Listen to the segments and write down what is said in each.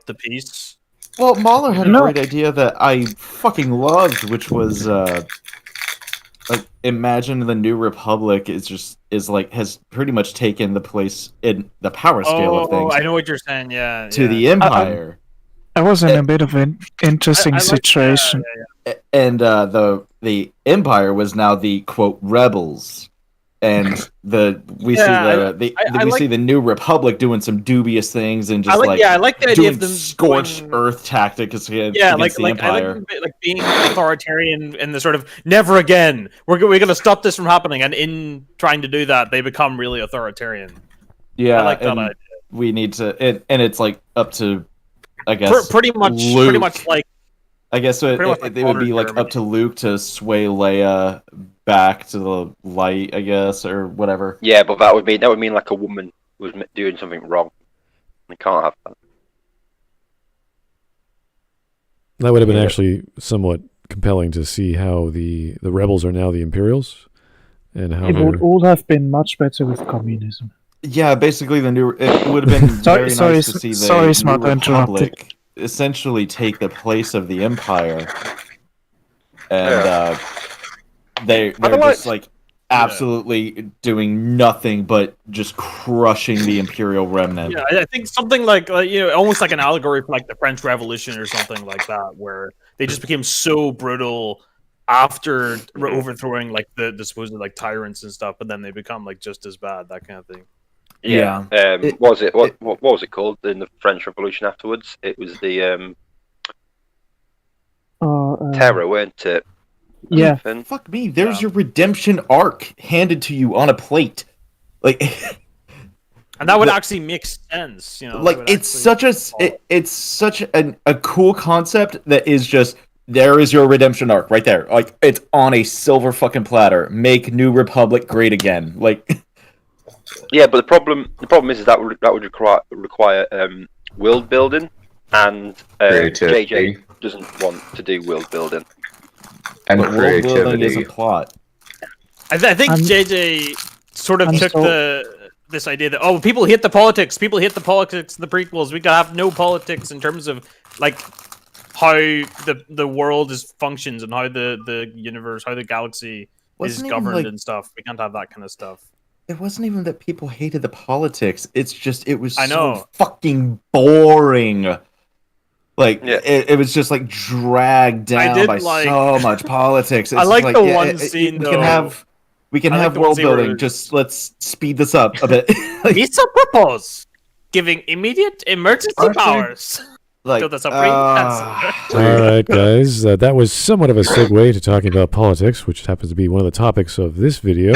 the peace. Well, Mahler had a great idea that I fucking loved, which was like, imagine the New Republic has pretty much taken the place in the power scale of things. I know what you're saying. Yeah, to the Empire. I was in a bit of an interesting situation. And the Empire was now the quote rebels, and we see the New Republic doing some dubious things and just I like the idea of them scorched earth tactics against the Empire. I like being authoritarian and the sort of never again. We're going to stop this from happening, and in trying to do that, they become really authoritarian. Yeah, I like that idea. We need to, and it's like up to, I guess, pretty much like. I guess it would be like Germany. up to Luke to sway Leia back to the light, I guess, or whatever. Yeah, but that would mean like a woman was doing something wrong. We can't have that. That would have been actually somewhat compelling to see how the rebels are now the Imperials, and how it would all have been much better with communism. Yeah, basically it would have been very nice to see the New Republic essentially take the place of the Empire, and they're just like absolutely doing nothing but just crushing the Imperial remnant. Yeah, I think something like almost like an allegory for like the French Revolution or something like that, where they just became so brutal after overthrowing like the supposed like tyrants and stuff, but then they become like just as bad, that kind of thing. Yeah. What was it called in the French Revolution afterwards? It was the terror, weren't it? Yeah. Fuck me. There's your redemption arc handed to you on a plate, like, and that would actually make sense. Like it's such a cool concept that is just. There is your redemption arc right there. Like it's on a silver fucking platter. Make New Republic great again. Like. Yeah, but the problem is that would require world building, and JJ doesn't want to do world building. And world building is a plot. I think JJ sort of took this idea that people hate the politics. People hate the politics in the prequels. We gotta have no politics in terms of like how the world functions and how the universe, how the galaxy is governed and stuff. We can't have that kind of stuff. It wasn't even that people hated the politics. It's just, it was so fucking boring. Like, it was just, like, dragged down by so much politics. It's I like the one scene, though. We can have world building. Just let's speed this up a bit. It's a purpose. Giving immediate emergency powers. Like, to the Supreme Council. All right, guys. That was somewhat of a segue to talking about politics, which happens to be one of the topics of this video.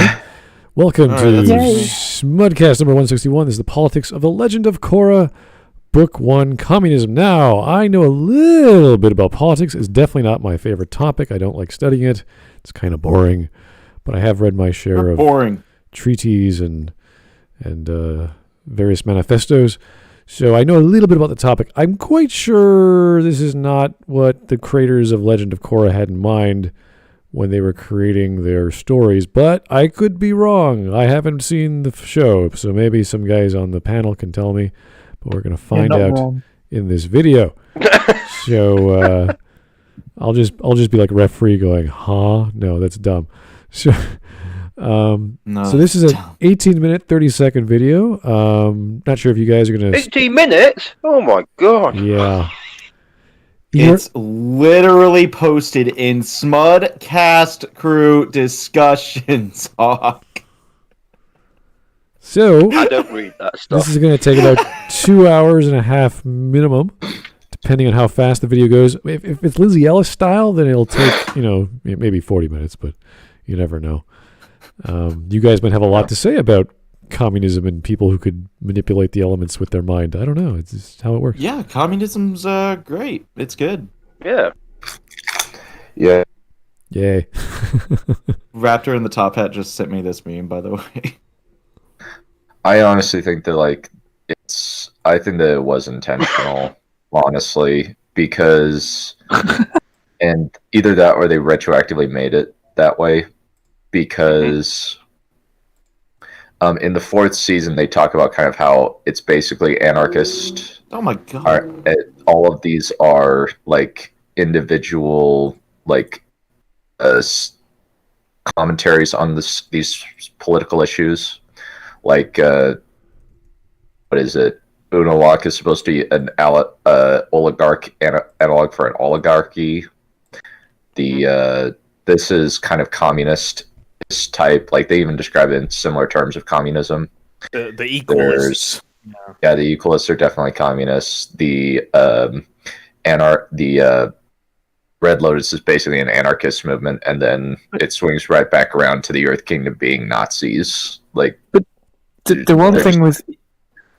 Welcome to Smudcast number 161. This is the politics of the Legend of Korra, Book 1, Communism. Now, I know a little bit about politics. It's definitely not my favorite topic. I don't like studying it. It's kind of boring. But I have read my share of treaties and various manifestos. So I know a little bit about the topic. I'm quite sure this is not what the creators of Legend of Korra had in mind when they were creating their stories, but I could be wrong. I haven't seen the show, so maybe some guys on the panel can tell me, but we're going to find out in this video. So I'll just be like referee going, huh? No, that's dumb. So so this is an 18-minute, 30-second video. Not sure if you guys are going to... 18 minutes? Oh my god. Yeah. It's literally posted in Smudcast crew discussions. So I don't read that stuff. This is going to take about 2 hours and a half minimum, depending on how fast the video goes. If it's Lindsay Ellis style, then it'll take maybe 40 minutes, but you never know. You guys might have a lot to say about communism and people who could manipulate the elements with their mind. I don't know. It's just how it works. Yeah, communism's great. It's good. Yeah. Yay. Raptor in the top hat just sent me this meme, by the way. I honestly think that I think that it was intentional, honestly, because and either that or they retroactively made it that way because in the 4th season they talk about kind of how it's basically anarchist Oh my god! All of these are like individual like commentaries on these political issues. Like what is it? Unalak is supposed to be an oligarch analog for an oligarchy. This is kind of communist type. Like they even describe it in similar terms of communism. The equalists. Yeah, the equalists are definitely communists. The Red Lotus is basically an anarchist movement, and then it swings right back around to the Earth Kingdom being Nazis. Like, but the one thing with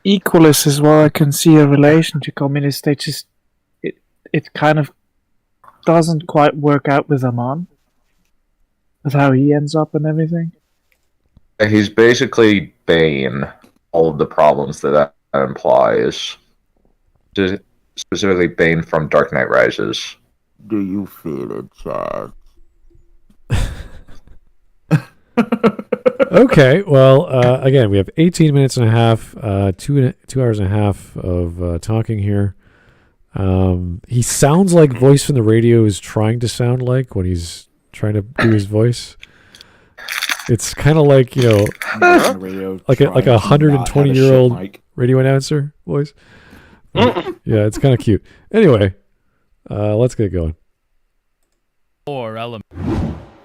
equalists as well, I can see a relation to communists. They just it kind of doesn't quite work out with Aman, with how he ends up and everything. He's basically Bane. All of the problems that implies. Specifically, Bane from Dark Knight Rises. Do you feel it, Chad? Okay, well, again, we have 18 minutes and a half, 2 hours and a half of talking here. He sounds like voice from the radio is trying to sound like when he's trying to do his voice. It's kind of like, you know, like a 120-year-old radio announcer voice. Yeah, it's kind of cute. Anyway, let's get going. Or element.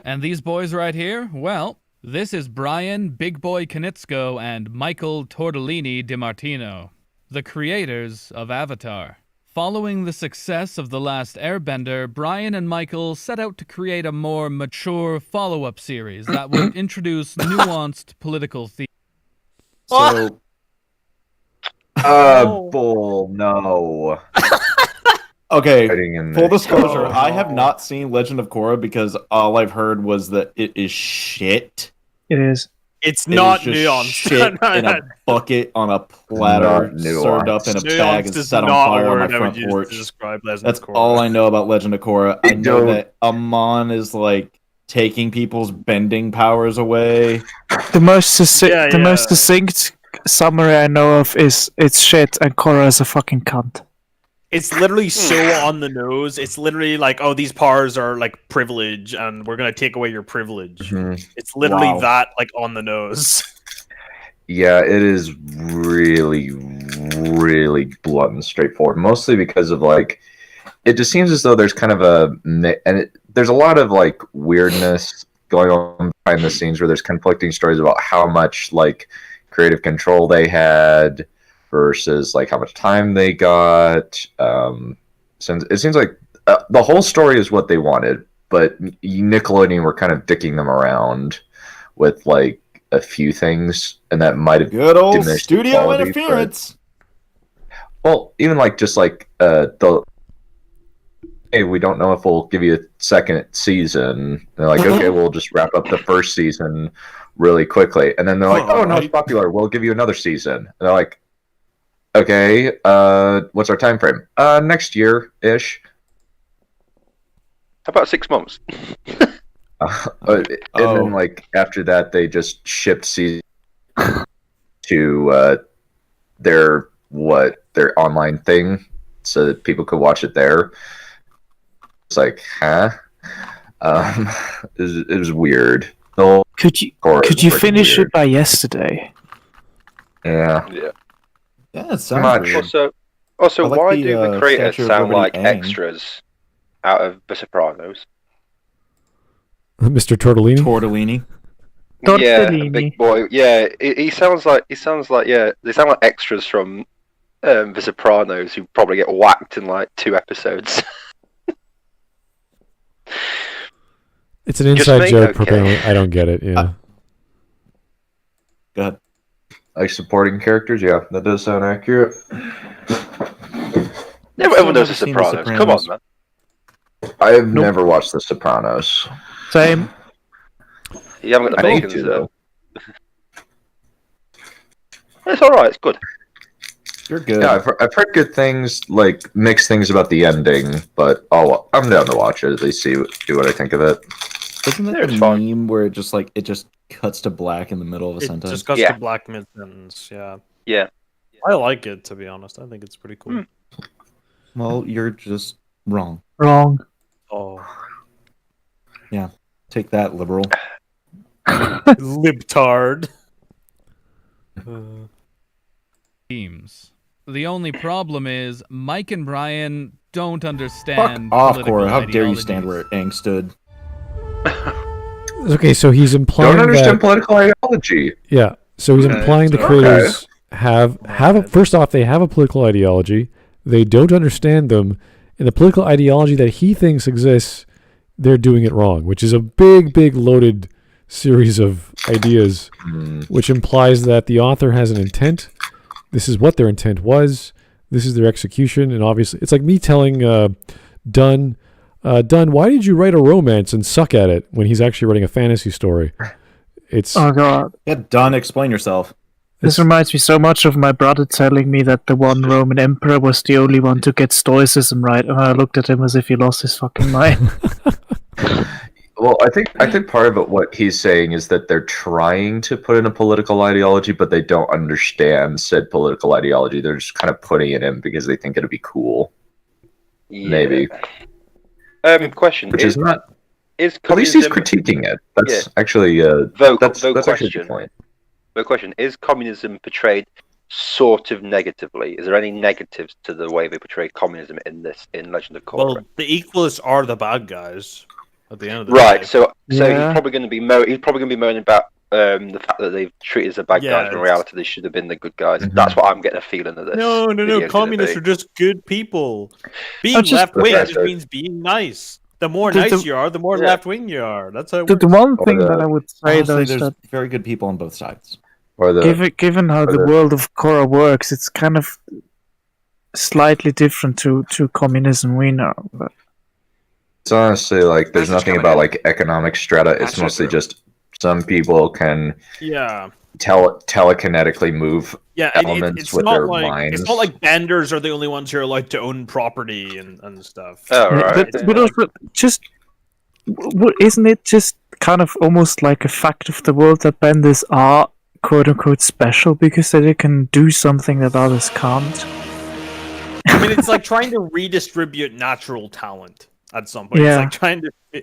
And these boys right here, well, this is Brian Big Boy Konitzko and Michael Tortellini DiMartino, the creators of Avatar. Following the success of The Last Airbender, Brian and Michael set out to create a more mature follow-up series that would introduce nuanced political themes. So, bull, no. Okay, full disclosure, I have not seen Legend of Korra because all I've heard was that it is shit. It is. It's not nuanced. Shit in a bucket on a platter, served up in a bag and set on fire on my front porch. That's all I know about Legend of Korra. I know that Amon is like taking people's bending powers away. The most succinct summary I know of is it's shit and Korra is a fucking cunt. It's literally so on the nose. It's literally like, oh, these powers are like privilege, and we're gonna take away your privilege. Mm-hmm. It's literally that, like, on the nose. Yeah, it is really, really blunt and straightforward. Mostly because of like, it just seems as though there's kind of there's a lot of like weirdness going on behind the scenes where there's conflicting stories about how much like creative control they had versus like how much time they got. Since it seems like the whole story is what they wanted, but Nickelodeon were kind of dicking them around with like a few things, and that might have good old studio interference. Well, even like just like hey, we don't know if we'll give you a second season. And they're like, okay, we'll just wrap up the first season really quickly, and then they're like, oh no, it's popular, we'll give you another season. And they're like, okay, what's our time frame? Next year-ish. How about 6 months? And then, like, after that, they just shipped season to their online thing so that people could watch it there. It's like, huh? It was weird. Could you finish it by yesterday? Yeah. Yeah, it sounds weird. Also, like why do the creators sound like extras out of The Sopranos? Mr. Tortellini? Tortellini. Yeah, big boy. Yeah, he sounds like they sound like extras from The Sopranos who probably get whacked in like 2 episodes. It's an inside joke. Okay. I don't get it. Yeah. Go ahead. Like supporting characters, yeah, that does sound accurate. Everyone knows The Sopranos. Come on, man. I have never watched The Sopranos. Same. You haven't got the bacon, though. It's alright, it's good. You're good. Yeah, I've heard good things, like mixed things about the ending, but I'm down to watch it, at least see what I think of it. Isn't that the meme where it just cuts to black in the middle of a sentence? It just cuts to black mid-sentence, yeah. Yeah. I like it, to be honest. I think it's pretty cool. Well, you're just wrong. Wrong. Oh, Take that, liberal. libtard. Teams. The only problem is Mike and Brian don't understand. Fuck off, political Korra. How dare you ideologies. stand where Aang stood? Okay, so he's implying Don't understand that, political ideology. yeah. So he's implying the okay. creators have first off, they have a political ideology. They don't understand them, and the political ideology that he thinks exists, they're doing it wrong, which is a big loaded series of ideas, which implies that the author has an intent. This is what their intent was. This is their execution, and obviously, it's like me telling Dunn, why did you write a romance and suck at it when he's actually writing a fantasy story? It's Oh god. Yeah, Dunn, explain yourself. This reminds me so much of my brother telling me that the one Roman emperor was the only one to get Stoicism right, and I looked at him as if he lost his fucking mind. Well, I think part of it, what he's saying is that they're trying to put in a political ideology, but they don't understand said political ideology. They're just kind of putting it in because they think it'd be cool. Yeah. Maybe. Question. Which is not. Is At least he's communism... critiquing it. That's actually that's actually a good point. The question is: communism portrayed sort of negatively? Is there any negatives to the way they portray communism in Legend of Korra? Well, the Equalists are the bad guys at the end of the Right. day. So Yeah. he's probably going to be moaning about the fact that they've treated as the bad guys. In reality, they should have been the good guys. That's what I'm getting a feeling of this. No. video is gonna Communists be. are just good people. Being That's just- left wing That's just it. means being nice. The more The- nice you are, the more Yeah. left wing you are. That's how it The works. one thing the- that I would say though Honestly, is there's that very good people on both sides. Or the given how the the- world of Korra works, it's kind of slightly different to communism we know. But it's honestly like there's Message nothing coming about in. like economic strata. It's That's mostly true. just some people can Yeah. telekinetically move Yeah, elements it's with not their like minds. it's not like benders are the only ones who are allowed to own property and stuff. Oh, Yeah, right. but also just isn't it just kind of almost like a fact of the world that benders are quote unquote special because they can do something that others can't? I mean, it's like trying to redistribute natural talent at some point. Yeah. It's like trying to,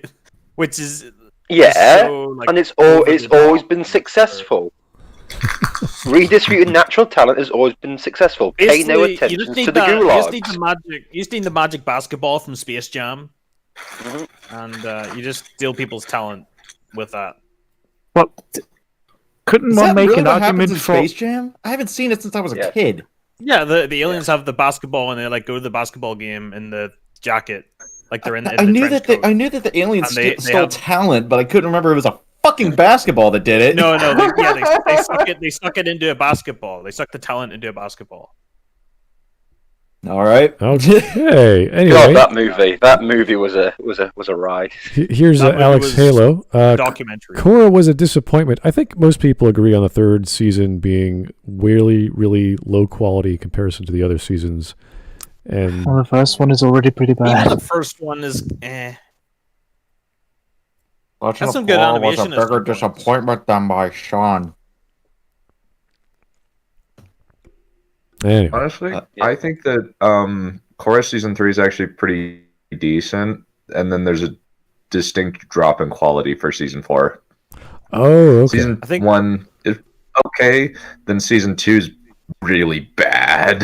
which is Yeah, so, like, and it's over the always top. been successful. Redistributing natural talent has always been successful. Pay no Basically, you attention just to need the that. You just need gulags. the magic. You just need the magic basketball from Space Jam, Mhm. and you just steal people's talent with that. Well, couldn't Is one that make really an what happens argument in for? Space Jam? I haven't seen it since I was a Yeah. kid. Yeah, the aliens have the basketball and they like go to the basketball game in the jacket, like they're in. I the knew trench that coat. I knew that the aliens And they stole have- talent, but I couldn't remember it was a fucking basketball that did it. No, they suck it into a basketball. They suck the talent into a basketball. All right. okay. God, Anyway, that movie was a ride. here's That movie Alex was Halo. Documentary. Korra was a disappointment. I think most people agree on the third season being really low quality in comparison to the other seasons. And Well, the first one is already pretty Even bad. the first one is Legend That's of some good Korra was a animation at bigger some points. disappointment than my Sean. anyway, Honestly, Yeah. I think that Korra season 3 is actually pretty decent, and then there's a distinct drop in quality for season 4. oh, okay. Season I think- 1 is okay, then season 2 is really bad,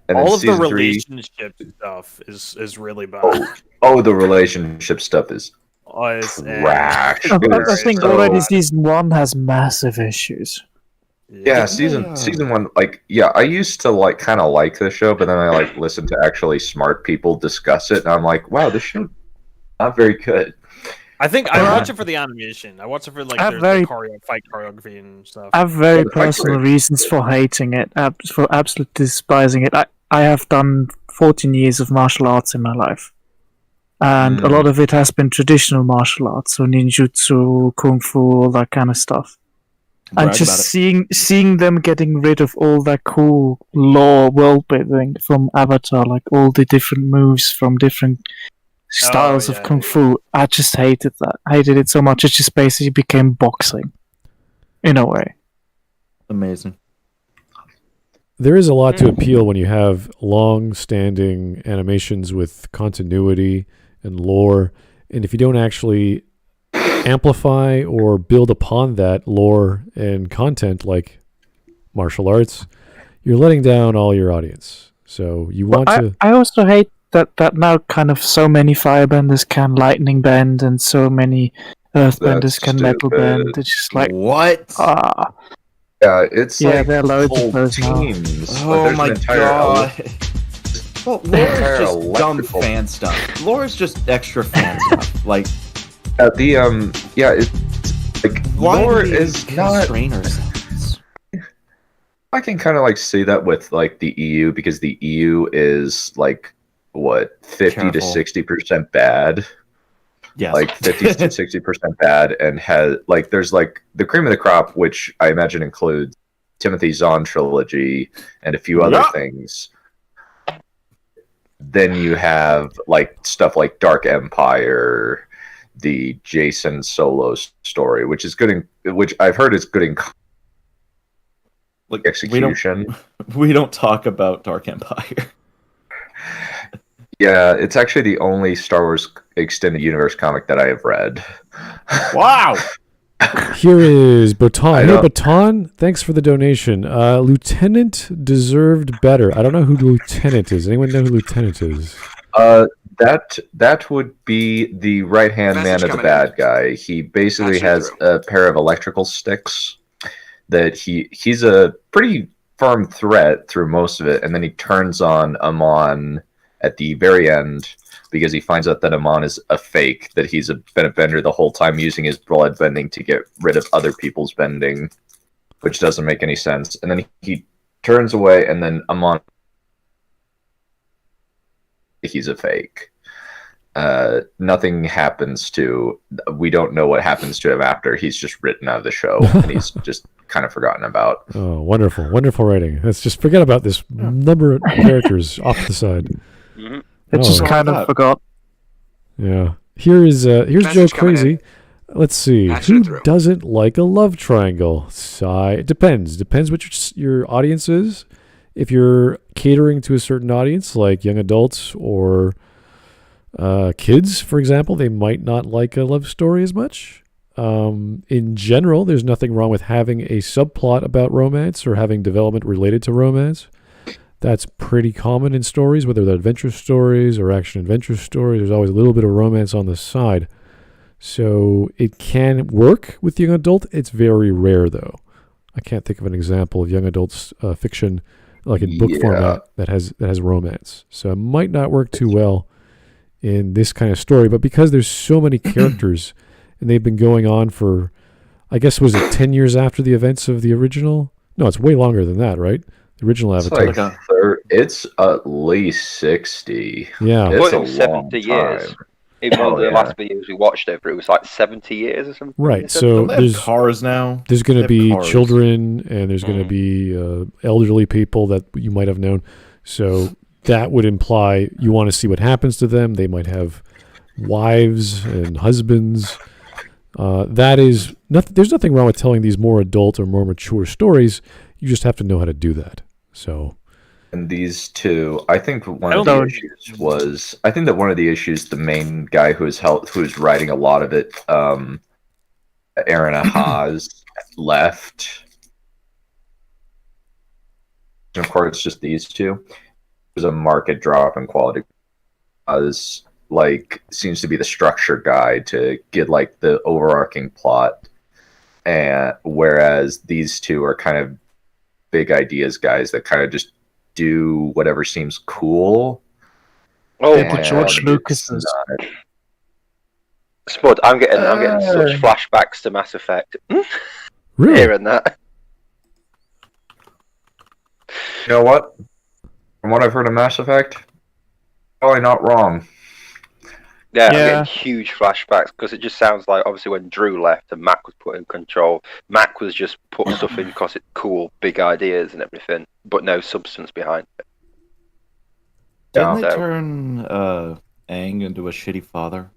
and all then of the season 3. relationship stuff is really bad. Oh, the relationship stuff is Oh, it's, trash. I It's think so- already season 1 has massive issues. Yeah, season 1, like, yeah, I used to kind of like this show, but then I listened to actually smart people discuss it, and I'm like, wow, this show not very good. I think I watch it for the animation. I watch it for like I have the very- fight choreography and stuff. I have very Yeah, the fight personal rate. reasons for hating it, for absolutely despising it. I have done 14 years of martial arts in my life. And a lot of it has been traditional martial arts, so ninjutsu, kung fu, all that kind of stuff. Brag And just about it. seeing them getting rid of all that cool lore world building from Avatar, like all the different moves from different styles of yeah, kung yeah. fu, I just hated that. Hated it so much. It just basically became boxing, in a way. Amazing. there is a lot to appeal when you have long-standing animations with continuity and lore, and if you don't actually amplify or build upon that lore and content like martial arts, you're letting down all your audience. So you want to... I also hate that now kind of so many firebenders can lightning bend and so many earthbenders can metal bend. It's just like... What? Yeah, it's like there are loads whole of those now. teams. Oh Like, my there's an entire god. Well, lore is just dumb electrical- fan stuff. Lore is just extra fan stuff. Like, it's like why lore do we is not. constrain ourselves? I can kind of like see that with like the EU, because the EU is like what 50 to Careful. 60% bad. Yes. Like 50 to 60% bad, and has like there's like the cream of the crop, which I imagine includes Timothy Zahn trilogy and a few other things. Then you have like stuff like Dark Empire, the Jason Solo story, which is good in which I've heard is good in Like, execution. We don't talk about Dark Empire. Yeah, it's actually the only Star Wars extended universe comic that I have read. Wow. Here is Baton. I Hey, know. Baton, thanks for the donation. Lieutenant deserved better. I don't know who Lieutenant is. Anyone know who Lieutenant is? That would be the right-hand man of the bad guy. He basically has a pair of electrical sticks that he's a pretty firm threat through most of it, and then he turns on Amon at the very end because he finds out that Amon is a fake, that he's been a bender the whole time using his blood bending to get rid of other people's bending, which doesn't make any sense. And then he turns away, and then Amon, he's a fake. Nothing happens to... We don't know what happens to him after. He's just written out of the show, and he's just kind of forgotten about. Oh, wonderful. Wonderful writing. Let's just forget about this number of characters off to the side. Mm-hmm. It just Oh. kind of forgot. Yeah. Here's Joe Message coming Crazy. Let's see. Patching Who it through. doesn't like a love triangle? It depends. Depends what your audience is. If you're catering to a certain audience, like young adults or kids, for example, they might not like a love story as much. In general, there's nothing wrong with having a subplot about romance or having development related to romance. That's pretty common in stories, whether they're adventure stories or action-adventure stories. There's always a little bit of romance on the side. So it can work with young adult. It's very rare, though. I can't think of an example of young adult fiction, like in book format, that has romance. So it might not work too well in this kind of story. But because there's so many characters, and they've been going on for, I guess, was it 10 years after the events of the original? No, it's way longer than that, right? The original Avatar. It's at least 60. Yeah. It's Put a in 70 years. time. In one of the yeah. last videos we watched over, it was like 70 years or something. Right, Is it? so They have cars now. there's going to They have be cars. children, and there's going to be elderly people that you might have known. So that would imply you want to see what happens to them. They might have wives and husbands. That is nothing. There's nothing wrong with telling these more adult or more mature stories. You just have to know how to do that. So. And these two, I think one of the issues was, I think that one of the issues, the main guy who's writing a lot of it, Aaron Ahaz, left. And of course, it's just these two. There's a market drop in quality. As seems to be the structure guy to get like the overarching plot, and whereas these two are kind of big ideas guys that kind of just do whatever seems cool. Oh, Yeah, but George Lucas is... Spud, I'm getting such flashbacks to Mass Effect. Really? Hearing that. You know what? From what I've heard of Mass Effect, probably not wrong. Yeah, I'm getting huge flashbacks because it just sounds like obviously when Drew left and Mac was put in control, Mac was just putting stuff in because it's cool, big ideas and everything, but no substance behind it. Didn't they So- turn Aang into a shitty father?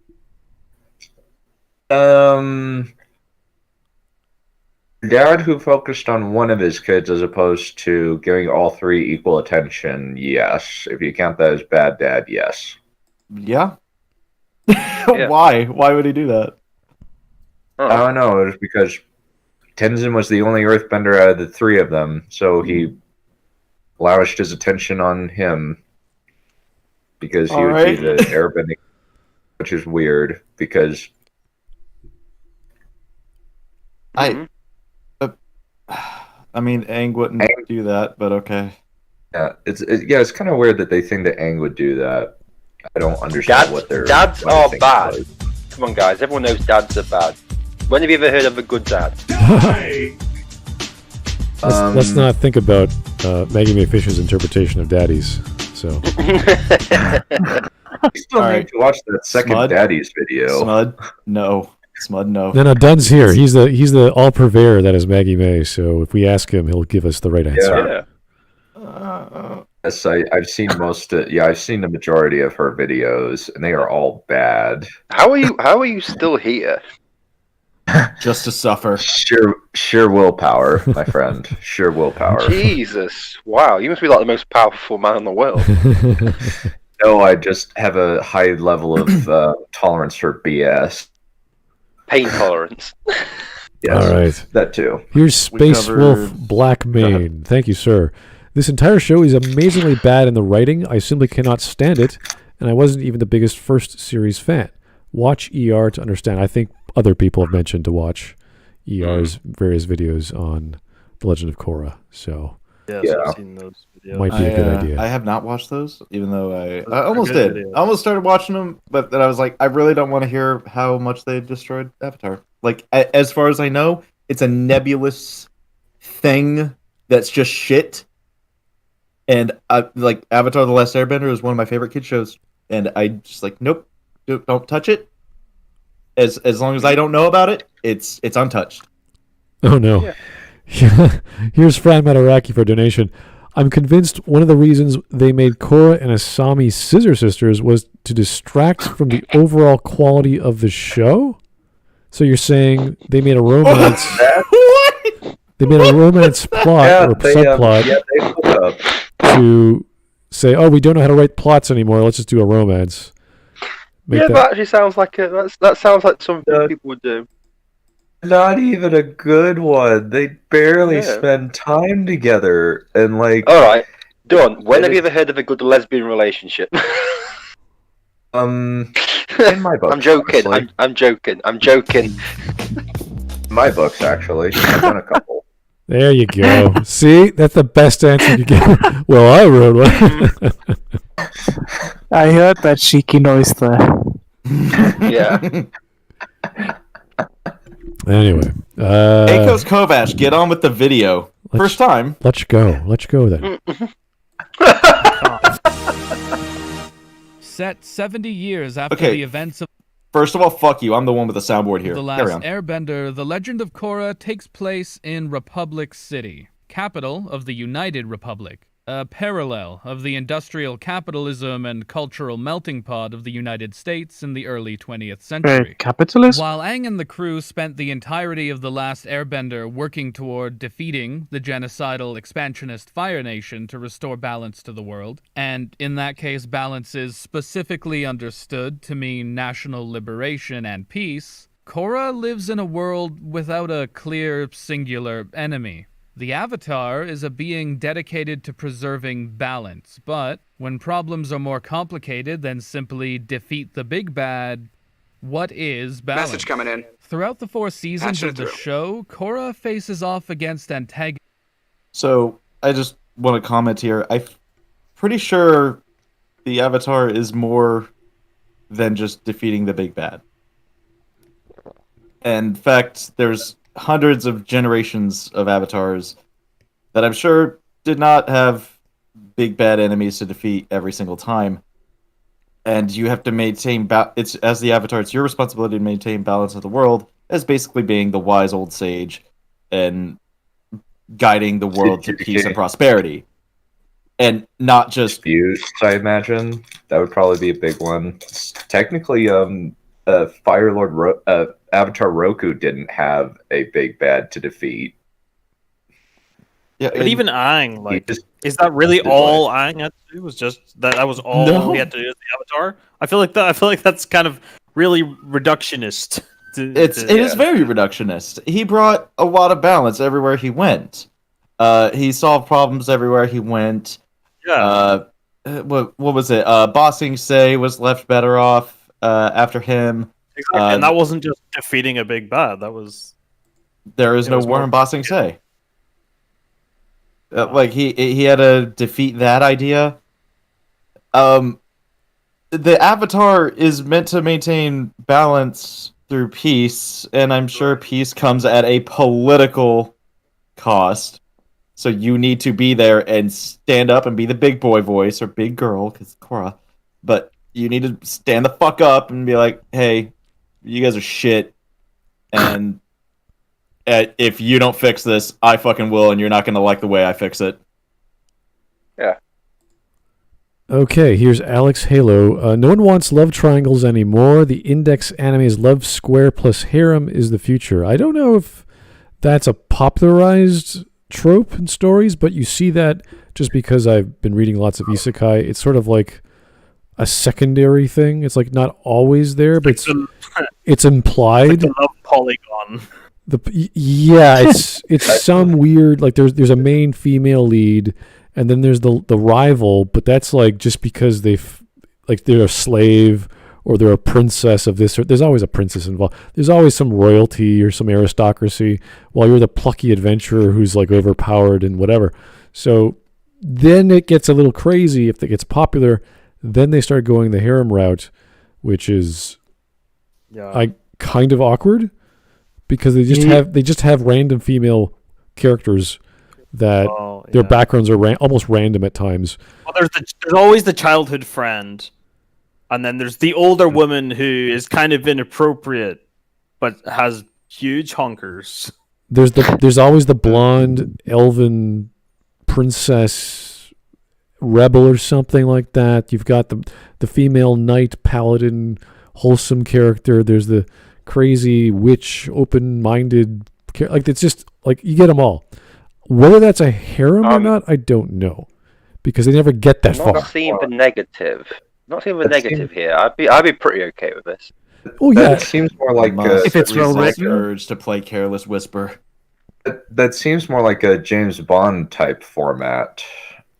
dad who focused on one of his kids as opposed to giving all three equal attention, yes. If you count that as bad dad, yes. Yeah. Why? Why would he do that? I don't know. It was because Tenzin was the only earthbender out of the three of them, so he lavished his attention on him because he would be the airbending, which is weird because I mean, Aang wouldn't do that, but okay. Yeah, it's kind of weird that they think that Aang would do that. I don't understand what their dads are bad. was. Come on, guys. Everyone knows dads are bad. When have you ever heard of a good dad? Let's not think about Maggie Mae Fisher's interpretation of daddies. So You still need to watch that second Smud? Daddies video. Smud? No. Smud, no. no, Dunn's here. He's the all purveyor that is Maggie Mae. So if we ask him, he'll give us the right answer. Yeah. Yes, I've seen I've seen the majority of her videos, and they are all bad. How are you still here? Just to suffer. Sheer willpower, my friend. Sheer willpower. Jesus. Wow, you must be like the most powerful man in the world. No, I just have a high level of tolerance for BS. Pain tolerance. Yes, All right. that too. Here's Space covered- Wolf Blackmane. Thank you, sir. This entire show is amazingly bad in the writing. I simply cannot stand it, and I wasn't even the biggest first series fan. Watch ER to understand. I think other people have mentioned to watch ER's various videos on The Legend of Korra. So Yes, Yeah. I've seen those videos. might be a good idea. I have not watched those, even though I are almost good did. videos. I almost started watching them, but then I was like, I really don't want to hear how much they destroyed Avatar. Like, as far as I know, it's a nebulous thing that's just shit. And like Avatar: The Last Airbender is one of my favorite kid shows, and I just like, nope, don't touch it. As long as I don't know about it, it's untouched. Oh no. Here's Fran Mataraki for a donation. I'm convinced one of the reasons they made Korra and Asami Scissor Sisters was to distract from the overall quality of the show? So you're saying they made a romance What? they made a romance plot or subplot They hook up. to say, oh, we don't know how to write plots anymore, let's just do a romance. Make Yeah, that- that actually sounds like that sounds like something people would do. Not even a good one. They barely Yeah. spend time together, and like, Alright. Dunn, when have you ever heard of a good lesbian relationship? in my books, I'm joking. honestly. I'm joking. I'm joking. My books, actually. I've done a couple. There you go. See, that's the best answer you get. Well, I wrote one. I heard that cheeky noise there. Yeah. Anyway, Akos Kovash, get on with the video. First time. let's go. Let's go then. Set 70 years after Okay. the events of First of all, fuck you. I'm the one with the soundboard here. The Carry Last on. Airbender, The Legend of Korra takes place in Republic City, capital of the United Republic, a parallel of the industrial capitalism and cultural melting pot of the United States in the early 20th century. Capitalist? While Aang and the crew spent the entirety of The Last Airbender working toward defeating the genocidal expansionist Fire Nation to restore balance to the world, and in that case balance is specifically understood to mean national liberation and peace, Korra lives in a world without a clear, singular enemy. The Avatar is a being dedicated to preserving balance, but when problems are more complicated than simply defeat the big bad, what is balance? Message coming in. Throughout the 4 seasons Patching of the it through. show, Korra faces off against antagonists. So, I just want to comment here. I'm pretty sure the Avatar is more than just defeating the big bad. In fact, there's hundreds of generations of avatars that I'm sure did not have big bad enemies to defeat every single time. And you have to maintain it's as the avatar, it's your responsibility to maintain balance of the world as basically being the wise old sage and guiding the world to peace and prosperity. And not just Disputes, I imagine. That would probably be a big one. Technically, Avatar Roku didn't have a big bad to defeat. Yeah, But even Aang, He like, just is that really his all Aang had to do? Was just that was all No. he had to do as the Avatar? I feel like that's kind of really reductionist. it is very reductionist. He brought a lot of balance everywhere he went. He solved problems everywhere he went. Yeah. What was it? Ba Sing Se was left better off after him. Exactly. And that wasn't just defeating a big bad. That was There is It no was war more- in Ba Sing Se. Like he had to defeat that idea. The Avatar is meant to maintain balance through peace, and I'm sure peace comes at a political cost. So you need to be there and stand up and be the big boy voice or big girl, because Korra. But you need to stand the fuck up and be like, "Hey, you guys are shit," and if you don't fix this, I fucking will, and you're not gonna like the way I fix it. Okay, here's Alex Halo. No one wants love triangles anymore. The index anime's love square plus harem is the future. I don't know if that's a popularized trope in stories, but you see that just because I've been reading lots of isekai. It's sort of like a secondary thing. It's like not always there, but it's implied. the love polygon. It's some weird, like there's a main female lead, and then there's the rival, but that's like just because they're a slave or they're a princess of this, or there's always a princess involved. There's always some royalty or some aristocracy, while you're the plucky adventurer who's like overpowered and whatever. So then it gets a little crazy if it gets popular. Then they start going the harem route, which is kind of awkward because they just have random female characters that their backgrounds are almost random at times. Well, there's always the childhood friend, and then there's the older woman who is kind of inappropriate, but has huge honkers. There's always the blonde elven princess rebel or something like that. You've got the female knight paladin wholesome character. There's the crazy witch open-minded like it's just like you get them all. Whether that's a harem or not, I don't know, because they never get that far. Not seeing the negative. Not seeing the negative here. I'd be pretty okay with this. Oh yeah, That seems more like if it's well resist written. urge to play Careless Whisper. that seems more like a James Bond type format,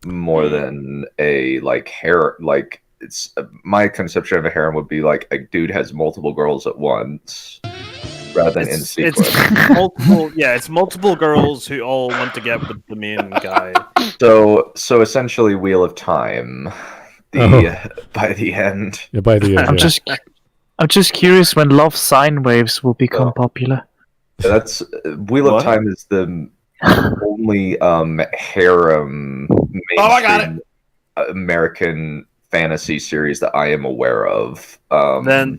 more than a like hair. Like it's my conception of a harem would be like a dude has multiple girls at once, rather than in sequence. It's multiple girls who all want to get with the main guy. So essentially, Wheel of Time. By the end. Yeah, by the end. I'm just curious when love sine waves will become popular. That's Wheel What? of Time is the only harem mainstream American fantasy series that I am aware of. Then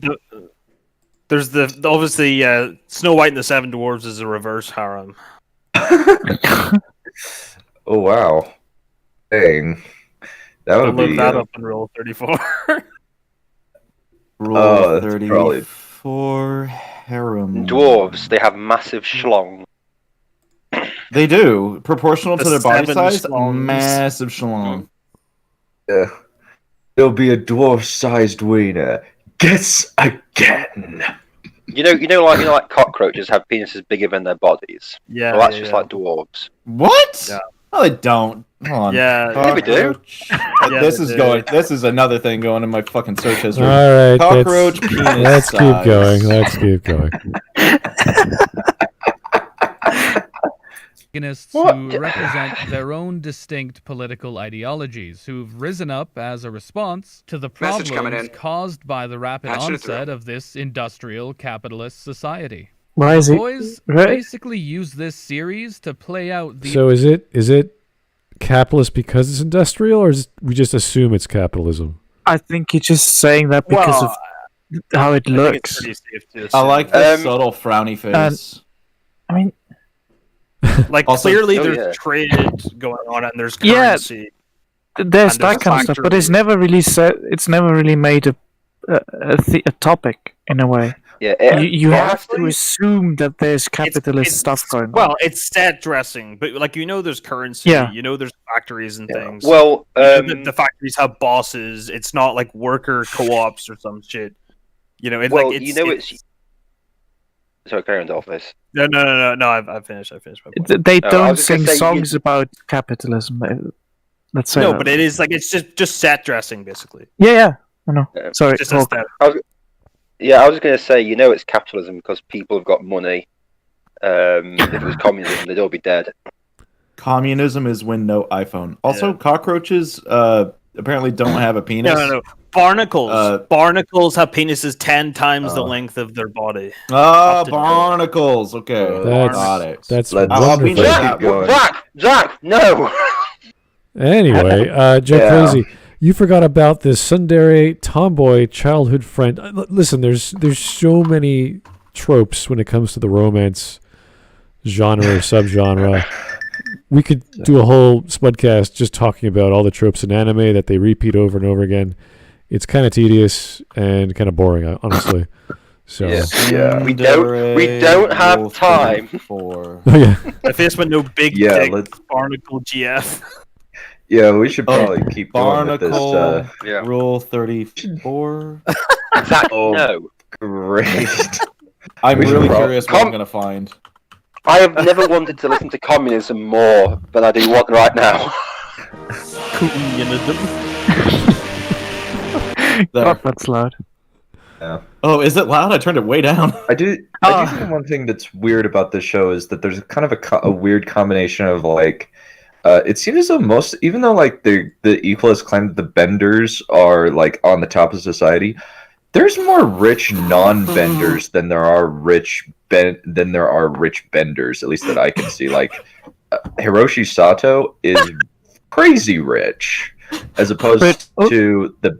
there's obviously Snow White and the Seven Dwarves is a reverse harem. Oh wow, dang, that I'll would look be that up in Rule 34. Rule that's probably- 34 harem. Dwarves, they have massive schlong. They do. Proportional The to their body 7 size, schlongs. massive schlong. Yeah. There'll be a dwarf-sized wiener. Guess again. You know, like cockroaches have penises bigger than their bodies. Yeah, Well, that's just like dwarves. What? Yeah. No, they don't. Hold on. Yeah. Yeah, we do. Cockroach. Yeah, this they is do. going. This is another thing going in my fucking search history. All right, Cockroach penis let's keep size. going. Let's keep going. Antagonists What? who represent their own distinct political ideologies, who've risen up as a response to the Message coming problems in. caused by the rapid Patching it through. onset of this industrial capitalist society. Why is it? Boys Right? basically use this series to play out the So is it capitalist because it's industrial, or we just assume it's capitalism? I think you're just saying that because of how it I think it's looks. pretty safe to I assume. like the subtle frowny face. I mean, Like Also- clearly Oh, there's yeah. trade going on and there's Yeah. currency. there's And that there's kind of stuff, but it's factories. never really said. It's never really made a topic in a way. Yeah, You have to assume that there's capitalist It's- stuff going on. Well, it's set dressing, but like there's currency, Yeah. there's factories and things. Well, the factories have bosses. It's not like worker co-ops or some shit. It's well, like it's Sorry, carry on, Dolphus. No. I've finished. My point. They I don't was just gonna sing say, songs about capitalism. Let's say No, that. but it is like it's just set dressing basically. Yeah. I know. Yeah. Sorry. Just Hulk. aesthetic. Yeah, I was going to say, it's capitalism because people have got money. If it was communism, they'd all be dead. Communism is when no iPhone. Also, cockroaches apparently don't have a penis. No. Barnacles. Barnacles have penises 10 times the Oh. length of their body. Ah, Often barnacles. Okay, got it. That's Let's wonderful. keep keep going. Zach, no! Anyway, Joe Yeah. Crazy, you forgot about this tsundere tomboy childhood friend. Listen, there's so many tropes when it comes to the romance genre or subgenre. We could do a whole Smudcast just talking about all the tropes in anime that they repeat over and over again. It's kind of tedious and kind of boring, honestly. So, Yeah. We don't have time. For oh yeah, I face with no big Yeah, dick let's- barnacle GF. Yeah, we should probably keep going with Barnacle this. Yeah. Rule 34. Zach, Oh. no. Great. I'm We should really prob- curious what I'm gonna find. I have never wanted to listen to communism more than I do right now. Communism. There. God, that's loud. Oh, is it loud? I turned it way down. I do think one thing that's weird about this show is that there's kind of a weird combination of like, it seems as though even though like the equalists claim that the benders are like on the top of society, there's more rich non-benders than there are rich benders, at least that I can see. Like Hiroshi Sato is crazy rich, as opposed to the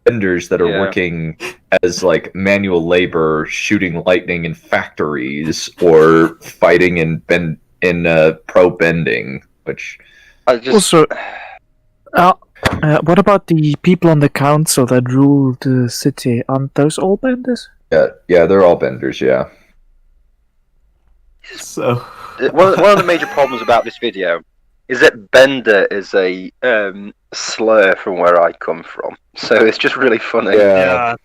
benders that are working as like manual labor, shooting lightning in factories or fighting in pro bending. Which Also, what about the people on the council that rule the city? Aren't those all benders? yeah, they're all benders. Yeah. So One of the major problems about this video is that bender is a slur from where I come from. So it's just really funny. yeah,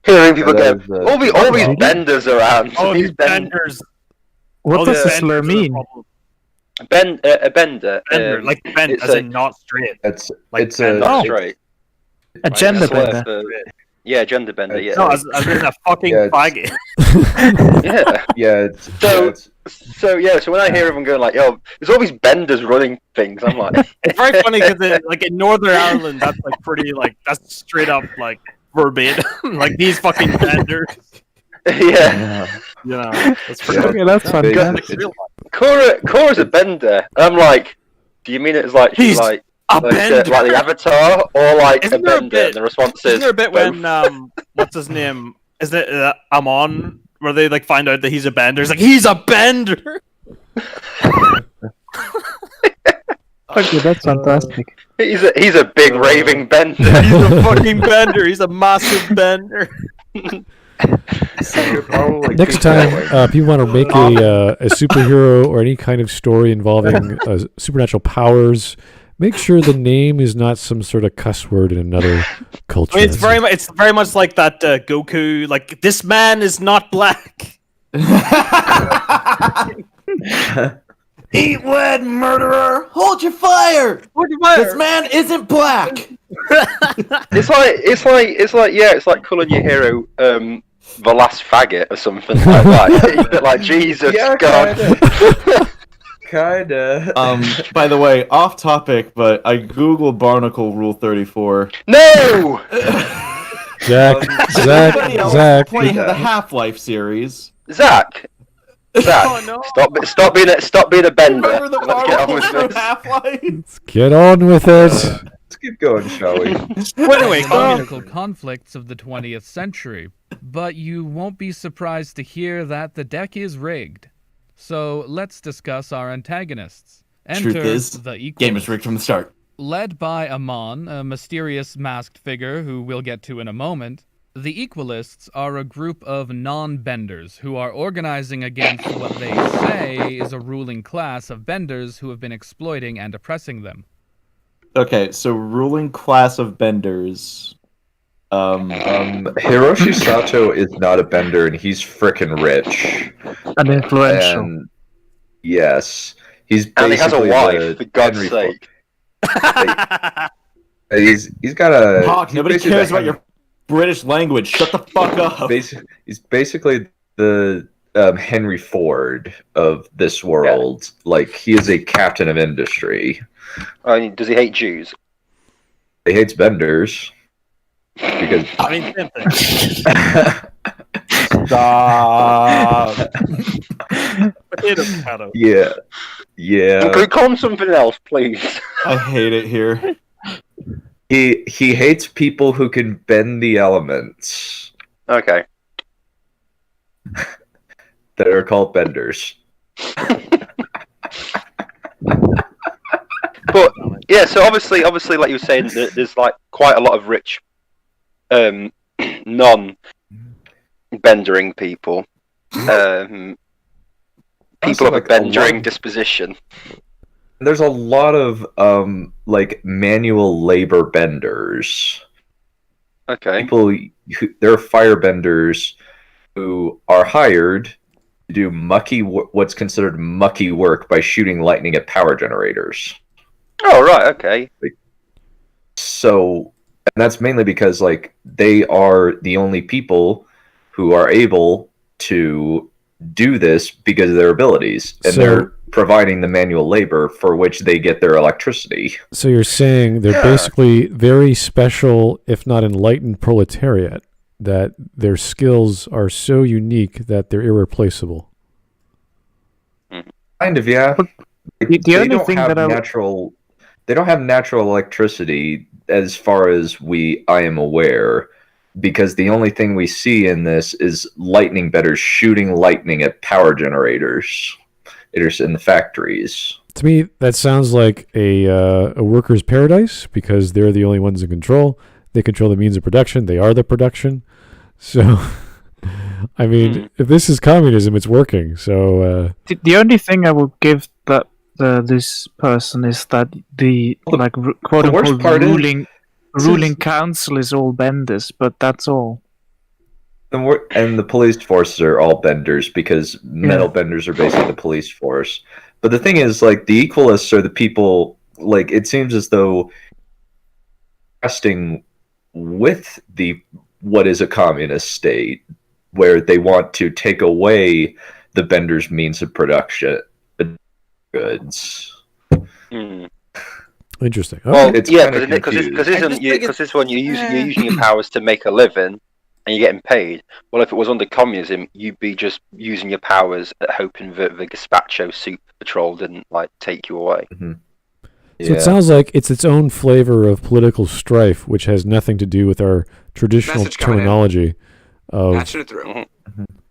Hearing people Yeah, go, that was, all these benders around. Oh, these these benders. What Oh, does the the slur benders are the mean? problem. A bender. Bender, like bend, it's as in not straight. It's Like it's bend- a not Oh. straight. A gender Slur bender. for- yeah, gender bender. Yeah. No, as in a fucking Yeah, it's- faggot. yeah. yeah. It's, So- yeah, it's So when I hear everyone going like, "Yo, there's all these benders running things," I'm like, It's very funny because like in Northern Ireland, that's like pretty like that's straight up like verbatim. Like these fucking benders. yeah. That's pretty. Yeah. Okay, that's fun. Big- Yeah. Korra's a bender. I'm like, do you mean it's like she's He's like A like, bender. like the Avatar or like Isn't a there a bender? bit- And the response Isn't is there a bit both. when what's his name? Isn't it Amon where they like find out that he's a bender? It's like he's a bender. Okay, that's fantastic. He's a big raving bender. He's a fucking bender. He's a massive bender. next time people want to make a superhero or any kind of story involving supernatural powers, make sure the name is not some sort of cuss word in another culture. I mean, it's very much like that Goku. Like this man is not black. eat lead, murderer! Hold your fire! This man isn't black. It's like calling your hero the last faggot or something like that. Like Jesus Yeah, God. kinda. By the way, off topic, but I googled Barnacle Rule 34. No. Zach, Playing the Half-Life series. Zach. Oh, no. Stop being a bender. Remember the Let's get on barnacles with from this. Half-Life? let's get on with it. Let's keep going, shall we? Well, anyway, Political conflicts of the 20th century, but you won't be surprised to hear that the deck is rigged. So let's discuss our antagonists. Truth Enter is, the equal. game is rigged from the start. Led by Amon, a mysterious masked figure who we'll get to in a moment, The Equalists are a group of non-benders who are organizing against what they say is a ruling class of benders who have been exploiting and oppressing them. Okay, so ruling class of benders. Hiroshi Sato is not a bender, and he's frickin' rich. And influential. And yes, he's And he has a basically wife, the for God's Henry sake. He's got a. Hawk, he's nobody basically cares the about your British language. Shut the fuck up. He's basically the Henry Ford of this world. Like, he is a captain of industry. Does he hate Jews? He hates benders. Because I mean, same thing. Stop. Potato. yeah. Can we call him something else, please? I hate it here. He hates people who can bend the elements Okay. that are called benders. But yeah, so obviously, like you were saying, there's like quite a lot of rich, non-bendering people, people of a like bendering disposition. There's a lot of like manual labor benders. Okay. There are firebenders who are hired to do what's considered mucky work by shooting lightning at power generators. Oh right, okay. So, and that's mainly because like they are the only people who are able to do this because of their abilities, and they're providing the manual labor for which they get their electricity. So you're saying they're basically very special, if not enlightened proletariat, that their skills are so unique that they're irreplaceable. Kind of, yeah. The only thing that they don't have natural electricity as far as I am aware, because the only thing we see in this is lightning betters shooting lightning at power generators in the factories. To me, that sounds like a worker's paradise, because they're the only ones in control. They control the means of production. They are the production. So, I mean, if this is communism, it's working. So the only thing I would give that this person is that the quote unquote ruling council is all benders, but that's all. And the police forces are all benders, because metal benders are basically the police force. But the thing is, like, the equalists are the people, like, it seems as though resting with what is a communist state, where they want to take away the benders' means of production goods. interesting. Okay. Well, It's yeah, kinda because this one you're using your powers to make a living, and you're getting paid. Well, if it was under communism, you'd be just using your powers at hoping that the Gazpacho Soup Patrol didn't like take you away. Mm-hmm. So it sounds like it's its own flavor of political strife, which has nothing to do with our traditional terminology of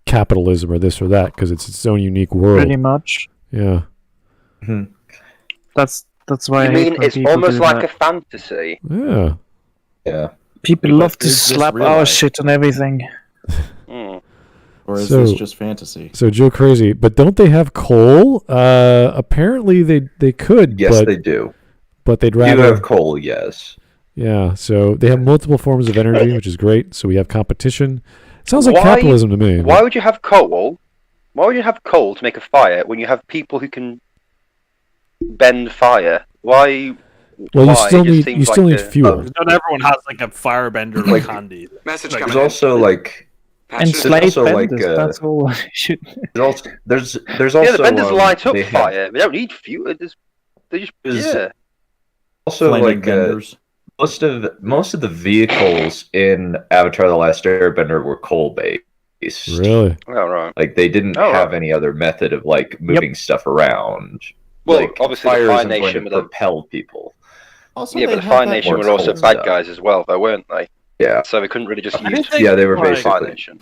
capitalism or this or that, because it's its own unique world. Pretty much. Yeah. Mm-hmm. That's why You mean it's almost like a fantasy? Yeah. Yeah. People love to is this slap real our life? shit on everything. Or is this just fantasy? So Joe Crazy, but don't they have coal? Apparently they could. Yes, but, they do. But they'd You rather have coal, yes. Yeah. So they have multiple forms of energy, which is great. So we have competition. It sounds like capitalism to me. Why would you have coal? Why would you have coal to make a fire when you have people who can bend fire? Why? Well, why? you still need fuel. Not everyone has like a firebender like handy. There's also like enslaved also, benders. like, That's all I should. there's also Yeah, the benders light up they have- fire. They don't need fuel. They just Also, Flaming like benders. most of the vehicles in Avatar: The Last Airbender were coal based. Really? Oh right. Like they didn't have any other method of like moving stuff around. Well, like, obviously fire the Fire isn't going Nation to propel people. Also, Yeah, they but the had Fire that Nation more were also coal bad stuff. guys as well, though, weren't they? Yeah. So they couldn't really just I use. think Yeah, they were like, Fire basically. Nation.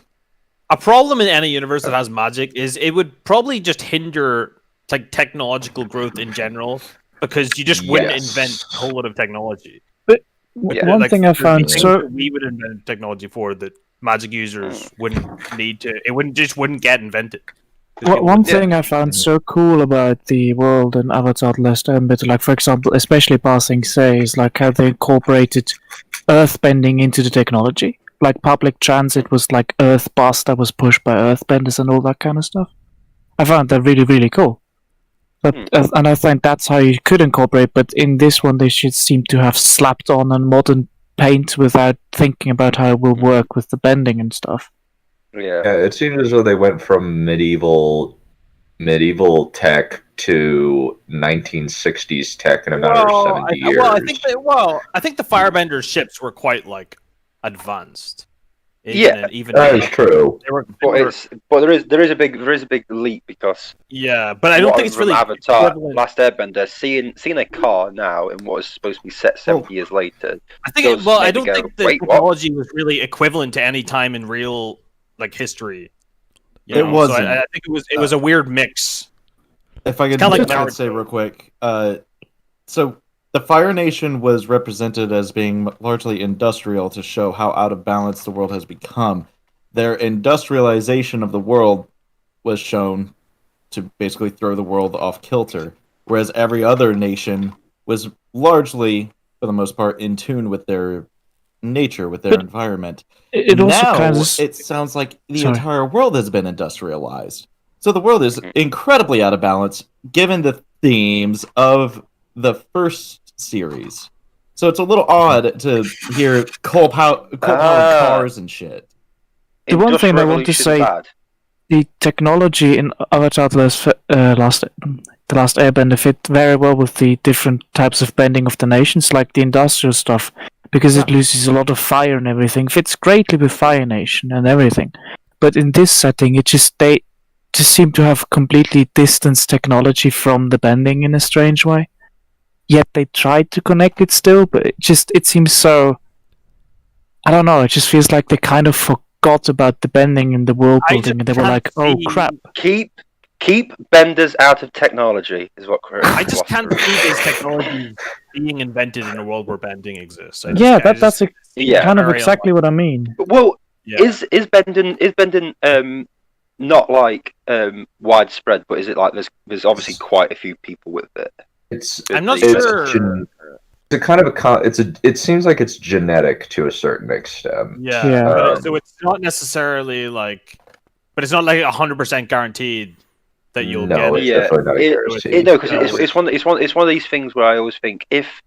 A problem in any universe that has magic is it would probably just hinder like technological growth in general, because you just wouldn't Yes. invent a whole lot of technology. One thing I found things so that we would invent technology for that magic users wouldn't need to. It wouldn't get invented. One thing I found so cool about the world in Avatar: The Last Airbender, like for example, especially Passing Say, is like how they incorporated earthbending into the technology. Like public transit was like earth bus that was pushed by earthbenders and all that kind of stuff. I found that really, really cool. But and I think that's how you could incorporate. But in this one, they should seem to have slapped on a modern paint without thinking about how it will work with the bending and stuff. Yeah, it seemed as though they went from medieval tech to 1960s tech in a matter of 70 years. I think the Firebenders ships were quite like advanced. Even that is true. But there is a big leap because but I don't think it's really Avatar: Last Airbender. Seeing a car now in what is supposed to be set 70 years later. I think I don't think the technology was really equivalent to any time in real history. It wasn't. So I think it was a weird mix. If I could say real quick, so the Fire Nation was represented as being largely industrial to show how out of balance the world has become. Their industrialization of the world was shown to basically throw the world off kilter, whereas every other nation was largely, for the most part, in tune with their nature, with their environment. It sounds like the entire world has been industrialized. So the world is incredibly out of balance, given the themes of the first series. So it's a little odd to hear coal-powered cars and shit. The one thing I want to say, the technology in Avatar: The Last Airbender fit very well with the different types of bending of the nations, like the industrial stuff, because it loses a lot of fire and everything. Fits greatly with Fire Nation and everything. But in this setting, they just seem to have completely distanced technology from the bending in a strange way. Yet they tried to connect it still, but it seems so... I don't know, it just feels like they kind of forgot about the bending in the world building, and they were like, oh crap. Keep benders out of technology, is what I just can't see this technology being invented in a world where bending exists. That's kind of exactly what I mean. Well, is bending not like widespread, but is it like there's obviously quite a few people with it? I'm not sure. It's a kind of it seems like it's genetic to a certain extent. So it's not necessarily but it's not 100% guaranteed that you'll get it. Yeah, because it's one of these things where I always think if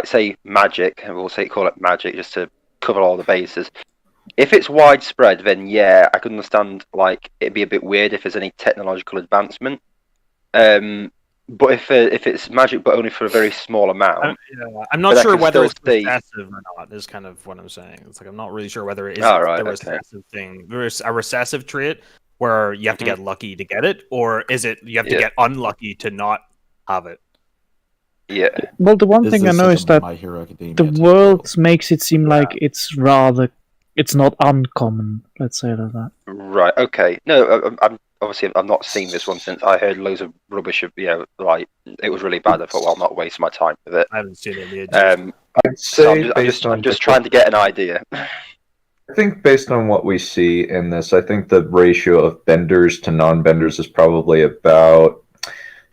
say magic, and we'll call it magic just to cover all the bases. If it's widespread, then I can understand it'd be a bit weird if there's any technological advancement. But if it's magic, but only for a very small amount, I'm not sure whether it's recessive or not. Is kind of what I'm saying. It's I'm not really sure whether it is the recessive thing. There's a recessive trait where you have to get lucky to get it, or is it you have to get unlucky to not have it? Yeah. Well, the one thing I know is that the world makes it seem like it's not uncommon. Let's say like that. Right. Okay. No, I'm not seen this one since I heard loads of rubbish. It was really bad. I thought, well, I'll not waste my time with it. I haven't seen it yet. I'd say I'm just trying to get an idea. I think based on what we see in this, I think the ratio of benders to non-benders is probably about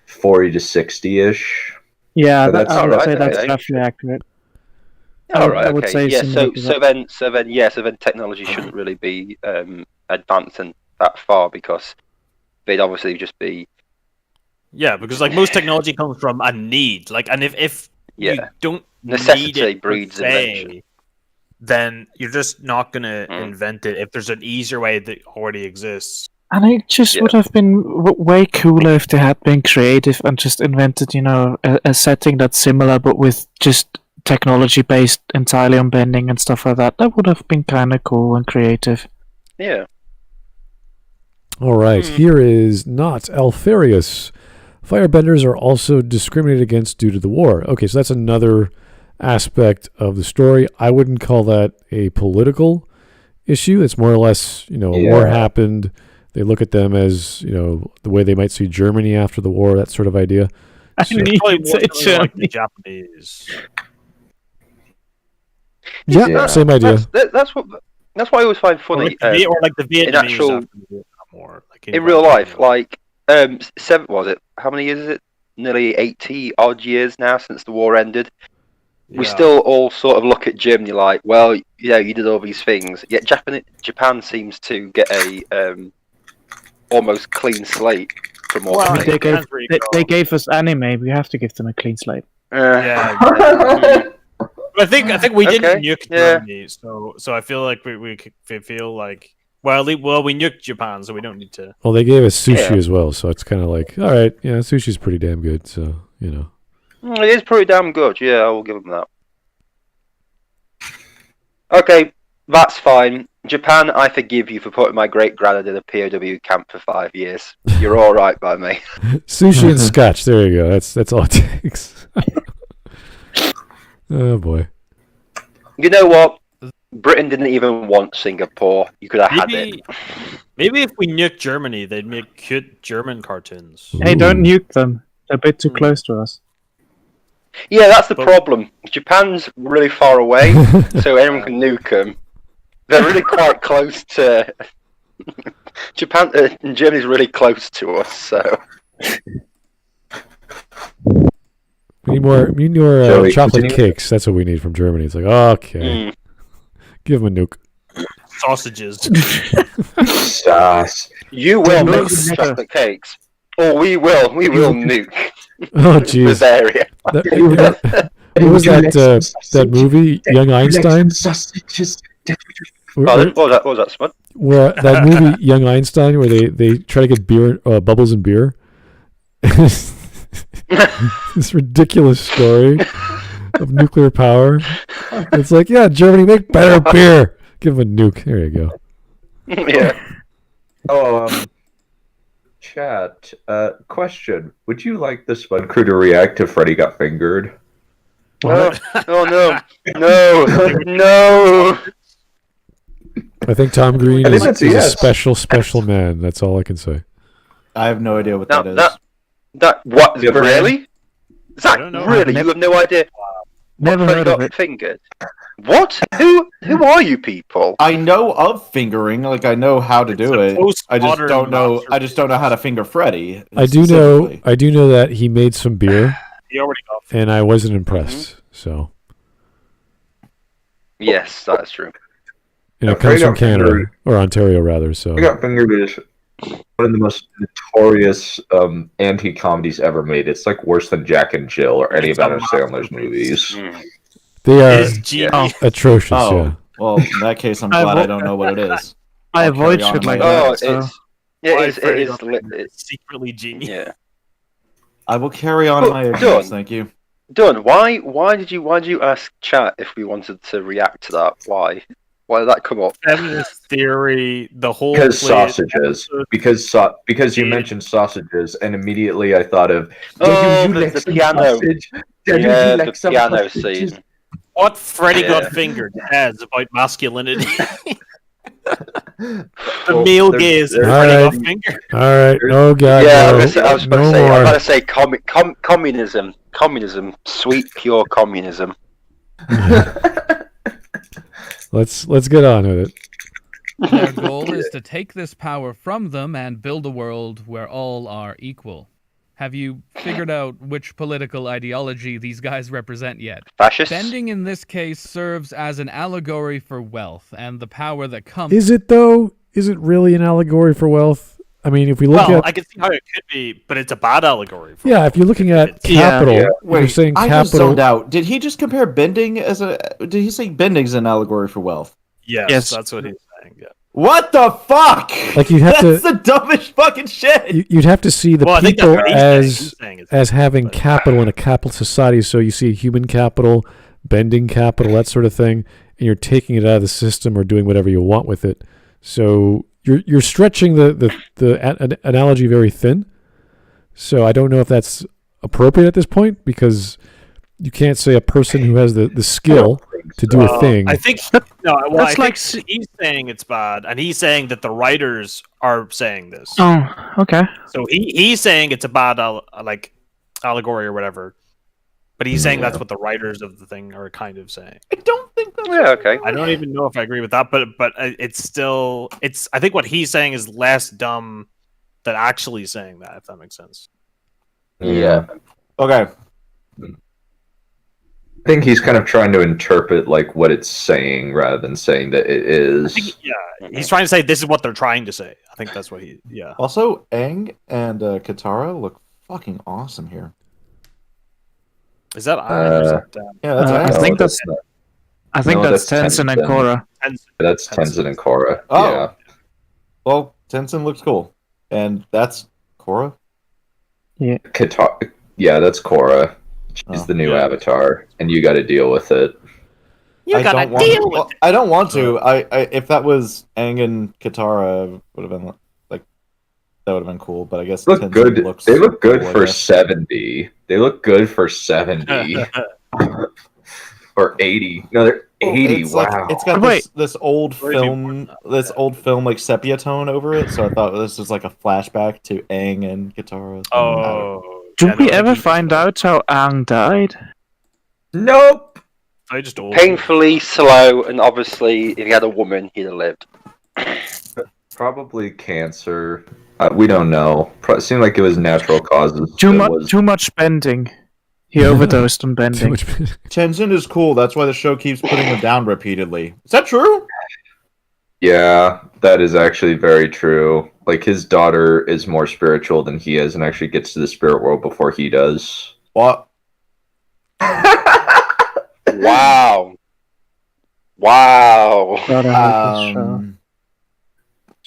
40 to 60-ish. Yeah, I would say okay. that's roughly accurate. I would say so then technology shouldn't really be advancing that far because they'd obviously just be because most technology comes from a need, and if you don't necessity need it breeds invention, then you're just not gonna invent it if there's an easier way that already exists. And it just would have been way cooler if they had been creative and just invented a setting that's similar but with just technology based entirely on bending and stuff like that. That would have been kind of cool and creative. All right, here is not Alfarius. Firebenders are also discriminated against due to the war. Okay, so that's another aspect of the story. I wouldn't call that a political issue. It's more or less, a war happened. They look at them as, the way they might see Germany after the war, that sort of idea. Same idea. That's what That's what I always find funny. Or like the Vietnamese actual- after the Vietnam War, like In real life, like 7 was it? How many years is it? Nearly 80 odd years now since the war ended. We still all sort of look at Germany like, well, yeah, you did all these things. Yet Japan seems to get a almost clean slate from what Well, They gave us anime. We have to give them a clean slate. Yeah. But I think we didn't nuke Germany, so I feel like we feel like we nuked Japan, so we don't need to. Well, they gave us sushi as well, so it's kind of like, all right, yeah, sushi's pretty damn good, so you know. It is pretty damn good. Yeah, I will give them that. Okay, that's fine. Japan, I forgive you for putting my great granddad in a POW camp for 5 years. You're all right by me. Sushi and scotch. There you go. That's all it takes. Oh boy. You know what? Britain didn't even want Singapore. You could have had it. Maybe if we nuked Germany, they'd make cute German cartoons. Hey, don't nuke them. They're a bit too close to us. Yeah, that's the problem. Japan's really far away, so anyone can nuke them. They're really quite close to Japan. Germany's really close to us, so. We need more Joey, chocolate continue. cakes. That's what we need from Germany. It's like, okay, give them a nuke. Sausages. Sauce. You will make chocolate cakes, or we will nuke Oh jeez. Bavaria. What was that movie, Young Einstein? Sausages. What was that, Smud? Where that movie, Young Einstein, where they try to get beer, bubbles in beer. This ridiculous story of nuclear power. It's like, yeah, Germany, make better beer. Give them a nuke. There you go. Yeah. Chat. Question: would you like the Spud crew to react if Freddy got fingered? Oh no! No! I think Tom Green I think is that's a a yes. special man. That's all I can say. I have no idea what that is. What? You ever Really? I don't know. Really? You have no idea? Never Freddy heard of got it. fingered. What? Who are you people? I know of fingering, like I know how to do it. I just postmodern don't know. monster I just don't know how to finger Freddy. I do know that he made some beer, He already got. and I wasn't impressed. So, Yes, that's true. and it Yeah, comes from Freddy got Canada fingered. or Ontario rather. So, I got fingered is one of the most notorious anti-comedies ever made. It's like worse than Jack and Jill or any of Adam Sandler's movies. they are It is genius. atrocious. Oh, Yeah. well, in that case, I'm glad I don't know what it is. I I'll avoid carry on shit my like own. Oh, that. So. it's secretly genius. yeah. I will carry on But, my Dunn. ignorance. Thank you. Dunn, why did you ask chat if we wanted to react to that? Why did that come up? Feminist theory, the whole Because play- sausages. Because you mentioned sausages, and immediately I thought of Oh, the piano. Sausage? Yeah, the piano scene. What Freddy Yeah. got fingered has about masculinity. The Well, male there's- gaze of there's- Freddy Alright. got fingered. All right. No, God. Yeah, no, I was about no to say. more. I'm about to say communism. Communism. Sweet, pure communism. Let's get on with it. Their goal is to take this power from them and build a world where all are equal. Have you figured out which political ideology these guys represent yet? Fascists. Bending in this case serves as an allegory for wealth and the power that comes. Is it though? Is it really an allegory for wealth? I mean, if we look Well, at I can see how it could be, but it's a bad allegory. For yeah, if you're looking at Yeah. capital, Yeah. if you're saying I was capital. zoned out. Did he just compare bending as a? Did he say bending's an allegory for wealth? Yes, that's what he's saying. Yeah. What the fuck? Like you'd have That's to, the dumbest fucking shit. you'd have to see the Well, I think that's people what he's as saying. He's saying it's as having but- capital in a capital society. So you see human capital, bending capital, that sort of thing, and you're taking it out of the system or doing whatever you want with it. So you're stretching the analogy very thin. So I don't know if that's appropriate at this point because you can't say a person who has the skill to do a thing. I think no. Well, That's I think he's saying it's bad, and he's saying that the writers are saying this. Oh, okay. So he's saying it's a bad allegory or whatever, but he's saying that's what the writers of the thing are kind of saying. I don't think Yeah, okay. I don't even know if I agree with that, but it's still I think what he's saying is less dumb than actually saying that, if that makes sense. Yeah. Okay. I think he's kind of trying to interpret like what it's saying rather than saying that it is. He's trying to say this is what they're trying to say. I think that's what Also, Aang and Katara look fucking awesome here. Is that Aang or is that Yeah, that's I Aang. think that's. I think No, that's that's Tenzin and Tenzin. Korra. That's Tenzin and Korra. Oh. Yeah. Well, Tenzin looks cool, and that's Korra. Katara. Yeah, that's Korra. She's the new avatar, and you got to deal with it. You gotta deal with it. I don't want to. I if that was Aang and Katara, would have been like that would have been cool. But I guess Look Tenzin good. looks They look good cool, I for guess. 70. They look good for 70 or 80. No, they're 80. It's Wow. like it's got this old film, like sepia tone over it. So I thought this was like a flashback to Aang and Katara. Oh. Did we ever find out how Aang died? Nope. I just Painfully slow, and obviously, if he had a woman, he'd have lived. Probably cancer. We don't know. Seemed like it was natural causes. Too much bending. He overdosed on Too bending. much. Tenzin is cool. That's why the show keeps putting him down repeatedly. Is that true? Yeah, that is actually very true. Like, his daughter is more spiritual than he is and actually gets to the spirit world before he does. What? Wow. Wow. God, I hate this show.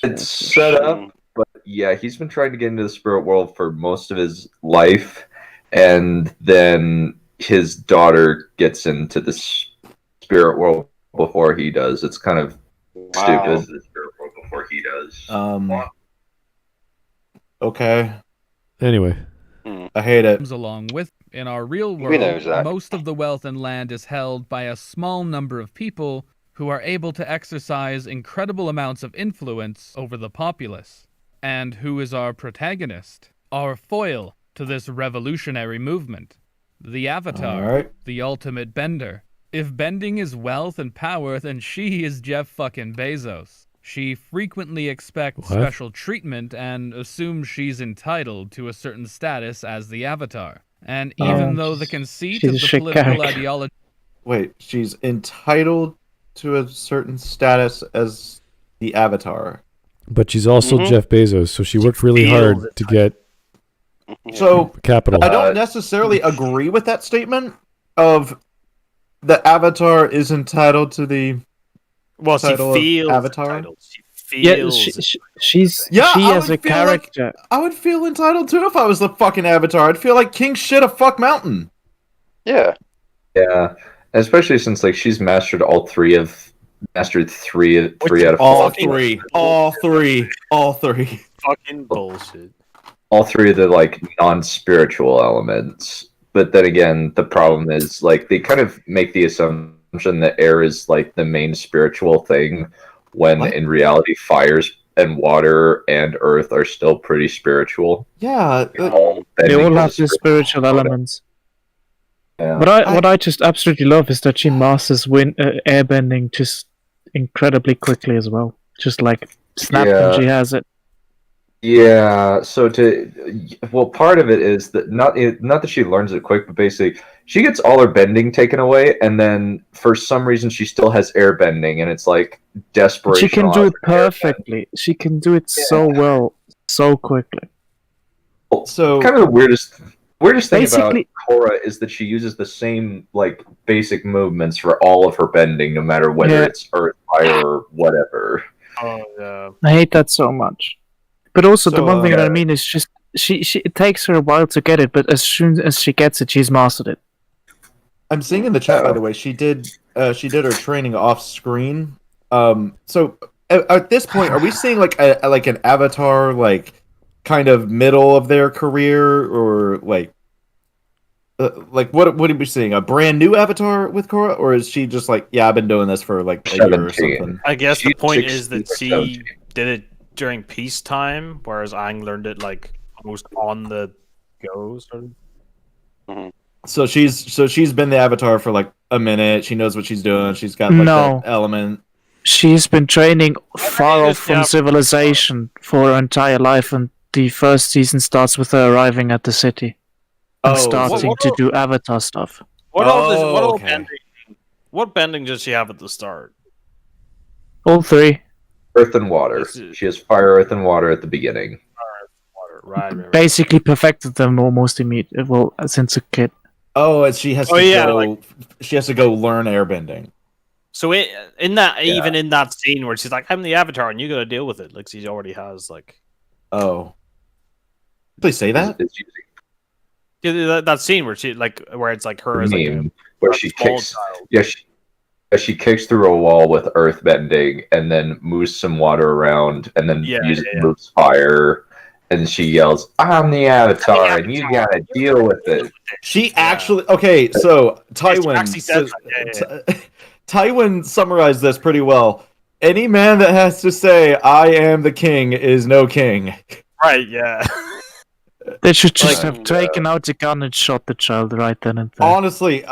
It's set up, but yeah, he's been trying to get into the spirit world for most of his life, and then his daughter gets into the spirit world before he does. It's kind of stupid. The spirit world before he does. Okay. Anyway. I hate it. Comes along with, in our real We know, world, Zach. most of the wealth and land is held by a small number of people who are able to exercise incredible amounts of influence over the populace. And who is our protagonist? Our foil to this revolutionary movement. The Avatar, Alright. the ultimate bender. If bending is wealth and power, then she is Jeff fucking Bezos. She frequently expects special treatment and assumes she's entitled to a certain status as the Avatar. And even though the conceit of the political ideology... Wait, she's entitled to a certain status as the Avatar. But she's also Jeff Bezos, so she worked really hard to get capital. I don't necessarily agree with that statement of the Avatar is entitled to the title she feels of Avatar. entitled. She feels she as a character. I would feel entitled too if I was the fucking Avatar. I'd feel like king shit a fuck mountain. Yeah. Yeah, especially since like she's mastered three out of 4. All three. fucking bullshit. All 3 of the like non-spiritual elements. But then again, the problem is like they kind of make the assumption that air is like the main spiritual thing, when in reality fires and water and earth are still pretty spiritual. Yeah, they all have the spiritual elements. Yeah. What I just absolutely love is that she masters airbending just incredibly quickly as well. Just like snap when she has it. Yeah, so part of it is that not that she learns it quick, but basically she gets all her bending taken away, and then for some reason she still has air bending, and it's like desperation. She can do it perfectly. She can do it so well, so quickly. So kind of the weirdest thing about Korra is that she uses the same like basic movements for all of her bending, no matter whether it's earth, fire, or whatever. Oh yeah, I hate that so much. But also, the one thing that I mean is just it takes her a while to get it, but as soon as she gets it, she's mastered it. I'm seeing in the chat, by the way, she did her training off screen. So at this point, are we seeing like an Avatar like kind of middle of their career, or like what are we seeing? A brand new Avatar with Korra, or is she just like, yeah, I've been doing this for like a year or something? I guess the point is that she did it during peacetime, whereas Aang learned it like almost on the go. Sort of. So she's been the Avatar for like a minute. She knows what she's doing. She's got like that element. She's been training far off from civilization for her entire life, and the first season starts with her arriving at the city and starting to do Avatar stuff. What bending does she have at the start? All three. Earth and water. She has fire, earth, and water at the beginning. Right. Basically perfected them almost immediately. Well, since a kid. Oh, and she has to go learn airbending. So in that scene where she's like, "I'm the Avatar, and you got to deal with it," like she already has like. Oh. Please say that. That scene where where it's like her as like where she kicks. Child. Yeah, she kicks through a wall with earth bending, and then moves some water around, and then moves fire. And she yells, "I'm the Avatar, and you gotta deal with it." She actually so Tywin Tywin summarized this pretty well. Any man that has to say "I am the king" is no king. Right? Yeah. They should just have taken out the gun and shot the child right then and there. Honestly,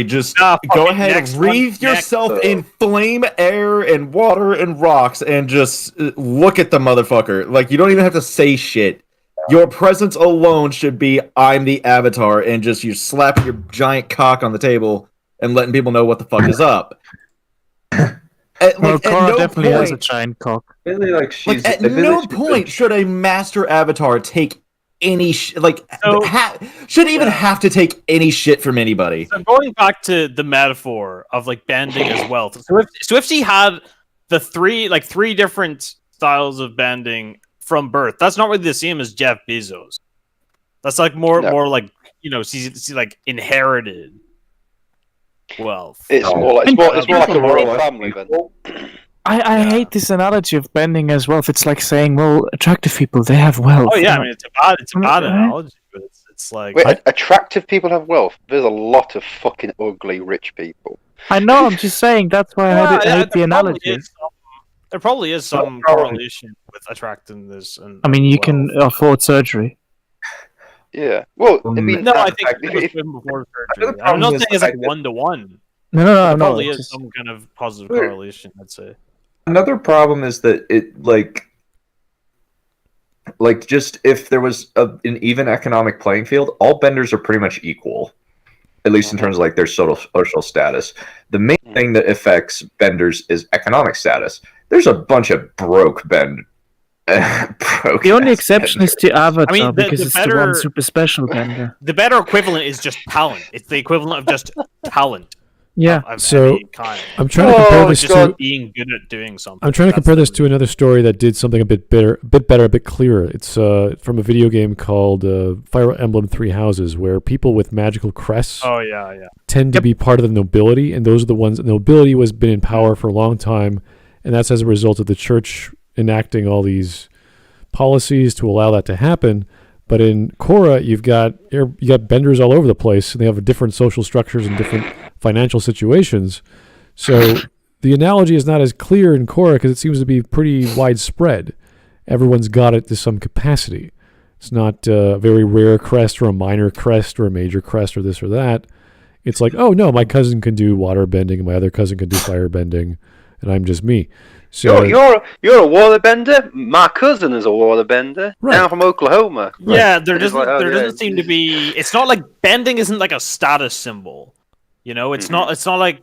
just go ahead and wreathe yourself in flame, air, and water and rocks, and just look at the motherfucker. Like, you don't even have to say shit. Your presence alone should be "I'm the Avatar," and just you slapping your giant cock on the table and letting people know what the fuck is up. Korra definitely has a giant cock. Really, at no point should a master Avatar take any shouldn't even have to take any shit from anybody. So going back to the metaphor of like bending as wealth. So if she had the three different styles of bending from birth, that's not really the same as Jeff Bezos. That's like more like she's like inherited wealth. It's more like a royal family. I hate this analogy of bending as wealth. It's like saying, well, attractive people, they have wealth. Oh yeah, I mean it's a bad analogy, but it's like attractive people have wealth. There's a lot of fucking ugly rich people. I know. I'm just saying that's why I hate the analogy. There probably is some correlation with attractiveness. And I mean, you can afford surgery. Yeah. Well, I mean, no, I think it's before surgery. I'm not saying it's like 1-to-1. No. There probably is some kind of positive correlation, I'd say. Another problem is that it just if there was an even economic playing field, all benders are pretty much equal, at least in terms of like their social status. The main thing that affects benders is economic status. There's a bunch of broke bend. The only exception is the Avatar, because it's the one super special bender. The better equivalent is just talent. It's the equivalent of just talent. Yeah. So I'm trying to compare this to being good at doing something. I'm trying to compare this to another story that did something a bit better, a bit clearer. It's from a video game called Fire Emblem Three Houses, where people with magical crests tend to be part of the nobility, and those are the ones. The nobility has been in power for a long time, and that's as a result of the church enacting all these policies to allow that to happen. But in Korra, you got benders all over the place, and they have different social structures and different financial situations. So the analogy is not as clear in Korra because it seems to be pretty widespread. Everyone's got it to some capacity. It's not a very rare crest or a minor crest or a major crest or this or that. It's like, oh no, my cousin can do water bending, and my other cousin can do fire bending, and I'm just me. So you're a waterbender. My cousin is a waterbender. Right. Now from Oklahoma. Right. Yeah, there doesn't seem to be. It's not like bending isn't like a status symbol. It's not. It's not like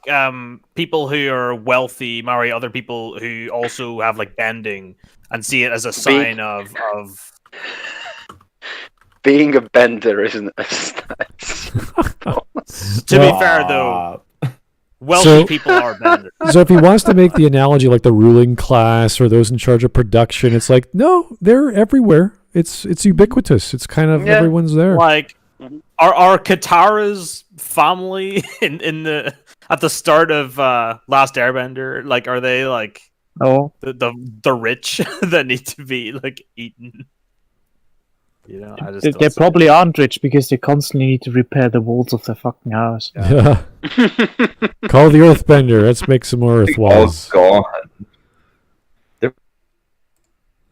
people who are wealthy marry other people who also have like bending and see it as a sign of. Being a bender isn't a status. To be fair, though. Wealthy people are benders. So if he wants to make the analogy like the ruling class or those in charge of production, it's like, no, they're everywhere. It's ubiquitous. It's kind of everyone's there. Like, are Katara's family at the start of Last Airbender? Like, are they like the rich that need to be like eaten? They probably aren't rich because they constantly need to repair the walls of their fucking house. Yeah. Call the Earthbender. Let's make some more Earth walls.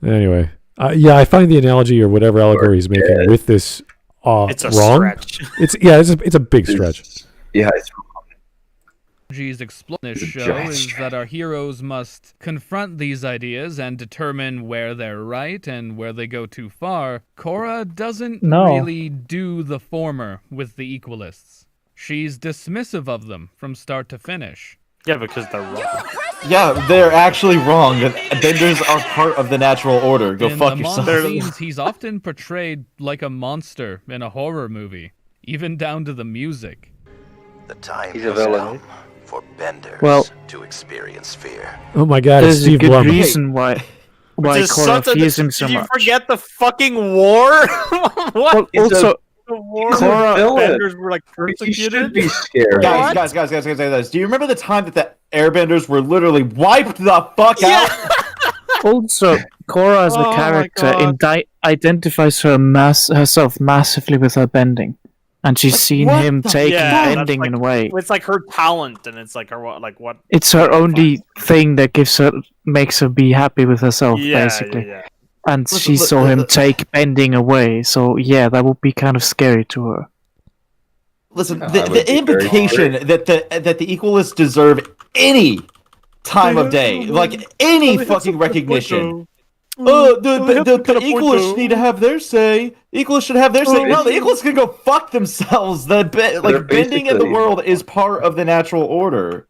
Anyway, I find the analogy or whatever allegory he's making with this It's a wrong. stretch. It's a big stretch. Yeah, it's Explore this It's a show giant is stretch. that our heroes must confront these ideas and determine where they're right and where they go too far. Korra doesn't really do the former with the Equalists. She's dismissive of them from start to finish. Yeah, because they're wrong. Yeah, they're actually wrong. Benders are part of the natural order. Go In fuck the yourself. Mon scenes, he's often portrayed like a monster in a horror movie, even down to the music. The time He's a has villain. come for benders to experience fear. Oh my god, it's There's a Steve good Blum. reason why Just Korra such a- fears him so Did you much. forget the fucking war? What? Well, also, The war? Korra- Benders were like You should persecuted? be scared. Guys. Do you remember the time that the airbenders were literally wiped the fuck out? also, Korra as Oh a my character God. identifies herself massively with her bending, and she's seen what him the taking Yeah, bending that's in a way. It's like her talent, and it's like her what? It's her only thing that makes her be happy with herself, basically. Yeah. And she saw him take bending away, so yeah, that would be kind of scary to her. Listen, I would the be very implication that the Equalists deserve any time of day, like any fucking recognition. Oh, the Equalists need to have their say. Equalists should have their say. No, the Equalists can go fuck themselves. Bending in the basically- world is part of the natural order.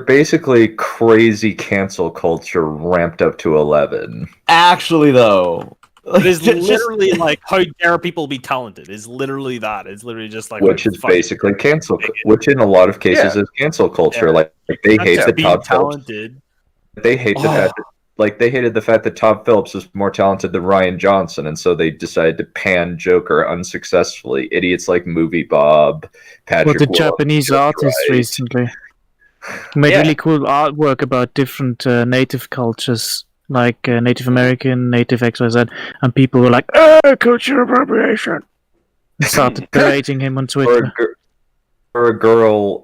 Basically, crazy cancel culture ramped up to 11. Actually, though, It is just- literally like, how dare people be talented? It's literally that. It's literally just like, Which is fuck, basically cancel, which in a lot of cases is cancel culture. Yeah. Like they not hate just the being Todd Phillips. talented. They hate the fact that, they hated the fact that Todd Phillips was more talented than Ryan Johnson, and so they decided to pan Joker unsuccessfully. Idiots like Movie Bob, Patrick. the Willis, Japanese Just artist Right. recently made Yeah. really cool artwork about different native cultures, like Native American, Native XYZ, and people were like, culture appropriation! Started berating him on Or Twitter. a girl,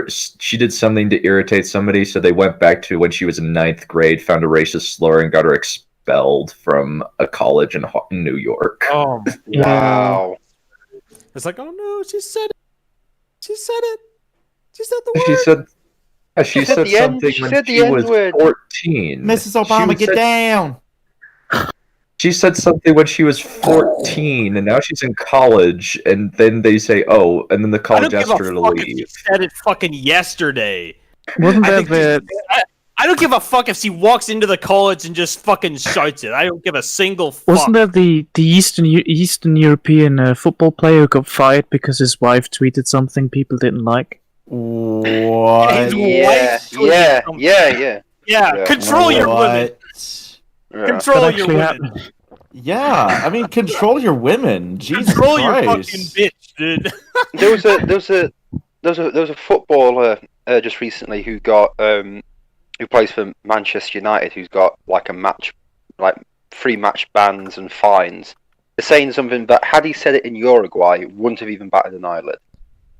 she did something to irritate somebody, so they went back to when she was in 9th grade, found a racist slur, and got her expelled from a college in New York. Oh, Wow. it's like, oh no, she said it. She said it. She said the word. She said said the N- something she when said the she was N-word. 14. Mrs. Obama, get down. She said something when she was 14, and now she's in college, and then they say, oh, and then the I don't college give asked a her to fuck if she leave. said it fucking yesterday. Wasn't I that think the I don't give a fuck if she walks into the college and just fucking shouts it. I don't give a single fuck. Wasn't that the Eastern European football player who got fired because his wife tweeted something people didn't like? What? His Yeah, wife tweeted yeah, something. yeah. Yeah, control your women. Yeah. Control That your actually women. happened. Yeah, I mean, control your women. Jesus Control your Christ. fucking bitch, dude. There was a footballer just recently who got who plays for Manchester United, who's got like a match, like 3 match bans and fines. They're saying something that had he said it in Uruguay, it wouldn't have even batted an eyelid.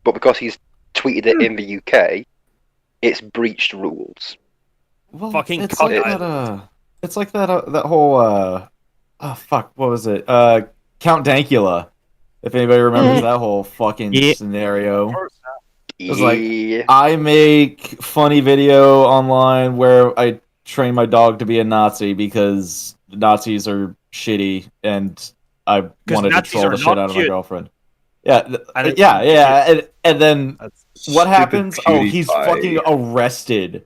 But because he's tweeted it in the UK, it's breached rules. Well, Fucking it's cock like eye. that. It's like that whole. Oh fuck! What was it? Count Dankula. If anybody remembers that whole fucking Yeah. scenario. was Yeah. like- I make funny video online where I train my dog to be a Nazi because Nazis are shitty and I wanted to Nazis troll are the shit not out of my cute. girlfriend. Yeah, I think- yeah, and then That's what happens? Oh, PewDiePie. he's fucking arrested.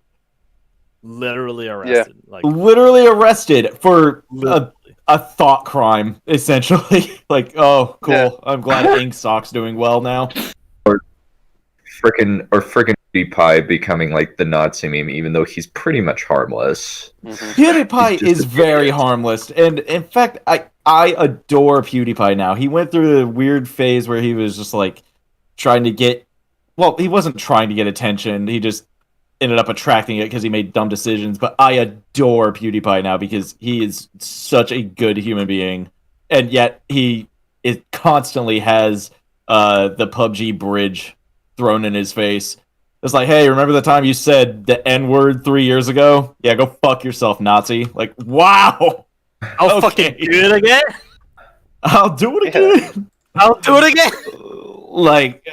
literally arrested. Like Literally arrested for literally. a thought crime, essentially. Like, oh, cool. Yeah. I'm glad Inksock's doing well now. Frickin' PewDiePie becoming like the Nazi meme, even though he's pretty much harmless. Mhm. PewDiePie He's just is a very idiot. harmless, and in fact, I adore PewDiePie now. He went through the weird phase where he was just like trying to get. Well, he wasn't trying to get attention. He just ended up attracting it because he made dumb decisions. But I adore PewDiePie now because he is such a good human being, and yet he constantly has the PUBG bridge thrown in his face. It's like, hey, remember the time you said the N-word 3 years ago? Yeah, go fuck yourself, Nazi. Like, wow. I'll Okay. fucking do it again. I'll do it again. I'll do it again. Like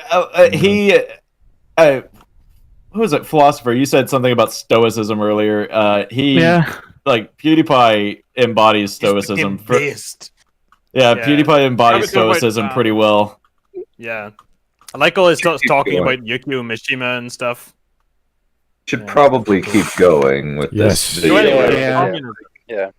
who was it? Philosopher. You said something about stoicism earlier. Like PewDiePie embodies stoicism. PewDiePie embodies stoicism pretty well. Yeah, I like all his talking about Yukio Mishima and stuff. Should probably keep going with this video. Yeah.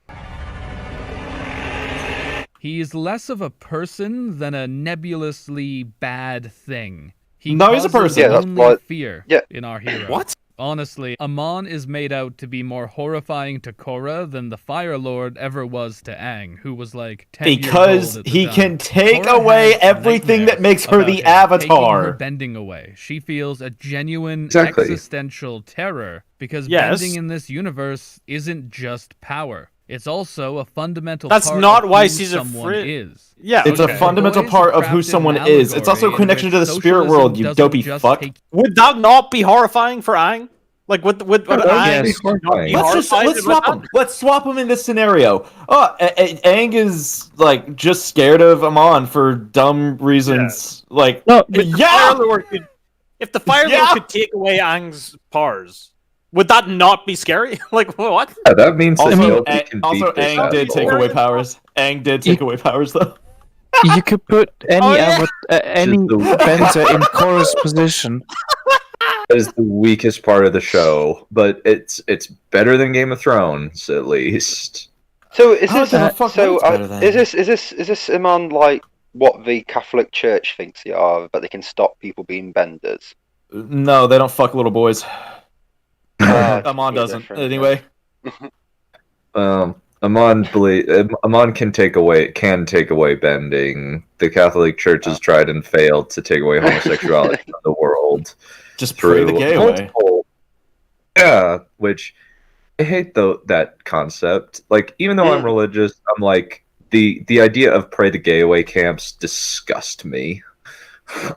He's less of a person than a nebulously bad thing. He's a person. Yeah, that's what. Fear in our hero. What? Honestly, Amon is made out to be more horrifying to Korra than the Fire Lord ever was to Aang, who was like 10 years because old at the he time. can take Korra away has everything that makes her about the him Avatar. taking her bending away. She feels a genuine Exactly. existential terror because bending in this universe isn't just power. It's also a fundamental That's part not of why who she's someone afraid. is. Yeah, It's a fundamental Boys part are of who crafted someone an is. It's also a allegory in connection to which the spirit socialism world, you doesn't dopey just fuck. take- Would that not be horrifying for Aang? Like, would Aang yes. not be Let's horrified swap about them. Let's swap them in this scenario. Aang is like just scared of Amon for dumb reasons. Like, No, If the Fire Lord could take away Aang's powers, would that not be scary? Like, what? Yeah, that means that Also, nobody can also beat this Aang did asshole. take away powers. Aang did take away powers, though. you could put any any Just the- bender in Korra's position. That is the weakest part of the show, but it's better than Game of Thrones, at least. So is How this the fuck so? is better than- Is this Amon like what the Catholic Church thinks they are, that they can stop people being benders? No, they don't fuck little boys. Ah, Amon it's doesn't. different, Anyway. Amon can take away bending. The Catholic Church has tried and failed to take away homosexuality from the world. Just pray the gay away. Yeah, which I hate that concept. Like, even though I'm religious, I'm like the idea of pray the gay away camps disgust me.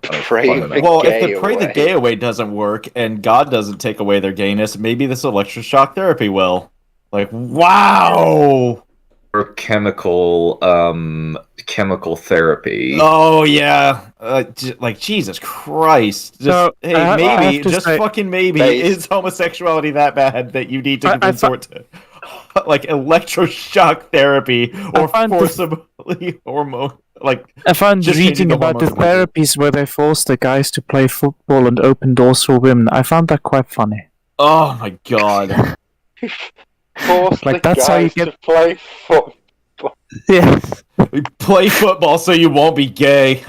Pray the Well, if gay the pray the away. gay away doesn't work and God doesn't take away their gayness, maybe this electroshock therapy will. Like, wow. Or chemical therapy. Oh yeah, like Jesus Christ! Just So, hey, I maybe, have to just say- fucking maybe, Based. is homosexuality that bad that you need to I resort to like electroshock therapy or find the- forcibly hormone? Like, I found Just changing reading the about the hormones. therapies where they force the guys to play football and open doors for women. I found that quite funny. oh my god! Force Like, the that's how you guys to get- play football. Yeah. We play football so you won't be gay. Is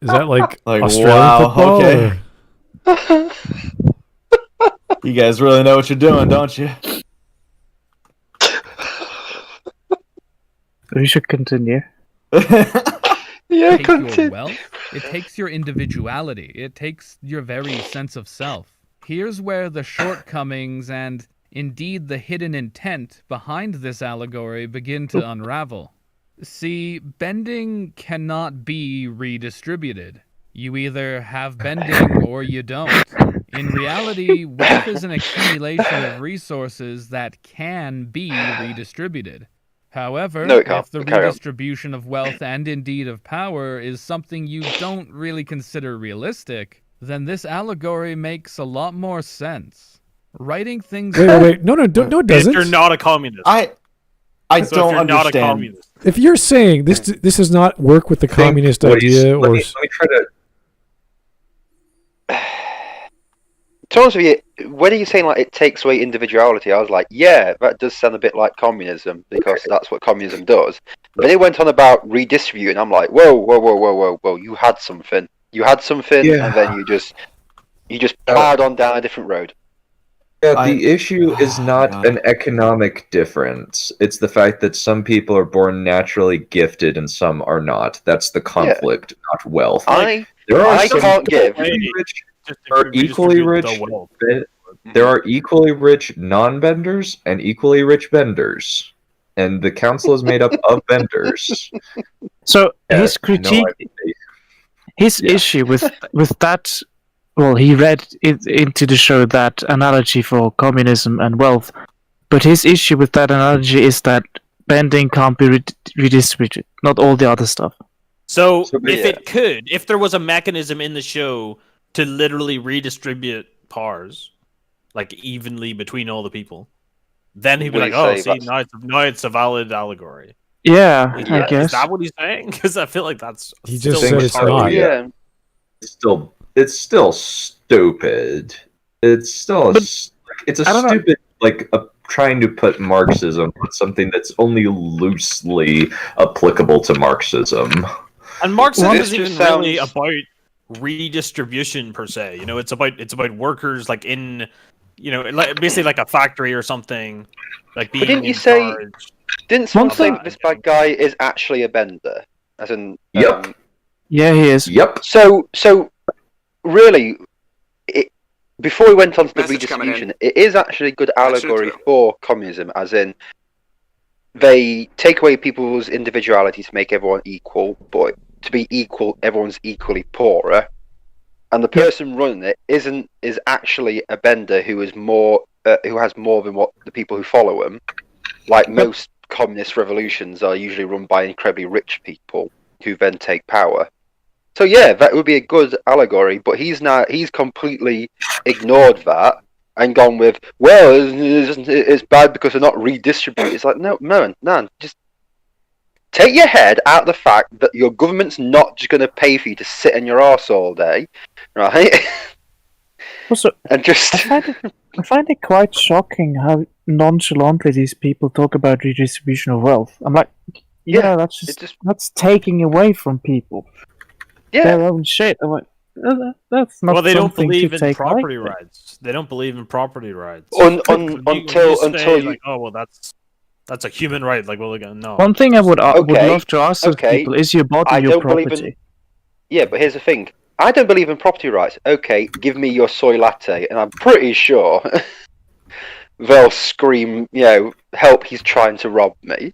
that like Like, Australian wow, football? okay. or- You guys really know what you're doing, don't you? We should continue. Yeah, Take your continue. wealth. It takes your individuality. It takes your very sense of self. Here's where the shortcomings and indeed the hidden intent behind this allegory begin to unravel. See, bending cannot be redistributed. You either have bending or you don't. In reality, wealth is an accumulation of resources that can be redistributed. However, No, it can't. if the Carry on. redistribution of wealth and indeed of power is something you don't really consider realistic, then this allegory makes a lot more sense. Writing things Wait. No, it If doesn't. you're not a communist. I So if don't you're not a understand. communist. If you're saying this does not work with the communist idea, Let or me try to. To be honest with you, when are you saying like it takes away individuality? I was like, yeah, that does sound a bit like communism because that's what communism does. But they went on about redistributing. I'm like, whoa! You had something, Yeah. and then you just plowed on down a different road. Yeah, the issue is not God. an economic difference. It's the fact that some people are born naturally gifted and some are not. That's the conflict, not wealth. I There are I some can't give. equally rich, Just are equally redistribute rich. the wealth. There are equally rich non-benders and equally rich benders, and the council is made up of benders. So Yeah, his critique, his Yeah. issue with that, well, he read into the show that analogy for communism and wealth, but his issue with that analogy is that bending can't be redistributed. Not all the other stuff. So if there was a mechanism in the show to literally redistribute powers, like evenly between all the people, then he'd be like, "Oh, see, now it's a valid allegory." Yeah, I guess. Is that what he's saying? Because I feel like that's He just said it's not. Yeah. It's still stupid. It's still it's a stupid trying to put Marxism on something that's only loosely applicable to Marxism. And Marxism isn't even really about redistribution per se. You know, it's about workers like in, you know, basically like a factory or something. Like being. But didn't you say? Didn't someone say that this bad guy is actually a bender? As in. Yep. Yeah, he is. Yep. So really, before we went on to the redistribution, it is actually a good allegory for communism, as in they take away people's individuality to make everyone equal, but to be equal, everyone's equally poorer, and the person running it is actually a bender who has more than what the people who follow him. Like most communist revolutions are usually run by incredibly rich people who then take power. So yeah, that would be a good allegory, but he's completely ignored that and gone with, well, it's bad because they're not redistributed. It's like, no, man, just take your head out of the fact that your government's not just going to pay for you to sit in your arse all day, right? Also, and just I find it quite shocking how nonchalantly these people talk about redistribution of wealth. I'm like, that's taking away from people. Yeah. Their own shit. I'm like, that's not. Well, they don't believe in take property away. rights. They don't believe in property rights. Until you. Oh well, that's a human right. Like, well, again, no. One thing I would love to ask those people is your body your property. Yeah, but here's the thing. I don't believe in property rights. Okay, give me your soy latte, and I'm pretty sure they'll scream, help! He's trying to rob me.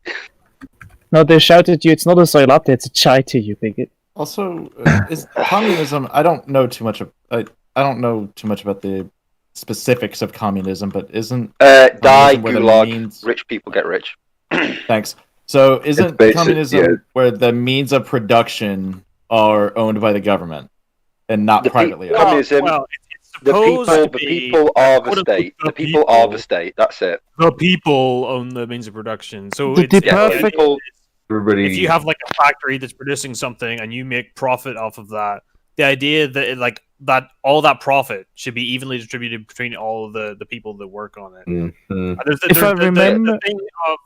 No, they shout at you. It's not a soy latte. It's a chai tea, you bigot. Also, is communism? I don't know too much. I don't know too much about the specifics of communism, but isn't die gulag? Rich people get rich. Thanks. So, isn't communism where the means of production are owned by the government and not privately owned? Communism. Well, the people are the state. The people are the state. That's it. The people own the means of production. So it's perfect. If you have like a factory that's producing something and you make profit off of that, the idea that that all that profit should be evenly distributed between all of the people that work on it. Mm-hmm. If I remember, the thing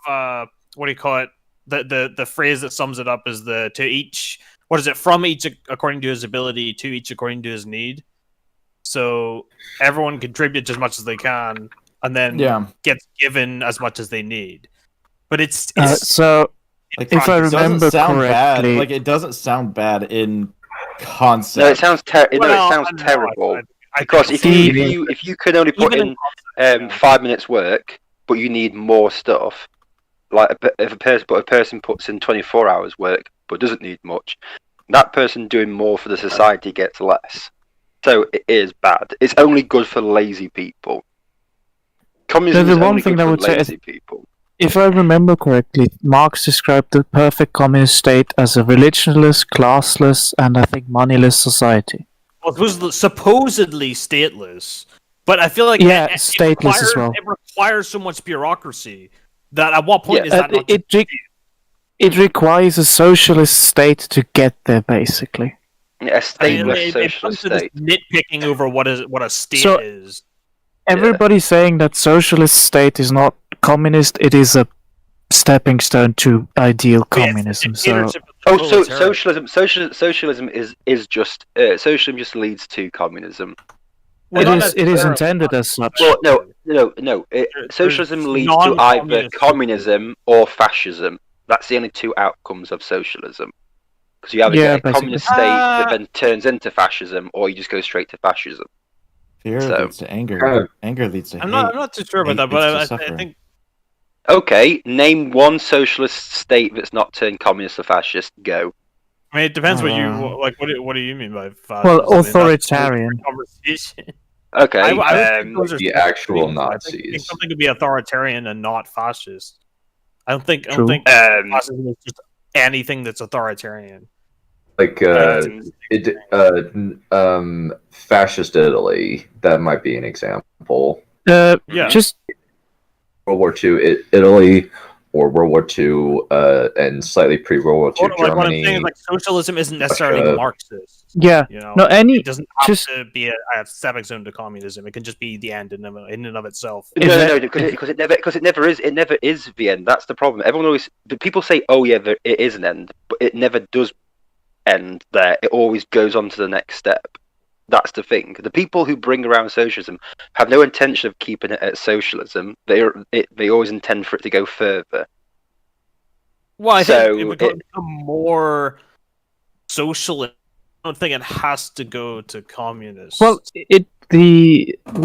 of what do you call it? The phrase that sums it up is to each. What is it? From each according to his ability, to each according to his need. So everyone contributes as much as they can, and then gets given as much as they need. But it's so. Like, if I remember correctly, bad. It doesn't sound bad in concept. No, it sounds terrible. Because if you can only put in 5 minutes work, but you need more stuff, like if a person puts in 24 hours work but doesn't need much, that person doing more for the society gets less. So it is bad. It's only good for lazy people. Communism is only good for lazy people. If I remember correctly, Marx described the perfect communist state as a religionless, classless, and I think moneyless society. Well, it was supposedly stateless, but I feel like stateless as well. It requires so much bureaucracy that at what point is that not it requires a socialist state to get there, basically. Yeah, a stateless socialist state. Nitpicking over what a state is. Everybody's saying that socialist state is not communist. It is a stepping stone to ideal communism. Socialism is just socialism just leads to communism. Well, it is intended as such. Well, no. Socialism leads to either communism or fascism. That's the only two outcomes of socialism. Because you either get a communist state that then turns into fascism, or you just go straight to fascism. Fear leads to anger. Anger leads to hate. I'm not too sure about that, but I think. Okay, name one socialist state that's not turned communist or fascist. Go. I mean, it depends what you like. What do you mean by fascist? Well, authoritarian. Okay, the actual Nazis. I think something could be authoritarian and not fascist. I don't think True. fascism is just anything that's authoritarian. Like fascist Italy, that might be an example. Just World War II Italy, or World War II and slightly pre-World War II Germany. What I'm saying is, like, socialism isn't necessarily Marxist. yeah. You know, No, it doesn't have just to be a stepping stone to communism. It can just be the end in and of itself. No, because it never is the end. That's the problem. Everyone always, people say, "Oh yeah, it is an end," but it never does end there. It always goes on to the next step. That's the thing. The people who bring around socialism have no intention of keeping it at socialism. They always intend for it to go further. Well, I think it would become more socialist. I don't think it has to go to communist. well,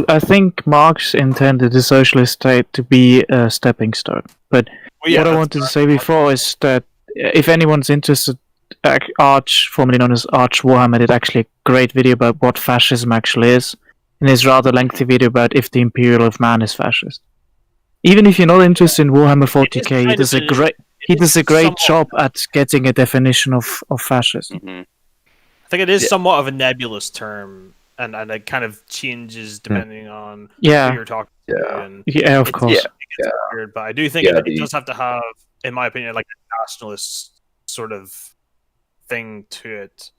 I think Marx intended the socialist state to be a stepping stone. But what I wanted to say before is that if anyone's interested, formerly known as Arch Warhammer, did actually a great video about what fascism actually is, in his rather lengthy video about if the Imperial of Man is fascist. Even if you're not interested in Warhammer 40k, he does a great job at getting a definition of fascism. Mm-hmm. I think it is somewhat of a nebulous term, and it kind of changes depending on who you're talking to. And of course. It gets weird, but I do think it does have to have, in my opinion, like a nationalist sort of thing to it.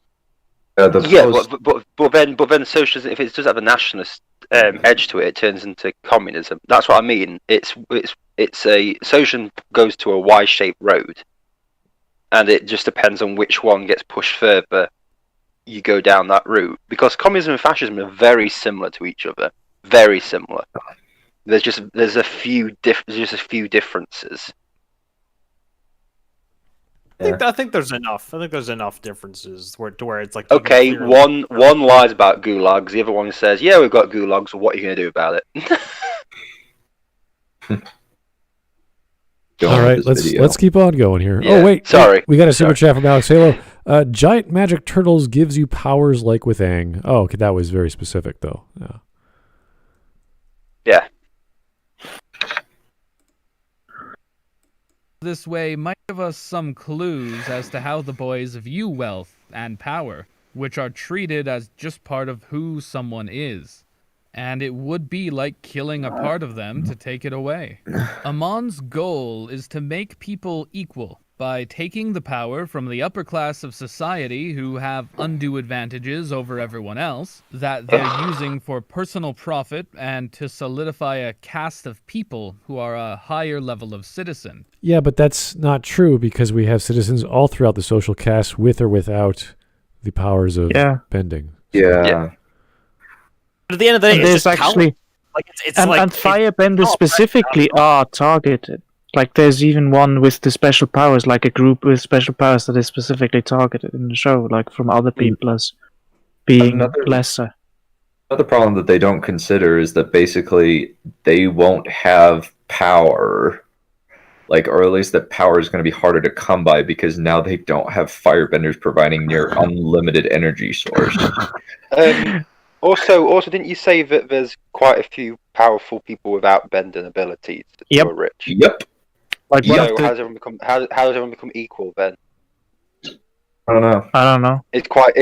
But then socialism, if it does have a nationalist edge to it, it turns into communism. That's what I mean. It's a socialism goes to a Y-shaped road, and it just depends on which one gets pushed further. You go down that route, because communism and fascism are very similar to each other. Very similar. There's a few differences. I think there's enough. I think there's enough differences where it's like, okay, one lies about gulags, the other one says, "Yeah, we've got gulags. So what are you going to do about it?" All right, let's keep on going here. Yeah, oh wait, sorry, we got a super chat from Alex Halo. Giant magic turtles gives you powers like with Aang. Oh, okay, that was very specific though. Yeah. This way might give us some clues as to how the boys view wealth and power, which are treated as just part of who someone is. And it would be like killing a part of them to take it away. Amon's goal is to make people equal by taking the power from the upper class of society who have undue advantages over everyone else that they're using for personal profit, and to solidify a caste of people who are a higher level of citizen. Yeah, but that's not true, because we have citizens all throughout the social caste with or without the powers of bending. Yeah. But at the end of the day, there's actually and firebenders specifically are targeted. Like, there's even one with the special powers, like a group with special powers that is specifically targeted in the show, like from other people as being lesser. Another problem that they don't consider is that basically they won't have power, like, or at least that power is going to be harder to come by, because now they don't have firebenders providing near unlimited energy source. Also, didn't you say that there's quite a few powerful people without bending abilities who are rich? Yep. Like, so how does everyone become equal then? I don't know. It's quite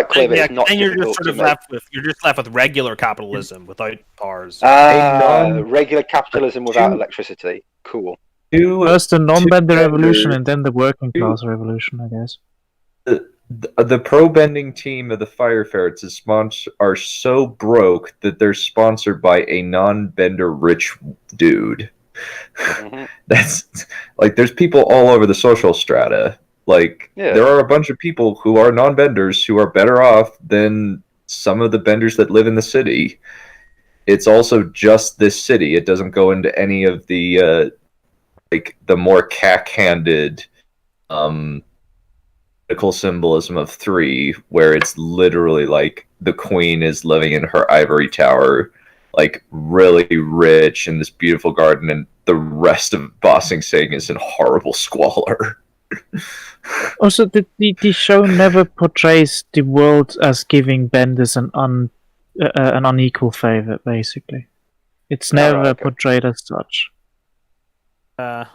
clear that it's not. And you're just left with regular capitalism without powers. Regular capitalism without electricity. Cool. First the non-bender revolution, and then the working class revolution, I guess. The pro-bending team of the Fire Ferrets are so broke that they're sponsored by a non-bender rich dude. Mm-hmm. That's like, there's people all over the social strata. Like, there are a bunch of people who are non-benders who are better off than some of the benders that live in the city. It's also just this city. It doesn't go into any of the like the more cack-handed political symbolism of 3, where it's literally like the queen is living in her ivory tower, like really rich in this beautiful garden, and the rest of Ba Sing Se is in horrible squalor. Also, the show never portrays the world as giving benders an unequal favor, basically. It's never portrayed as such.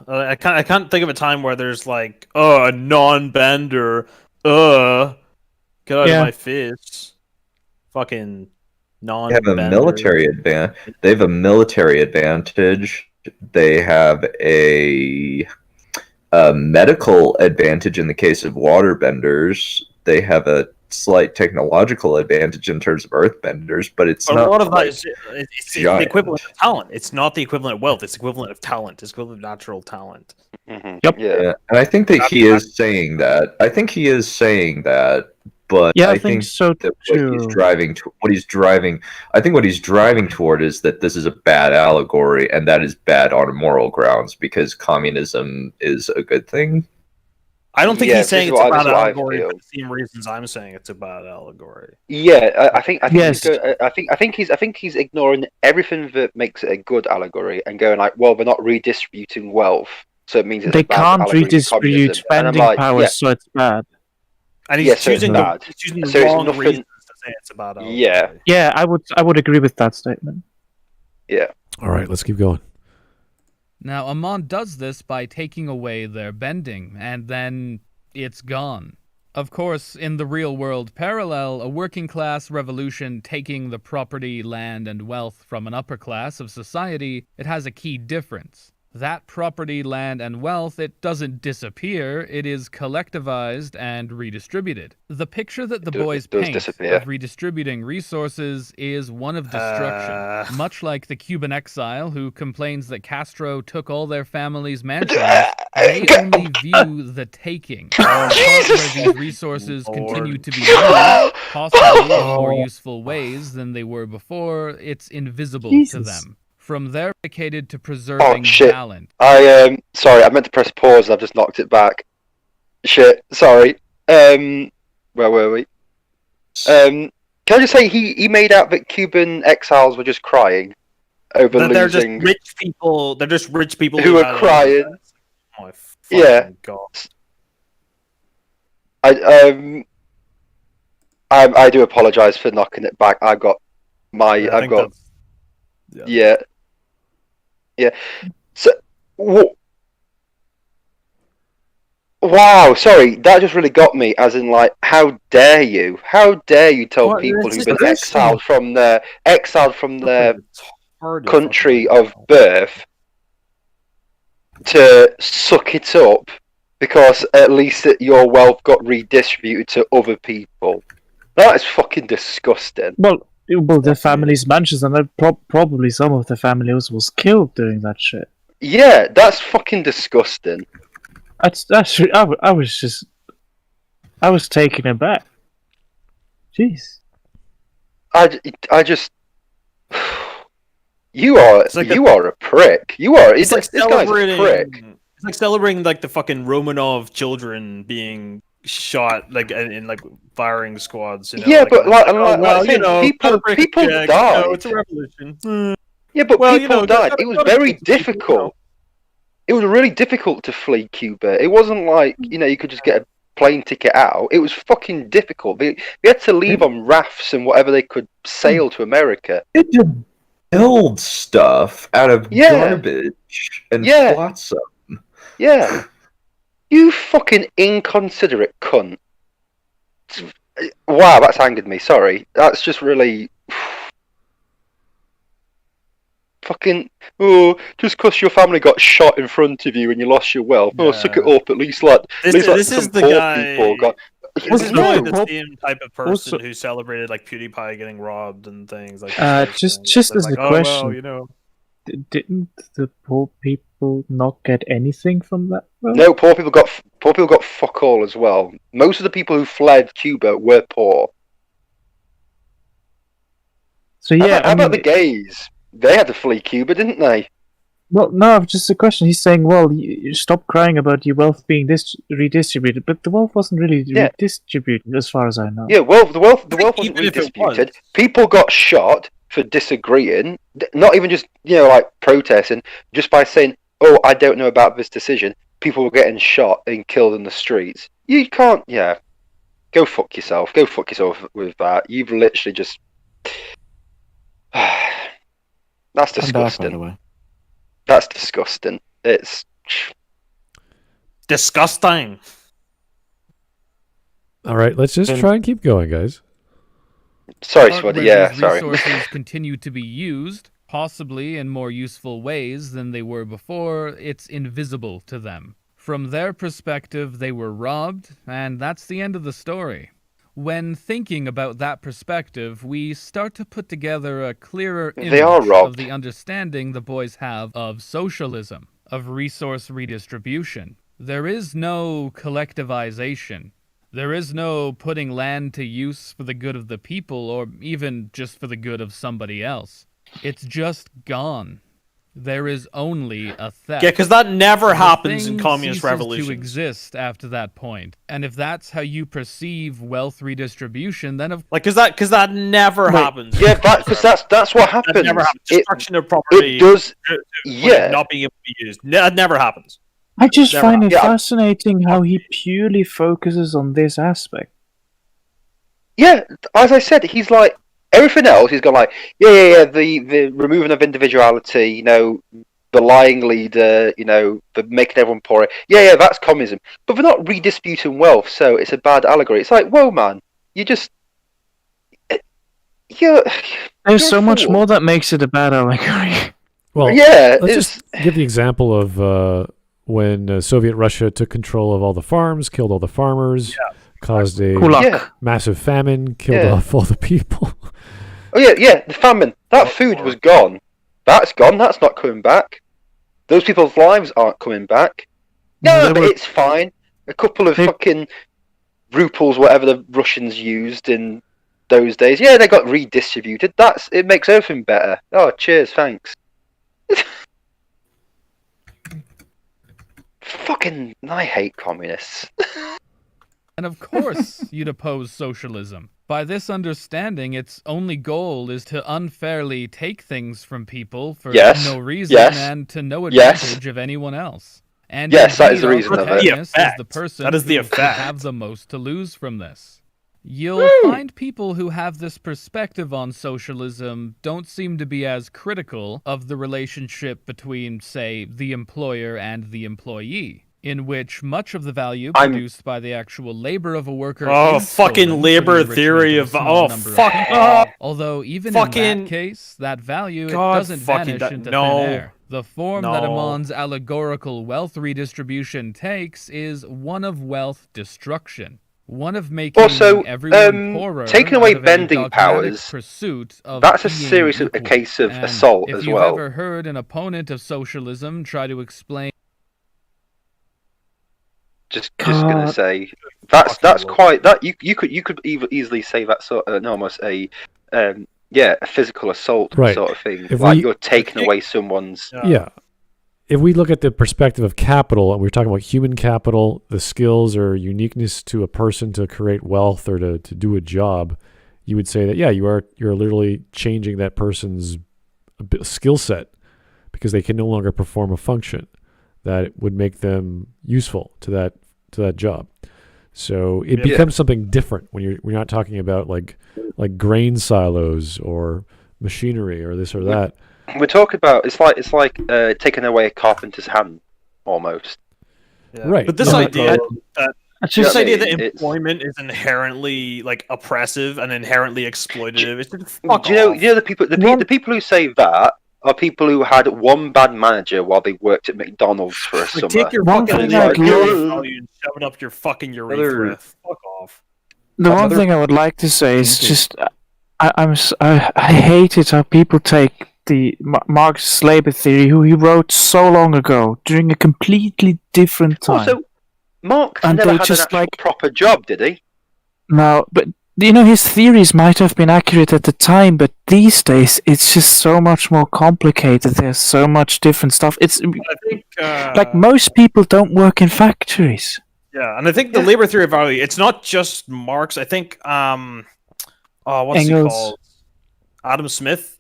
I can't think of a time where there's like, a non-bender, get out of my face, fucking non-bender. They have a military advantage. They have a military advantage. They have a medical advantage in the case of waterbenders. They have a slight technological advantage in terms of earthbenders, but it's not. A lot of that is it's the equivalent of talent. It's not the equivalent of wealth. It's the equivalent of talent. It's equivalent of natural talent. Mm-hmm. Yep. Yeah, and I think that he is saying that. I think he is saying that, but Yeah, I think so that too. what he's driving toward is that this is a bad allegory, and that is bad on moral grounds because communism is a good thing. I don't think he's saying it's a bad allegory feel. for the same reasons I'm saying it's a bad allegory. Yeah, I think Yes. I think he's ignoring everything that makes it a good allegory and going like, well, we're not redistributing wealth, so it means it's They a bad can't allegory for redistribute communism. And I'm spending like, powers, yeah, so it's bad. And he's Yeah, so it's choosing bad. the So it's wrong nothing- reasons to say it's a bad allegory. Yeah. Yeah, I would agree with that statement. yeah. All right, let's keep going. Now, Amon does this by taking away their bending, and then it's gone. Of course, in the real-world parallel, a working-class revolution taking the property, land, and wealth from an upper class of society, it has a key difference. That property, land, and wealth, it doesn't disappear, it is collectivized and redistributed. The picture that the boys does paint disappear. of redistributing resources is one of destruction. Much like the Cuban exile who complains that Castro took all their family's mansions, they only view the taking. The part where these resources continue to be used, possibly in more useful ways than they were before, it's invisible to them. From there, dedicated to preserving talent. Sorry, I meant to press pause and I've just knocked it back. Shit, sorry. Where were we? Can I just say he made out that Cuban exiles were just crying over losing. They're just rich people. They're just rich people who are crying. Oh my Yeah. God. I do apologize for knocking it back. I got my. Yeah, I've got. that's- Yeah. Yeah. So. Wow, sorry, that just really got me. As in, like, how dare you? How dare you tell What, people it's who've just been exiled from their country of birth to suck it up because at least your wealth got redistributed to other people. That is fucking disgusting. Well, the family's mansions, and then probably some of the family was killed doing that shit. Yeah, that's fucking disgusting. I was taken aback. Jeez. I just. You are a prick. You are. This guy's a prick. It's like celebrating like the fucking Romanov children being shot like in like firing squads. You know? Yeah, like, but people died. It's a revolution. Yeah, but people died. It was very people, difficult. It was really difficult to flee Cuba. It wasn't like you could just get a plane ticket out. It was fucking difficult. They had to leave on rafts and whatever they could sail to America. They just build stuff out of garbage and flotsam. Yeah. You fucking inconsiderate cunt. Wow, that's angered me. Sorry. That's just really... Fucking... Oh, just because your family got shot in front of you and you lost your wealth. Yeah. Oh, suck it up. At least this is the guy... people got... This is probably the same type of person who celebrated like PewDiePie getting robbed and things like that. Just as a question, didn't the poor people not get anything from that? No, poor people got fuck all as well. Most of the people who fled Cuba were poor. So yeah, how about the gays? They had to flee Cuba, didn't they? Well, no, just a question. He's saying, well, you stop crying about your wealth being redistributed, but the wealth wasn't really redistributed, as far as I know. Yeah, well, the wealth wasn't redistributed. People got shot for disagreeing, not even just like protesting, just by saying, "Oh, I don't know about this decision." People were getting shot and killed in the streets. You can't, go fuck yourself. Go fuck yourself with that. You've literally just. That's disgusting. I'm back, by the way. That's disgusting. It's Disgusting. All right, let's just try and keep going, guys. Sorry, But Swede. where Yeah, these sorry. resources continue to be used, possibly in more useful ways than they were before, it's invisible to them. From their perspective, they were robbed, and that's the end of the story. When thinking about that perspective, we start to put together a clearer They are image robbed. of the understanding the boys have of socialism, of resource redistribution. There is no collectivization. There is no putting land to use for the good of the people or even just for the good of somebody else. It's just gone. There is only a theft. Yeah, because that never The happens in thing communist ceases revolutions. to exist after that point. And if that's how you perceive wealth redistribution, then of Like, because that never happens. Yeah, because that's what happens. That never happens. It, Destruction of property. it does. to Yeah. not being able to be used. That never happens. I just Never find it happened. Yeah. fascinating how he purely focuses on this aspect. Yeah, as I said, he's like everything else. He's got like, the removing of individuality, the lying leader, the making everyone poorer. Yeah, that's communism. But they're not redistributing wealth, so it's a bad allegory. It's like, whoa, man, There's you're so a much fool. more that makes it a bad allegory. Well, Yeah, let's it's just give the example of when Soviet Russia took control of all the farms, killed all the farmers, caused a Kulak. yeah. massive famine, killed Yeah. off all the people. Oh yeah, the famine. That food was gone. That's gone. That's not coming back. Those people's lives aren't coming back. No, They but were- it's fine. A couple of They- fucking ruples, whatever the Russians used in those days. Yeah, they got redistributed. It makes everything better. Oh, cheers, thanks. Fucking, I hate communists. And of course, you'd oppose socialism. By this understanding, its only goal is to unfairly take things from people for Yes, no reason yes, and to no yes. advantage of anyone else. And Yes, that is indeed, the reason our of it. protagonist The is effect. the person That is the who would effect. have the most to lose from this. You'll find people who have this perspective on socialism don't seem to be as critical of the relationship between, say, the employer and the employee, in which much of the value I'm- produced by the actual labor of a worker Oh, is fucking stolen for the labor enrichment theory a of small oh number of fuck people. off. Although even in Fucking- that case, that value God it doesn't fucking vanish da- into no. thin air. The form that No. Amon's allegorical wealth redistribution takes is one of wealth destruction. One of making Also, everyone poorer. taking away out of a bending dogmatic powers, Pursuit of that's a being serious equal. case of And assault if as you've well. ever heard an opponent of socialism try to explain Just gonna God. say that's Fucking quite that you could easily say that's sort of almost a physical assault Right. sort of thing. If Like we- you're taking away someone's. Yeah. If we look at the perspective of capital, and we're talking about human capital, the skills or uniqueness to a person to create wealth or to do a job, you would say that, yeah, you're literally changing that person's skill set because they can no longer perform a function that would make them useful to that job. So it Yeah. becomes something different when we're not talking about like grain silos or machinery or this or that. We're talking about it's like taking away a carpenter's hand almost. Yeah. Right. But this Yeah. idea that It's this just Yeah, idea that it's- employment is inherently like oppressive and inherently exploitative. It's just fuck Do you know? off. You know the people who say that are people who had one bad manager while they worked at McDonald's for a Like, summer. take your One fucking thing I'd libertarian love- value and shove it up your fucking urethra. Fuck off. The one Another- thing I would like to say is just I hate it how people take the Marxist labor theory, who he wrote so long ago during a completely different time. Also, Marx And never they had an just, actual like- proper job, did he? No, but his theories might have been accurate at the time, but these days it's just so much more complicated. There's so much different stuff. It's I think like most people don't work in factories. yeah, and I think the labor theory of value. It's not just Marx. I think what's he Engels. called? Adam Smith.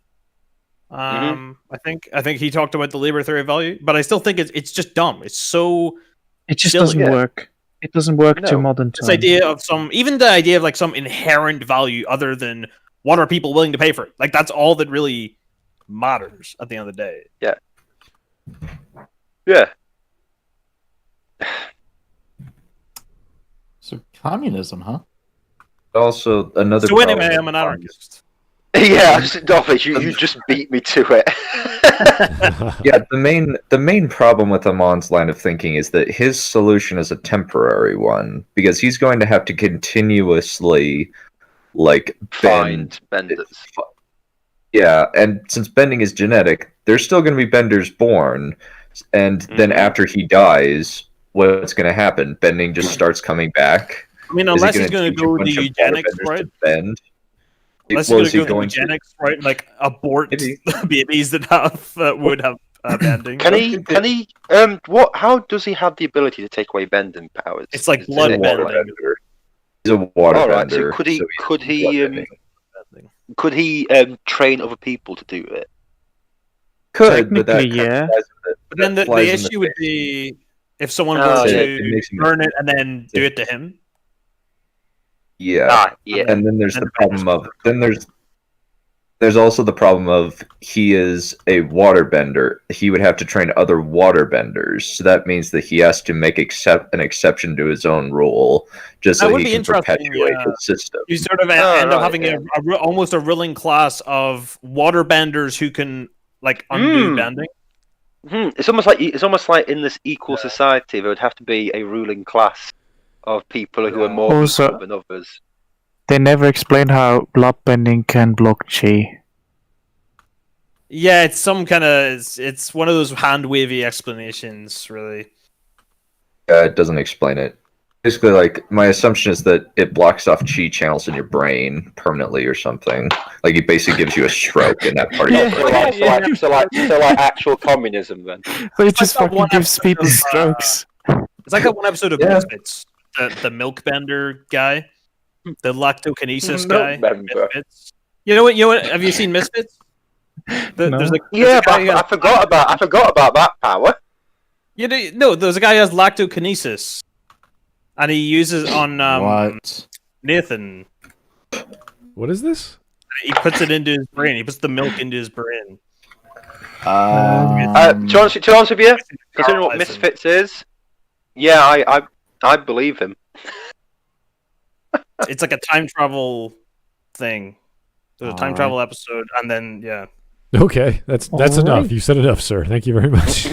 I think he talked about the labor theory of value, but I still think it's just dumb. It's so It just Still, doesn't yeah. work. It doesn't work to No. modern this times. idea of even the idea of like some inherent value other than what are people willing to pay for it. Like that's all that really matters at the end of the day. Yeah. Communism, huh? Also, another. So problem anyway, I'm with an Mon's- anarchist. Yeah, Dolphins, you just beat me to it. Yeah, the main problem with Amon's line of thinking is that his solution is a temporary one because he's going to have to continuously like Find benders. Yeah, and since bending is genetic, there's still going to be benders born, and then after he dies, what's going to happen? Bending just starts coming back. I mean, Is he unless he's gonna going to teach a go bunch the of eugenics waterbenders route. to bend? Unless Well, he's is he going to go the going to- eugenics route, like abort Maybe. babies that have would have bending. Can he? What? How does he have the ability to take away bending powers? It's like Is blood it bending. like- He's a water All right, bender. so could he? so Could he's he? blood bending. Could he train other people to do it? Could, but that Technically, yeah. But then the flies in the issue would face. be if someone Oh, were yeah, it to makes him- burn it and then do it to him. Yeah. Yeah. And then there's And the the problem of there's also the problem of he is a waterbender. He would have to train other waterbenders, so that means that he has to make an exception to his own rule, just That so would he be can interesting, perpetuate yeah. his system. You sort of Oh, end up right, having yeah. almost a ruling class of waterbenders who can like undo bending. It's almost like in this equal society, there would have to be a ruling class of people who are more Also- equal than others. They never explain how bloodbending can block chi. Yeah, it's some kind of it's one of those hand wavy explanations, really. It doesn't explain it. Basically, like my assumption is that it blocks off chi channels in your brain permanently or something. Like it basically gives you a stroke in that part of your Yeah. brain. So like actual communism then. But it just that fucking one gives episode people of, strokes. It's like that one episode of Yeah. Misfits, the milk bender guy, the lactokinesis Milk guy. bender. Misfits. You know what? Have you seen Misfits? No. There's a Yeah, guy who but has- I forgot about that power. there's a guy who has lactokinesis, and he uses on What? Nathan. What is this? He puts it into his brain. He puts the milk into his brain. To answer you, considering what Misfits is, yeah, I believe him. It's like a time travel thing. There's a time Alright. travel episode, and then yeah. Okay, that's Alright. enough. You said enough, sir. Thank you very much.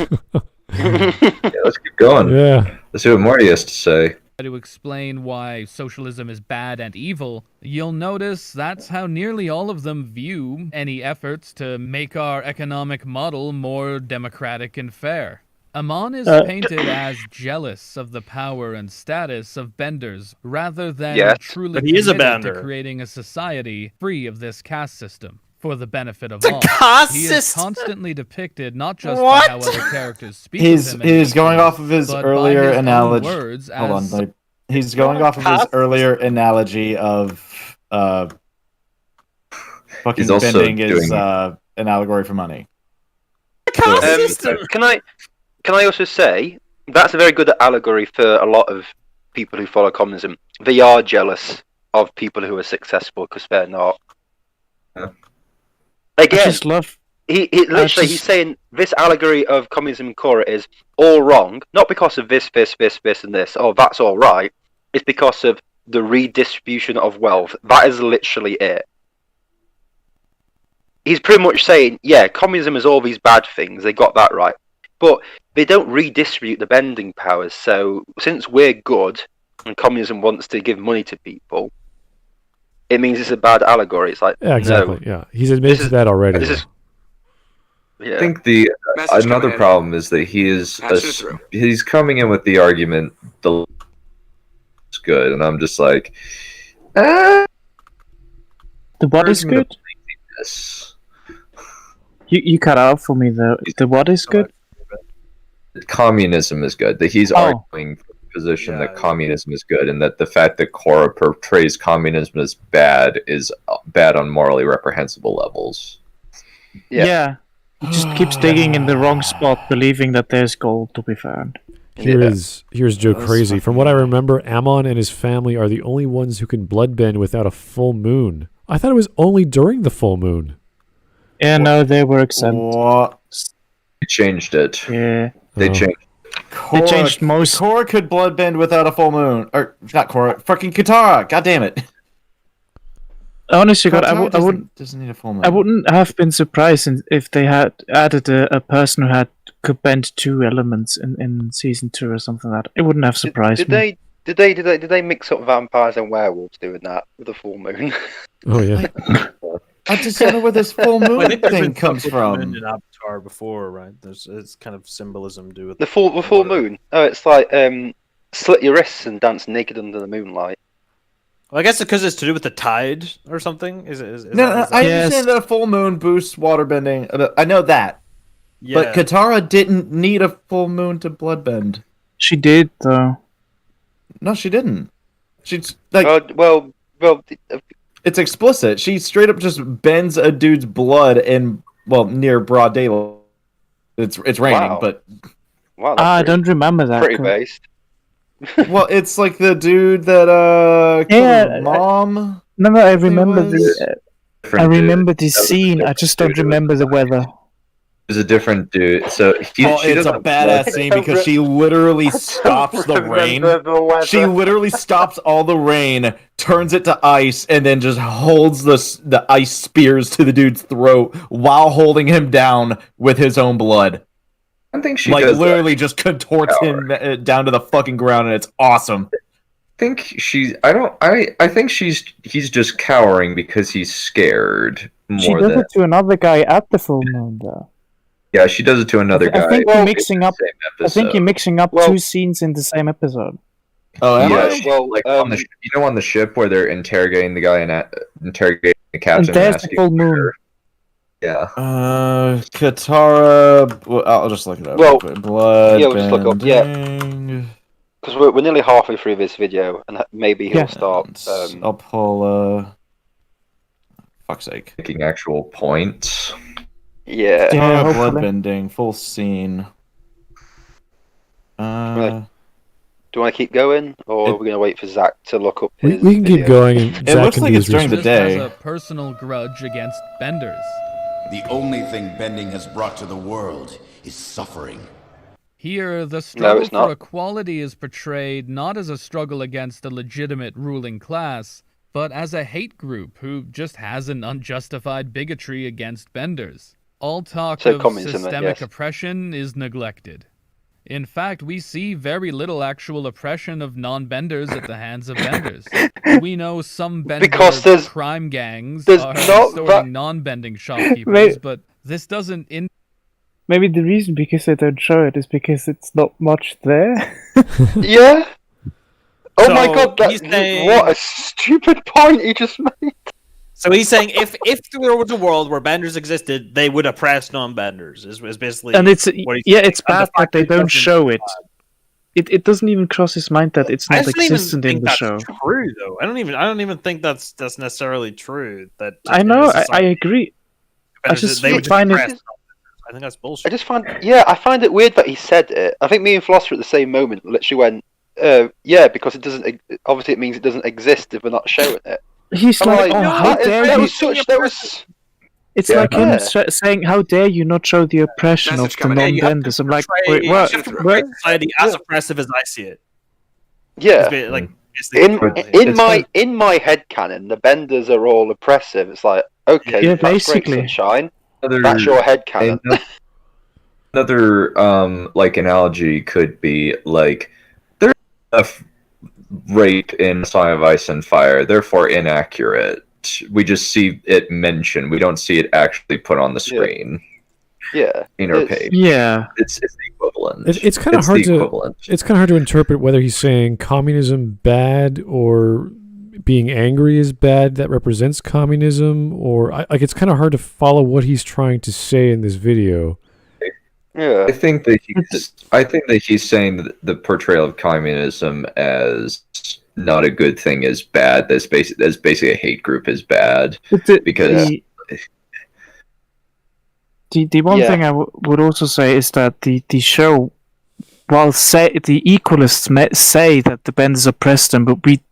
Yeah, let's keep going. Yeah. Let's see what Marty has to say. To explain why socialism is bad and evil, you'll notice that's how nearly all of them view any efforts to make our economic model more democratic and fair. Amon is painted as jealous of the power and status of benders rather than Yes, truly but he is a committed to bender. creating a society free of this caste system for the benefit of all. caste He is system? constantly depicted not just What? by how other characters speak He's of him in he's going history, off of his but by earlier his own analogy. words Hold on, as- like, he's going off of his earlier analogy of fucking He's also bending is doing- an allegory for money. Can I also say that's a very good allegory for a lot of people who follow communism. They are jealous of people who are successful because they're not. Yeah. I Again, just love. he literally he's saying this allegory of communism in Korra is all wrong, not because of this, and this. Oh, that's all right. It's because of the redistribution of wealth. That is literally it. He's pretty much saying, yeah, communism is all these bad things. They got that right. But they don't redistribute the bending powers. So since we're good and communism wants to give money to people, it means it's a bad allegory. It's like, Yeah, exactly. no, Yeah, he's admitted This to that already. this is- I yeah. think the Message another coming in. problem is that he is Patch it through. he's coming in with the argument the it's good, and I'm just like, The what is Argument of good? yes. You cut out for me though. The what is good? Communism is good. That he's Oh. arguing for the position that communism is good, and that the fact that Korra portrays communism as bad is bad on morally reprehensible levels. Yeah. Yeah. He just keeps digging in the wrong spot, believing that there's gold to be found. Here's Joe That's Crazy. From fucking what I remember, Ammon and his family are the only ones who can bloodbend without a full moon. I thought it was only during the full moon. Yeah, no, they were exempt. What? They changed it. Yeah. They Oh. changed. They changed most. Korra could bloodbend without a full moon, or not Korra, fucking Katara. God damn it! Honestly, God, I doesn't need a full moon. I wouldn't have been surprised if they had added a person who could bend 2 elements in season 2 or something like that. It wouldn't have surprised me. Did they mix up vampires and werewolves doing that with a full moon? Oh yeah. I just don't know where this full moon thing comes from. In Avatar before, right? It's kind of symbolism to do with the full moon. Oh, it's like slit your wrists and dance naked under the moonlight. Well, I guess it's because it's to do with the tide or something. Is I understand that a full moon boosts waterbending. I know that. Yeah. But Katara didn't need a full moon to bloodbend. She did, though. No, she didn't. She's like. It's explicit. She straight up just bends a dude's blood in near broad daylight. It's raining, but. Wow, I don't remember that. Pretty based. Well, it's like the dude that killed her mom. No, I remember the scene. I just don't remember the weather. It was a different dude. So it's a badass scene because she literally stops the rain. She literally stops all the rain, turns it to ice, and then just holds the ice spears to the dude's throat while holding him down with his own blood. I think she literally just contorts him down to the fucking ground, and it's awesome. I think he's just cowering because he's scared more. She does it to another guy at the full moon, though. Yeah, she does it to another guy. I think you're mixing up. I think you're mixing up 2 scenes in the same episode. Oh, yeah. Well, like on the ship where they're interrogating the guy and interrogating the captain. And there's the full moon. Yeah. Katara. Well, I'll just look it up. Well, blood. Yeah, we'll just look up. Yeah. Because we're nearly halfway through this video, and maybe he'll start. I'll pull. Fuck's sake. Making actual points. Yeah. Bloodbending, full scene. Do you want to keep going, or are we going to wait for Zach to look up his We can keep going. And it looks like it's during the day. Has a personal grudge against benders. The only thing bending has brought to the world is suffering. Here, the struggle for equality is portrayed not as a struggle against a legitimate ruling class, but as a hate group who just has an unjustified bigotry against benders. All talk of systemic oppression is neglected. In fact, we see very little actual oppression of non-benders at the hands of benders. We know some bender crime gangs are storing non-bending shopkeepers, but this doesn't... Maybe the reason because they don't show it is because it's not much there. Yeah? Oh my god, what a stupid point he just made! So he's saying if there was a world where benders existed, they would oppress non-benders. Is basically, and it's bad that they don't show it. It doesn't even cross his mind that it's not existent in the show. True though. I don't even think that's necessarily true. That I know. I agree. I just find it. I think that's bullshit. I find it weird that he said it. I think me and Philosopher at the same moment literally went, because it doesn't. Obviously, it means it doesn't exist if we're not showing it. He's like, how dare you? It's like him saying, "How dare you not show the oppression of the non-benders?" I'm like, wait, what? Society as oppressive as I see it. Yeah, in my headcanon, the benders are all oppressive. It's like, okay, that's basically great, sunshine. That's your headcanon. Another analogy could be like there's a rape in Song of Ice and Fire, therefore inaccurate. We just see it mentioned. We don't see it actually put on the screen. Yeah. Page. Yeah. It's the equivalent. It's kind of hard to. It's kind of hard to interpret whether he's saying communism bad or being angry is bad that represents communism, or it's kind of hard to follow what he's trying to say in this video. Yeah, I think that he's saying that the portrayal of communism as not a good thing is bad. That's basically a hate group is bad because the one thing I would also say is that the show, while the equalists say that the benders oppress them, but we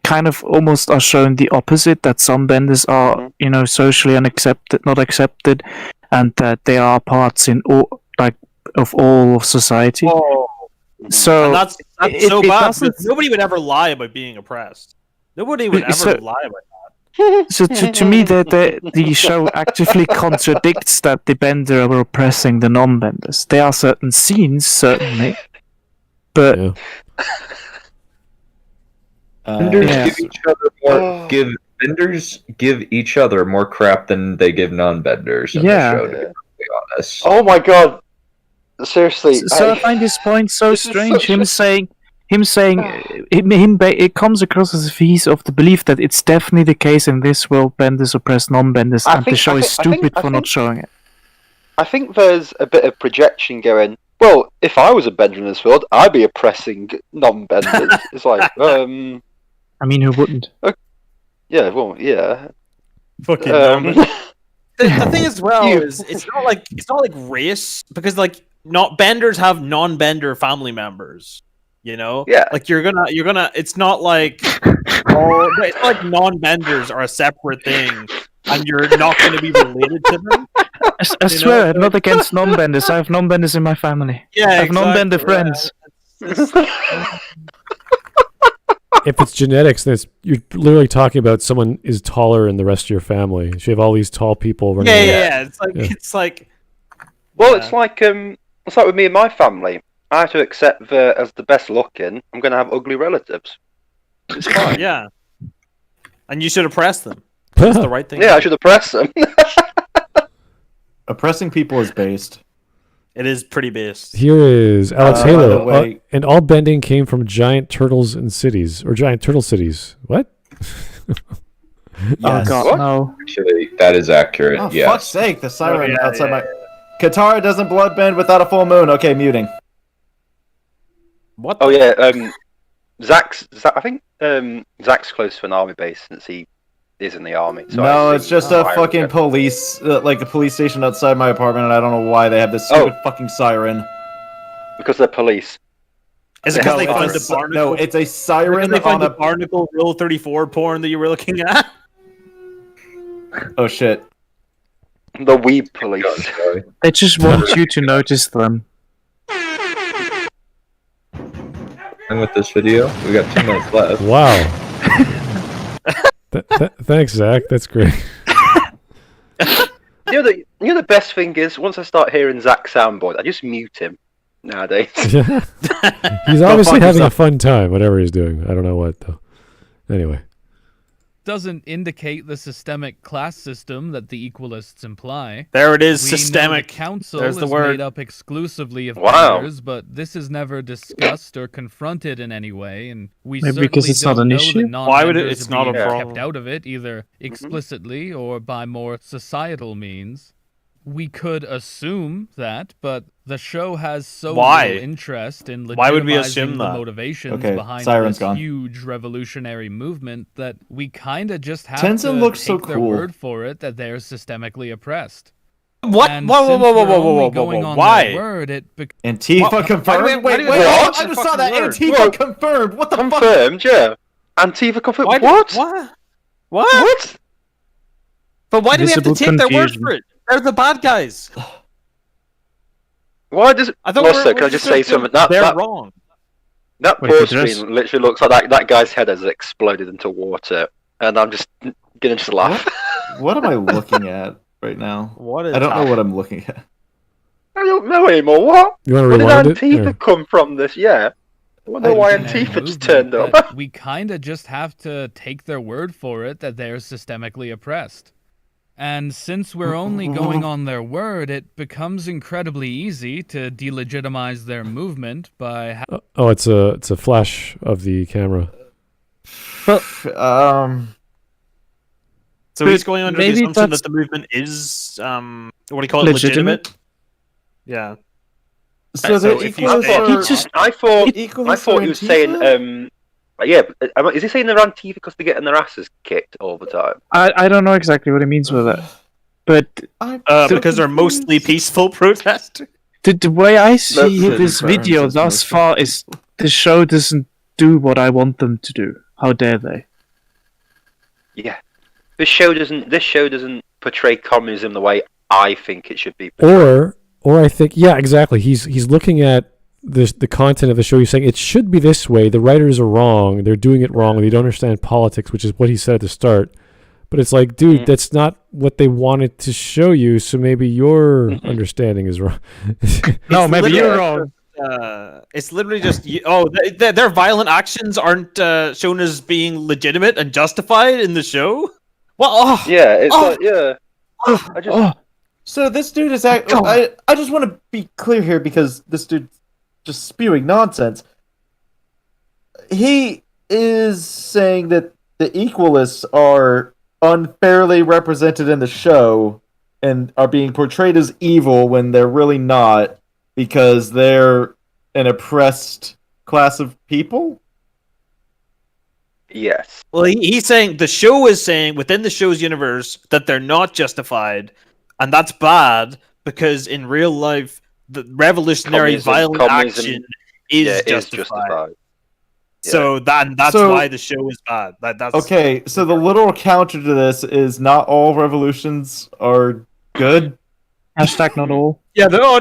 kind of almost are showing the opposite, that some benders are socially not accepted, and that they are parts in all of society. So And that's it- so it bad. doesn't- Because nobody would ever lie about being oppressed. Nobody would ever So- lie about So to me, the show actively contradicts that the Bender are oppressing the non-Benders. There are certain scenes, certainly, but Yeah. Benders Yeah. give each other more Benders give each other more crap than they give non-Benders in Yeah. the show, to be perfectly honest. Oh my god! Seriously, so I find this point so This is strange. such Him saying, it comes across as if he's of the belief that it's definitely the case in this world. Benders oppress non-Benders, and the show is stupid for not showing it. I think there's a bit of projection going. Well, if I was a Bender in this world, I'd be oppressing non-Benders. It's like, I mean, who wouldn't? yeah, well, yeah. fucking Um, the thing as well You- is it's not like race, because like not Benders have non-Bender family members, you know? Yeah. Like you're gonna it's not like it's not like non-Benders are a separate thing and you're not gonna be related to them. I swear, I'm not against non-Benders. I have non-Benders in my family. Yeah, I have non-Bender exactly, friends. If it's genetics, then you're literally talking about someone is taller in the rest of your family. So you have all these tall people running around. Yeah. Yeah. It's like well, Yeah. it's like with me and my family. I have to accept that as the best looking, I'm going to have ugly relatives. It's fine. yeah. And you should oppress them. That's the right thing. Yeah, I should oppress them. Oppressing people is based. It is pretty based. Here is Alex by the Halo. way- And all bending came from giant turtles in cities, or giant turtle cities. What? Yes. Oh god, What? no. Actually, that is accurate. Oh, fuck's yes. sake, the siren yeah, outside yeah, my... Katara doesn't bloodbend without a full moon. Okay, muting. What? Oh yeah, I think Zach's close to an army base since he is in the army. So I No, assume it's just he's a fine. fucking police, like a police station outside my apartment, and I don't know why they have this stupid fucking siren. Because they're police. Is it because No, they it's found a the si- barnacle? no, it's a Because siren they found on the a... barnacle Rule 34 porn that you were looking at? Oh shit. The weeb police. Sorry. They just want you to notice them. And with this video, we got 2 minutes left. Wow. Thanks, Zach. That's great. You know the best thing is once I start hearing Zach's soundboard, I just mute him nowadays. Yeah. He's obviously fuck having a yourself. fun time, whatever he's doing. I don't know what, though. Anyway. Doesn't indicate the systemic class system that the equalists imply. There it is, We know systemic. the council There's the is word. made up exclusively of Wow. benders, but this is never discussed or confronted in any way, and we Maybe certainly because it's not don't an know issue? that Why would it- non-benders it's are not a being problem. kept out of it, either explicitly or by more societal means. We could assume that, but the show has so Why? little interest in Why would we legitimizing assume the that? motivations Okay, behind Siren's this gone. huge revolutionary movement that we kind of just have Tenzin to looks take so their cool. word for it that they're systemically oppressed. What? And Whoa, whoa, since whoa, whoa, we're whoa, whoa, only whoa, going whoa, on why? their word, it Antifa What? confirmed? Why do we- Wait, why do we- what? what's I the just saw that. fucking word? Antifa Whoa. confirmed. What the fuck? Confirmed, yeah. Antifa confirmed. Why? What? What? What? What? But why do we have to Visible take their word confusion. for it? They're the bad guys. Why does I thought Also, we're can I just say something? That They're that, wrong. that Wait, pause the dress- screen literally looks like that guy's head has exploded into water, and I'm just gonna just laugh. What am I looking at right now? What is I don't know what I'm looking at. I don't know anymore. What? You want to Where did rewind it? Antifa Or- come from? This, yeah. I wonder why And Antifa just movement turned up. that we kind of just have to take their word for it that they're systemically oppressed. And since we're only going on their word, it becomes incredibly easy to delegitimize their movement by Oh, it's a flash of the camera. So he's going under the maybe assumption that's- that the movement is what do you call it? Legitimate? Yeah. So So the if you equalists say- are... He just- I thought Equalists are he was Antifa? saying, yeah. Is he saying they're Antifa because they're getting their asses kicked all the time? I don't know exactly what he means with that, but I'm so Because they're mostly confused. peaceful protesters. the way I see That's this the video difference, thus isn't it? far is the show doesn't do what I want them to do. How dare they? Yeah. This show doesn't portray communism the way I think it should be. Or I think, yeah, exactly. He's looking at the content of the show. He's saying it should be this way. The writers are wrong. They're doing it wrong. They don't understand politics, which is what he said at the start. But it's like, dude, that's not what they wanted to show you. So maybe your understanding is wrong. No, maybe you're wrong. It's literally just their violent actions aren't shown as being legitimate and justified in the show. Well, So this dude is I just want to be clear here because this dude's just spewing nonsense. He is saying that the Equalists are unfairly represented in the show and are being portrayed as evil when they're really not because they're an oppressed class of people? Yes. Well, he's saying the show is saying within the show's universe that they're not justified, and that's bad because in real life, the revolutionary violent action is justified. So that's why the show is bad. That's okay. So the literal counter to this is not all revolutions are good. Hashtag not all. Yeah, no,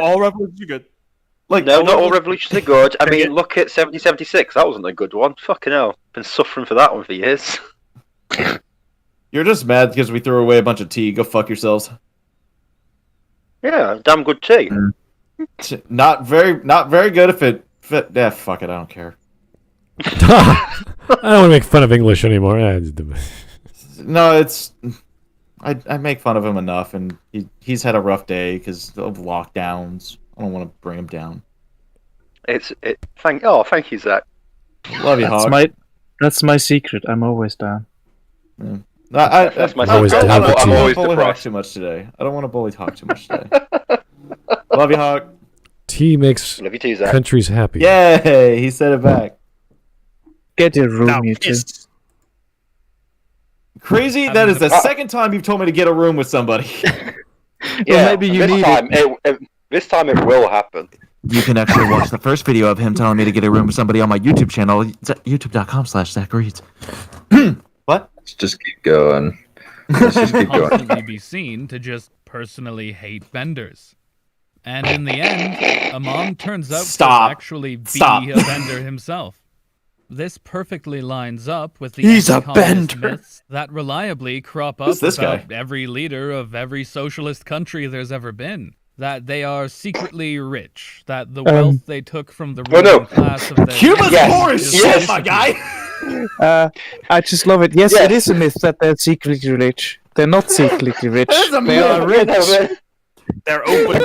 all revolutions are good. Like no, not all revolutions are good. I mean, look at 1776. That wasn't a good one. Fucking hell, been suffering for that one for years. You're just mad because we threw away a bunch of tea. Go fuck yourselves. Yeah, damn good tea. Not very good if it fit. Yeah, fuck it. I don't care. I don't want to make fun of English anymore. No, it's. I make fun of him enough, and he's had a rough day because of lockdowns. I don't want to bring him down. Thank you, Zach. Love you, Hawk. That's my secret. I'm always down. Yeah. That's my always secret. down for I tea. don't want to bully Hawk too much today. I don't want to bully Hawk too much today. Love you, Hawk. Tea makes Love you too, Zach. countries happy. Yay! He said it back. Get your room, you two. Crazy. That is the second time you've told me to get a room with somebody. Yeah, maybe you this need time this time it will happen. You can actually watch the first video of him telling me to get a room with somebody on my YouTube channel. It's at youtube.com/ZachReads. What? Let's just keep going. Let's just keep going. Constantly be seen to just personally hate benders. And in the end, Amon turns out to actually be a bender himself. This perfectly lines up with the anti-communist myths that reliably crop up about every leader of every socialist country there's ever been. That they are secretly rich. That the wealth they took from the ruling class of their Cuba's poor as shit, my guy. I just love it. Yes, it is a myth that they're secretly rich. They're not secretly rich. They are rich. They're open.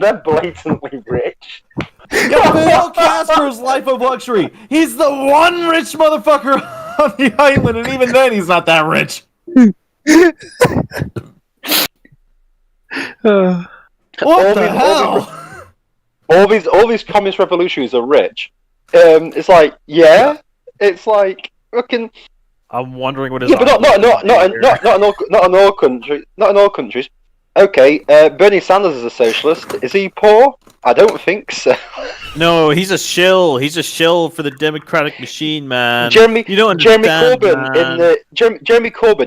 They're blatantly rich. Yo, Bill Casper's Life of Luxury. He's the one rich motherfucker on the island, and even then, he's not that rich. What the hell? All these communist revolutionaries are rich. It's like, it's like fucking. I'm wondering what is. Yeah, but not in all countries. Not in all countries. Okay, Bernie Sanders is a socialist. Is he poor? I don't think so. No, he's a shill. He's a shill for the democratic machine, man. Jeremy Corbyn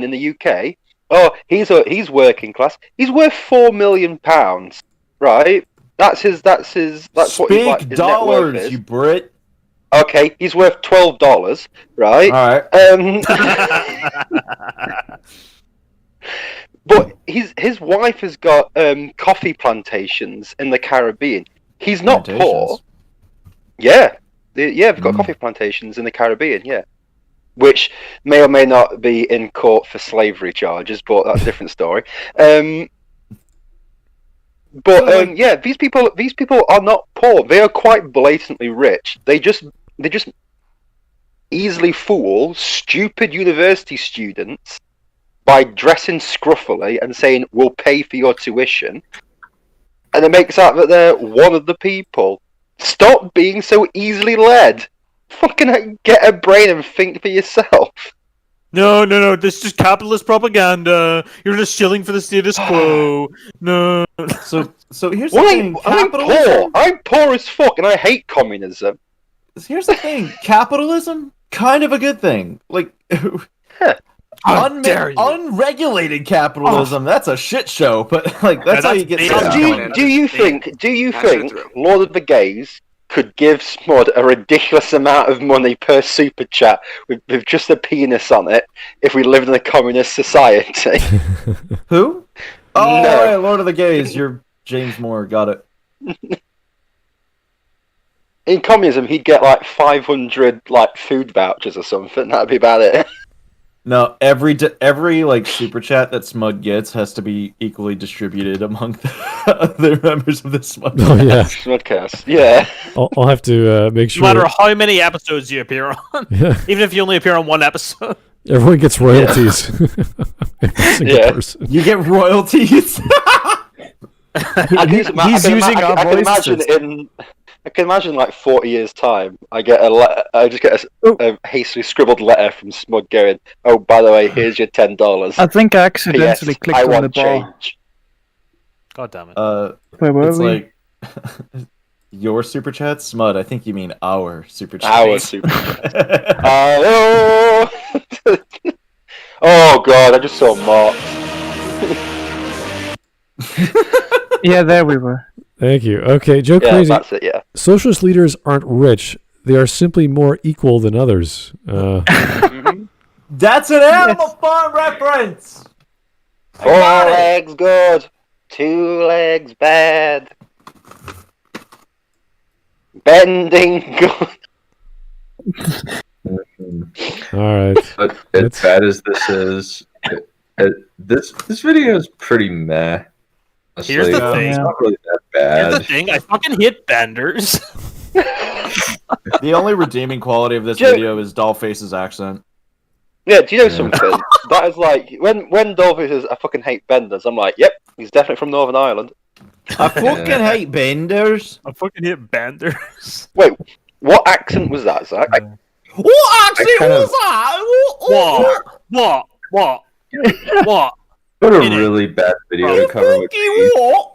in the UK. Oh, he's working class. He's worth £4 million, right? That's what his Speak his dollars, net worth is. you Brit. Okay, he's worth $12, right? All right. But his wife has got coffee plantations in the Caribbean. He's not poor. Yeah, they've got coffee plantations in the Caribbean. Yeah, which may or may not be in court for slavery charges, but that's a different story. These people are not poor. They are quite blatantly rich. They just easily fool stupid university students by dressing scruffily and saying, we'll pay for your tuition. And it makes out that they're one of the people. Stop being so easily led. Fucking get a brain and think for yourself. No, this is just capitalist propaganda. You're just shilling for the status quo. No. So here's the thing. I'm poor as fuck and I hate communism. Here's the thing. Capitalism, kind of a good thing. Like... unregulated capitalism. That's a shit show. But like that's how you get. Do you think Lord of the Gays could give Smud a ridiculous amount of money per super chat with just a penis on it if we lived in a communist society? Who? Oh, No. yeah, Lord of the Gays. You're James Moore. Got it. In communism, he'd get like 500 like food vouchers or something. That'd be about it. No, every like super chat that Smud gets has to be equally distributed among the other members of the Smudcast. Oh yeah, Smudcast. Yeah. I'll have to make sure. No matter how many episodes you appear on, Yeah. even if you only appear on one episode. Everyone gets royalties. Every single Yeah. person. You get royalties. He's using our voices. I can imagine like 40 years time, I just get a hastily scribbled letter from Smud going, "Oh, by the way, here's your $10. I think I accidentally P.S. clicked I on the want bar. change." God damn it. Where were It's we? like your super chat, Smud. I think you mean our super chat. Our super chat. Oh god, I just saw Mark. Yeah, there we were. Thank you. Okay, Joe Yeah, Crazy. that's it. Yeah. Socialist leaders aren't rich. They are simply more equal than others. That's an Animal Farm reference. 4 legs good, 2 legs bad. Bending good. All right. But as bad as this is, this video is pretty meh. Honestly. Here's the thing. It's not really that bad. Here's the thing. I fucking hit benders. The only redeeming quality of this video is Dollface's accent. Yeah, do you know something? That is like when Dolphy says I fucking hate benders, I'm like, yep, he's definitely from Northern Ireland. I fucking hate benders. I fucking hit benders. Wait, what accent was that, Zach? What accent kind of- was that? What? What? What a Hit it. really bad video to cover would be. What?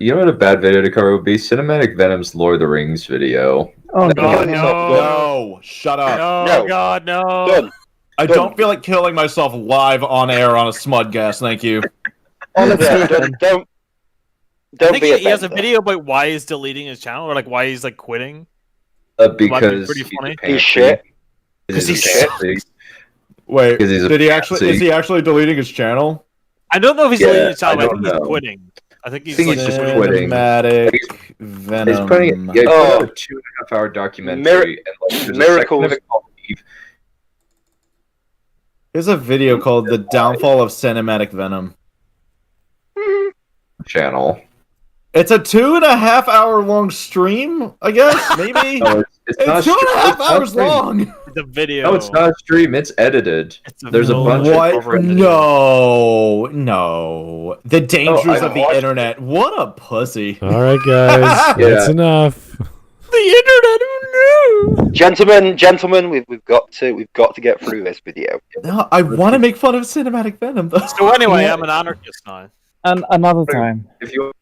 You know what a bad video to cover would be? Cinematic Venom's Lord of the Rings video. Oh, No, God. No, shut up. No, No. God, no. Done. I don't feel like killing myself live on air on a Smudcast. Thank you. Yeah, don't I think be a he has a bender. video about why he's deleting his channel, or like why he's like quitting. Because pretty funny. He's shit. Because he's shit. Wait, Because he's a did he actually? pansy. Is he actually deleting his channel? I don't know if he's Yeah, deleting his channel. I I think don't he's know. quitting. I think he's think like he's just quitting. quitting. Cinematic He's Venom. putting he put out a 2.5-hour documentary and like there's Miracles. a second of it called Eve There's a video called "The Downfall of Cinematic Venom." channel. It's a 2.5 hour long stream, I guess. Maybe No, it's not it's 2.5 hours stream. long. The video. No, it's not a stream. It's edited. It's a There's a bunch video. of What? No. The dangers I've of the watched internet. What a pussy. All right, guys. That's Yeah. enough. The internet. Oh no. Gentlemen, we've got to get through this video. No, I want to make fun of Cinematic Venom, though. So anyway, Yeah. I'm an anarchist now. And another time. If you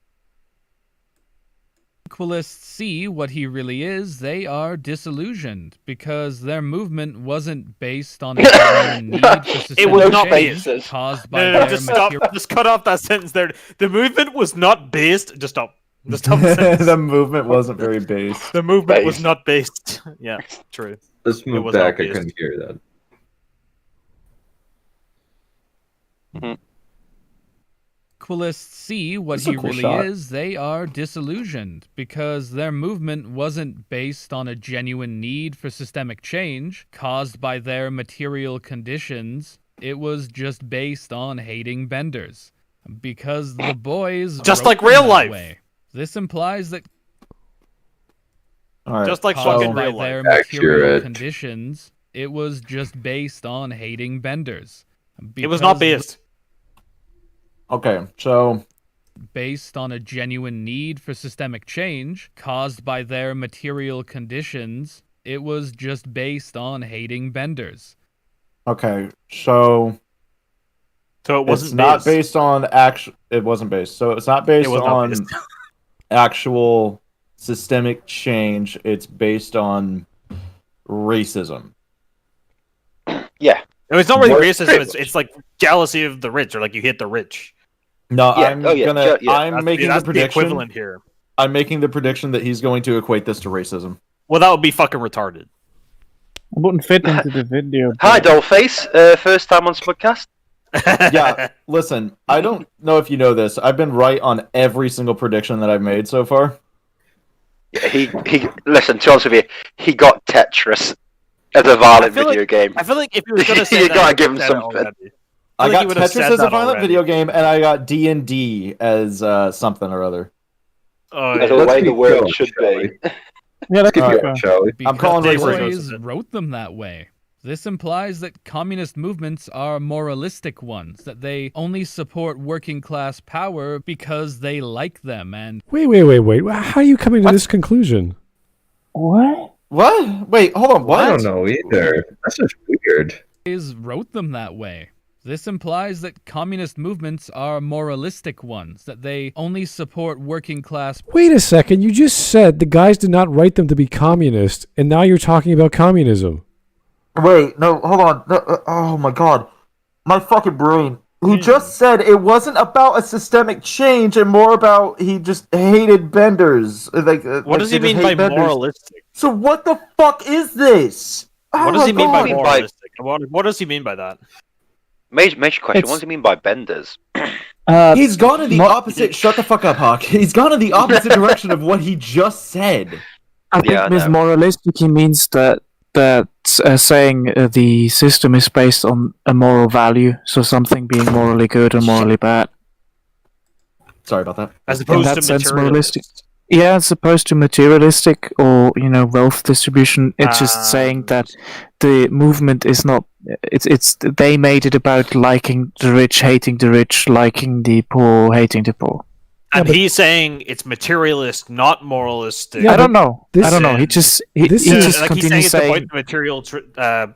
Equalists see what he really is, they are disillusioned because their movement wasn't based on a genuine need for systemic was not change based. caused by No, their just stop. material. Just cut off that sentence there. The movement was not based. Just stop. Just stop the sentence. The movement wasn't very based. The movement was Based. not based. Yeah, true. let's move was back, I obvious. couldn't hear that. Equalists see what That's a he cool really shot. is, they are disillusioned because their movement wasn't based on a genuine need for systemic change caused by their material conditions. It was just based on hating benders. Because the boys Just wrote like them real that life. way. This implies that All right. Just like caused fucking by real their life. material Accurate. conditions, it was just based on hating benders. It was not Because based. Okay, so based on a genuine need for systemic change caused by their material conditions. It was just based on hating benders. okay, so So it wasn't it's not based. based on actual. It wasn't based. So it's not based It was not on based. actual systemic change. It's based on racism. Yeah. No, it's not really More- racism. It's like jealousy of the rich, or like you hate the rich. No, Yeah, I'm oh, yeah, gonna. yeah, I'm making the That's the prediction. equivalent here. I'm making the prediction that he's going to equate this to racism. Well, that would be fucking retarded. I wouldn't fit into the video. Hi, but- Dollface. First time on Smudcast. Yeah, listen, I don't know if you know this. I've been right on every single prediction that I've made so far. Yeah, he. Listen, to be honest with you, he got Tetris as a violent feel video like- game. I feel like if he was going to say You that, gotta he give him would've said it something. already. I like got he would've Tetris said as a that violent already. video game, and I got D&D as something or other. Oh, As yeah. a Let's way be the world real, should shall be. Yeah, that could All be right. fair. Shall we? I'm calling Because the racism. boys wrote them that way. This implies that communist movements are moralistic ones, that they only support working class power because they like them, and Wait. How are you coming to this conclusion? What? What? Wait, hold on. What? I don't know either. That's just weird. boys wrote them that way. This implies that communist movements are moralistic ones, that they only support working class. Wait a second. You just said the guys did not write them to be communist, and now you're talking about communism. Wait, no, hold on. No, oh my god. My fucking brain. He just said it wasn't about a systemic change and more about he just hated benders. What does he mean by moralistic? So what the fuck is this? What does he mean by God. moralistic? What does he mean by that? Major question. It's- What does he mean by benders? He's gone in the Mo- opposite. Shut the fuck up, Hawk. He's gone in the opposite direction of what he just said. I think Yeah, I with know. moralistic he means that saying the system is based on a moral value, so something being morally good or morally bad. Sorry about that. As In opposed that to sense, materialistic. Yeah, as opposed to materialistic or wealth distribution. It's just saying that the movement is not. It's they made it about liking the rich, hating the rich, liking the poor, hating the poor. And he's saying it's materialist, not moralistic. Yeah, I don't know. this- I don't know. He just this he is- just like he's saying continues it's saying. about the material.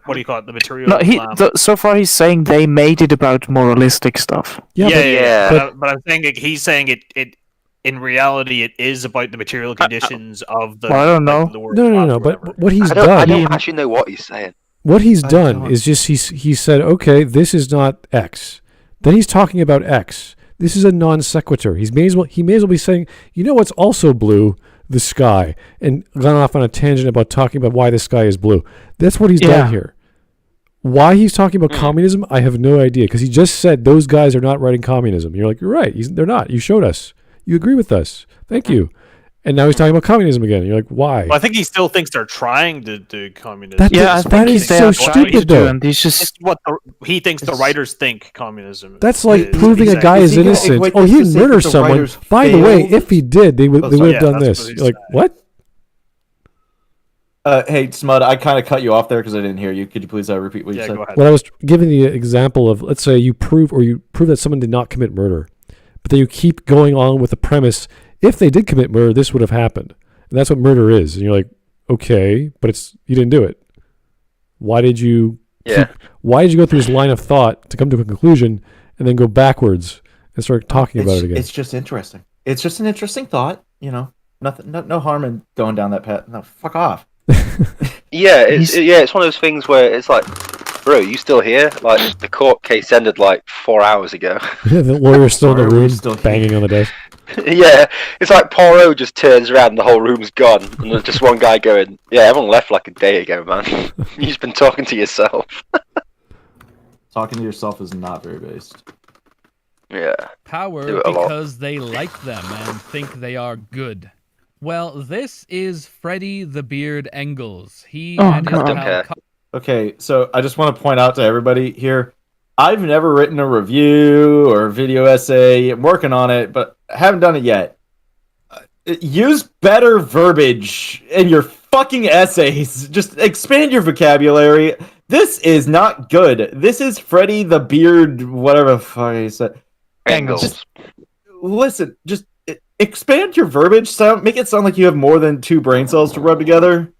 What do you call it? The material. No, so far he's saying they made it about moralistic stuff. Yeah. But I'm saying he's saying it. In reality, it is about the material conditions of the. Well, I don't know. The world No. class or But whatever. what he's I done, don't actually know what he's saying. what he's I done don't. is just he said, okay, this is not X. Then he's talking about X. This is a non sequitur. He may as well be saying, you know what's also blue? The sky, and gone off on a tangent about talking about why the sky is blue. That's what he's Yeah. done here. Why he's talking about communism, I have no idea, because he just said those guys are not writing communism. You're like, you're right. They're not. You showed us. You agree with us. Thank you. And now he's talking about communism again. You're like, why? Well, I think he still thinks they're trying to do communism. That- Yeah, I That think is they so are trying stupid, to do, though. and he's just It's what he thinks the writers think communism. That's like is. proving He's a guy saying. is Is he gonna innocent. equate Oh, this he to didn't say murder that the someone. writers By the way, failed? if he did, they would Oh, have sorry. done Yeah, that's this. what he's You're like, saying. what? Hey, Smud, I kind of cut you off there because I didn't hear you. Could you please repeat what you Yeah, said? go ahead. Well, I was giving the example of, let's say you prove that someone did not commit murder, but then you keep going on with the premise, if they did commit murder, this would have happened. And that's what murder is. And you're like, okay, but you didn't do it. Why did you why did you go through this line of thought to come to a conclusion and then go backwards and start talking about it again? It's just interesting. It's just an interesting thought. Nothing, no harm in going down that path. No, fuck off. Yeah, it's one of those things where it's like, bro, you still here? Like the court case ended like 4 hours ago. The lawyer's still in the Sorry, we're room, still here. banging on the desk. Yeah, it's like Poirot just turns around and the whole room's gone, and there's just one guy going, "Yeah, everyone left like a day ago, man. You've just been talking to yourself." Talking to yourself is not very based. Yeah. Do power it a lot. because they like them and think they are good. Well, this is Freddy the Beard Engels. He Oh, and his God. pal Okay. Okay, so I just want to point out to everybody here, I've never written a review or video essay. I'm working on it, but I haven't done it yet. Use better verbiage in your fucking essays. Just expand your vocabulary. This is not good. This is Freddy the Beard, whatever the fuck he said. Engels. Listen, just expand your verbiage. Make it sound like you have more than 2 brain cells to rub together.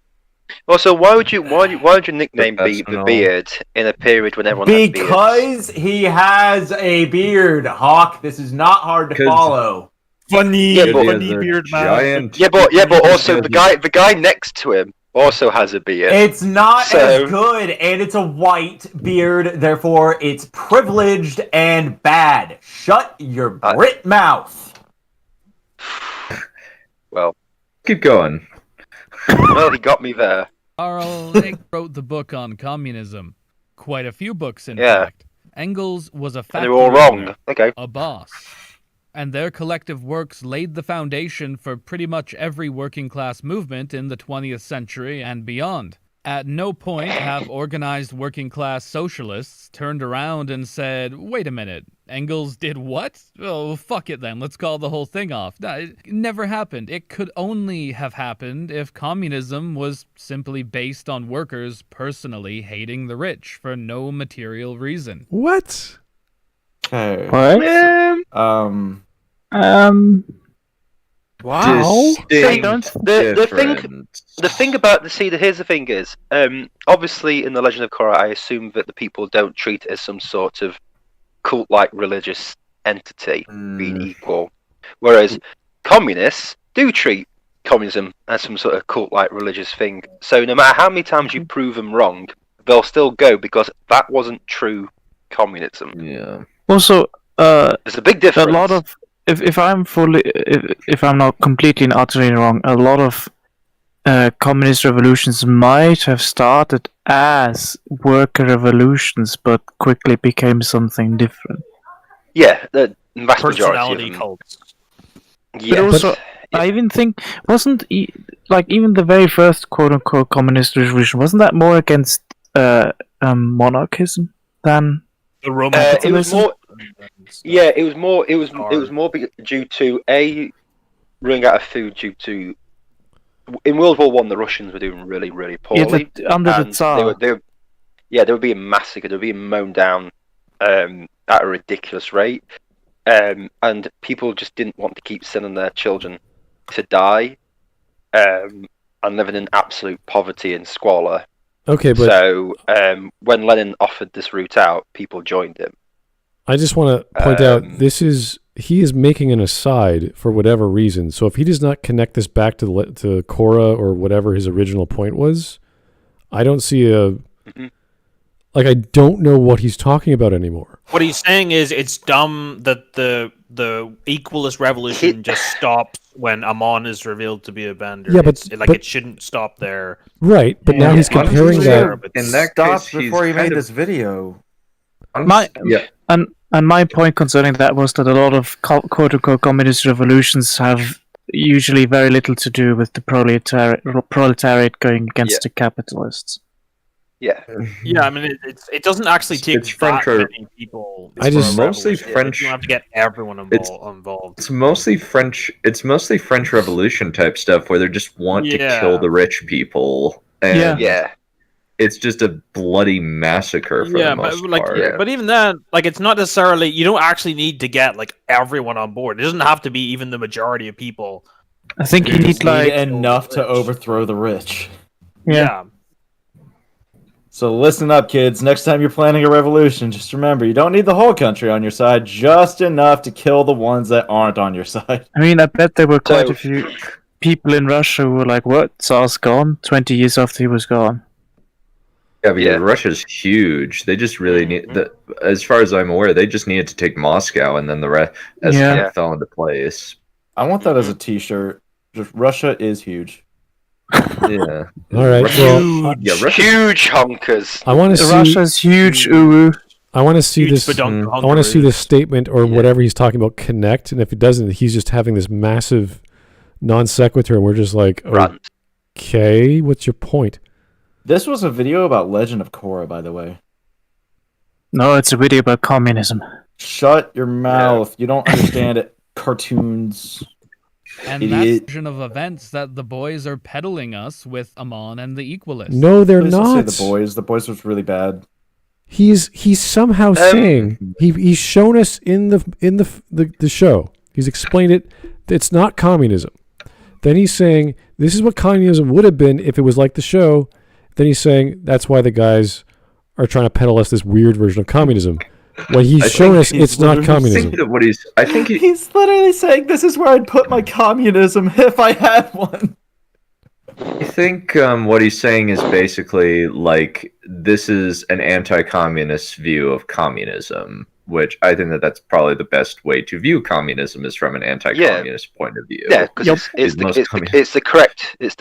Also, why would your nickname be the Professional. Beard in a period when everyone had beards? Because he has a beard, Hawk. This is not hard to 'Cause- Funny, Yeah, but- funny beard man. Giant. Yeah, but also the guy next to him also has a beard. It's not as good, and it's a white beard, therefore it's privileged and bad. Shut your Brit mouth. Well, keep going. Well, he got me there. Karl wrote the book on communism. Quite a few books, in fact. Engels was a factory they were all wrong. Okay. A boss. And their collective works laid the foundation for pretty much every working class movement in the 20th century and beyond. At no point have organized working class socialists turned around and said, wait a minute, Engels did what? Oh, fuck it then, let's call the whole thing off. No, it never happened. It could only have happened if communism was simply based on workers personally hating the rich for no material reason. What? Okay. What? Wow. The thing about here's the thing is, obviously in the Legend of Korra, I assume that the people don't treat it as some sort of cult-like religious entity being equal, whereas communists do treat communism as some sort of cult-like religious thing. So no matter how many times you prove them wrong, they'll still go because that wasn't true communism. Yeah. Also, there's a big difference. A lot of if I'm not completely and utterly wrong, a lot of communist revolutions might have started as worker revolutions, but quickly became something different. Yeah, the vast majority Personality of them. cults. Yeah, But also, I even think even the very first quote unquote communist revolution, wasn't that more against monarchism than The Roman it was more. Yeah, it was more. It was more due to running out of food due to. In World War One, the Russians were doing really, really poorly. Under the Tsar. They were being massacred. They were being mown down at a ridiculous rate, and people just didn't want to keep sending their children to die, and living in absolute poverty and squalor. Okay, but So when Lenin offered this route out, people joined him. I just want to point out he is making an aside for whatever reason. So if he does not connect this back to Korra or whatever his original point was, I don't see I don't know what he's talking about anymore. What he's saying is it's dumb that the equalist revolution just stops when Amon is revealed to be a bender. Yeah, but it shouldn't stop there. Right, but now he's comparing that. In that case, before he made this video. And my point concerning that was that a lot of quote-unquote communist revolutions have usually very little to do with the proletariat going against the capitalists. Yeah. Yeah, I mean, it doesn't actually take that many people. It's mostly French. You don't have to get everyone involved. It's mostly French. It's mostly French Revolution type stuff where they just want to kill the rich people. And it's just a bloody massacre for the most part. Yeah. But even then, it's not necessarily. You don't actually need to get everyone on board. It doesn't have to be even the majority of people. I think you need enough to overthrow the rich. Yeah. So listen up, kids. Next time you're planning a revolution, just remember, you don't need the whole country on your side, just enough to kill the ones that aren't on your side. I mean, I bet there were quite a few people in Russia who were like, what? Tsar's gone? 20 years after he was gone. Yeah, but Russia's huge. They just really need, as far as I'm aware, they just needed to take Moscow, and then the rest fell into place. I want that as a t-shirt. Just Russia is huge. Yeah. All right. Huge honkers. I want to see Russia's huge. I want to see this. I want to see this statement or whatever he's talking about connect. And if it doesn't, he's just having this massive non sequitur, and we're just like, okay, what's your point? This was a video about Legend of Korra, by the way. No, it's a video about communism. Shut your mouth! You don't understand it. Cartoons. And that's the version of events that the boys are peddling us with Amon and the Equalists. No, they're Please not. don't say the boys. The boys was really bad. He's somehow saying he's shown us in the show. He's explained it. It's not communism. Then he's saying this is what communism would have been if it was like the show. Then he's saying that's why the guys are trying to peddle us this weird version of communism. When he's shown us it's not communism. He's literally saying this is where I'd put my communism if I had one. I think what he's saying is basically like this is an anti-communist view of communism, which I think that's probably the best way to view communism is from an anti-communist point of view. Yeah, because it's the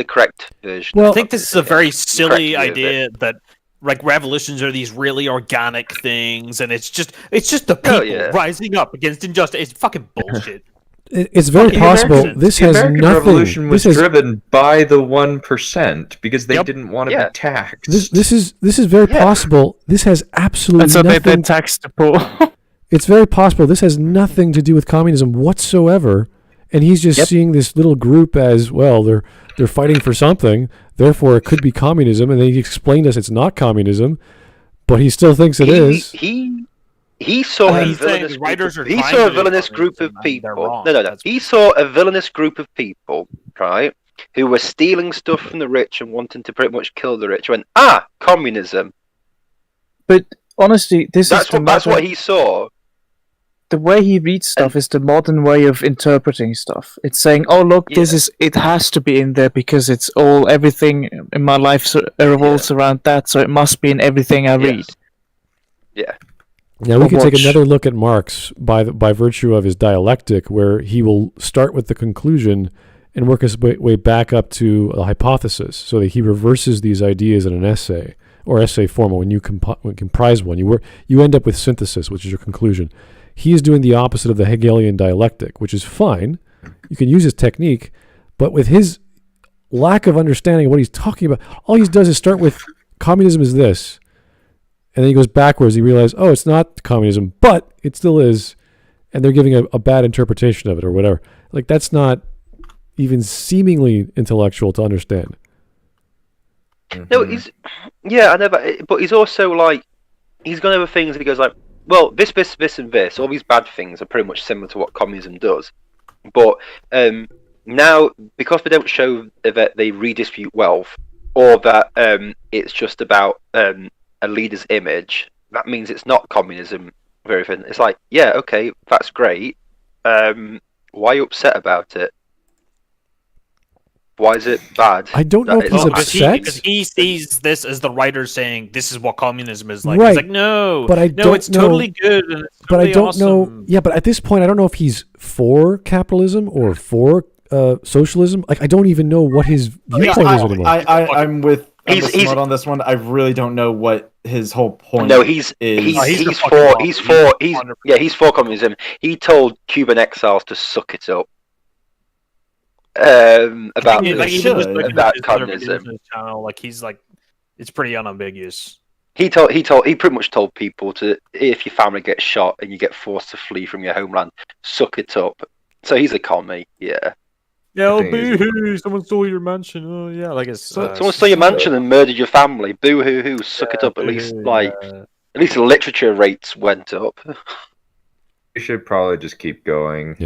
correct version. Well, I think this is a very silly idea that like revolutions are these really organic things, and it's just the people rising up against injustice. It's fucking bullshit. It's very possible this has American nothing. Revolution was driven by the 1% because they didn't want to be taxed. This is very possible. This has absolutely And so nothing. they've been taxed the poor. It's very possible this has nothing to do with communism whatsoever, and he's just seeing this little group as well. They're fighting for something, therefore it could be communism, and then he explained us it's not communism, but he still thinks it is. He saw a villainous group of people. No. He saw a villainous group of people, right, who were stealing stuff from the rich and wanting to pretty much kill the rich. Went, communism. But honestly, that's what he saw. The way he reads stuff is the modern way of interpreting stuff. It's saying, "Oh, look, it has to be in there because everything in my life revolves around that, so it must be in everything I read." Yeah. Now we can take another look at Marx by virtue of his dialectic, where he will start with the conclusion and work his way back up to a hypothesis, so that he reverses these ideas in an essay or essay form. When you comprise one, you end up with synthesis, which is your conclusion. He is doing the opposite of the Hegelian dialectic, which is fine. You can use his technique, but with his lack of understanding of what he's talking about, all he does is start with communism is this. And then he goes backwards. He realizes, it's not communism, but it still is. And they're giving a bad interpretation of it or whatever. Like, that's not even seemingly intellectual to understand. No, I know, but he's also like, he's gone over things and he goes like, well, this, and this, all these bad things are pretty much similar to what communism does. But now, because they don't show that they redistribute wealth, or that it's just about a leader's image, that means it's not communism. Very thin. It's like, yeah, okay, that's great. Why are you upset about it? Why is it bad? I don't know if he's upset. Because he sees this as the writer saying, this is what communism is like. Right. He's like, no, it's know, totally good. And it's but totally I don't awesome. know. Yeah, but at this point, I don't know if he's for capitalism or for socialism. Like, I don't even know what his viewpoint is anymore. I'm with Smart on this one. I really don't know what his whole point. No, he's for communism. He told Cuban exiles to suck it up. About communism. Channel, like he's like, it's pretty unambiguous. He pretty much told people to, if your family gets shot and you get forced to flee from your homeland, suck it up. So he's a commie, yeah. Yeah, boo-hoo, someone stole your mansion. Oh yeah, like it's someone stole your mansion and murdered your family. Boo-hoo-hoo, suck it up. At least at least the literature rates went up. We should probably just keep going.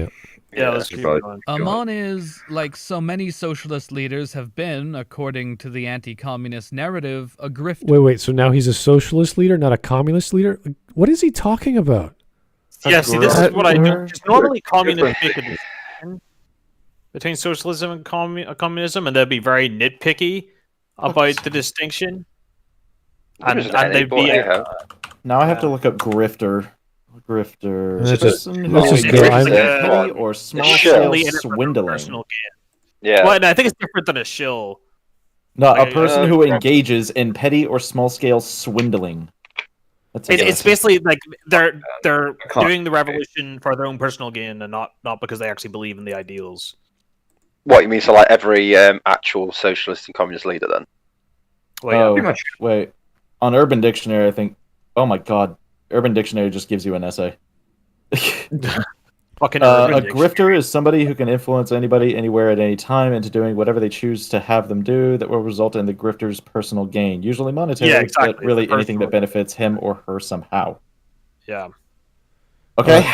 Yeah, let's keep going. Amon is, like so many socialist leaders have been, according to the anti-communist narrative, a grifter. Wait, so now he's a socialist leader, not a communist leader? What is he talking about? Yeah, see, this is what I do. Because normally communists make a distinction between socialism and communism, and they'd be very nitpicky about the distinction. And they'd be... now I have to look up grifter. Grifter. Petty or small-scale swindling. Yeah. Well, and I think it's different than a shill. No, a person who engages in petty or small-scale swindling. It's basically like they're doing the revolution for their own personal gain and not because they actually believe in the ideals. What you mean? So like every actual socialist and communist leader then? Well, yeah. Wait, on Urban Dictionary, I think. Oh my God. Urban Dictionary just gives you an essay. Fucking a grifter is somebody who can influence anybody, anywhere, at any time into doing whatever they choose to have them do that will result in the grifter's personal gain, usually monetary, but really anything that benefits him or her somehow. Yeah. Okay.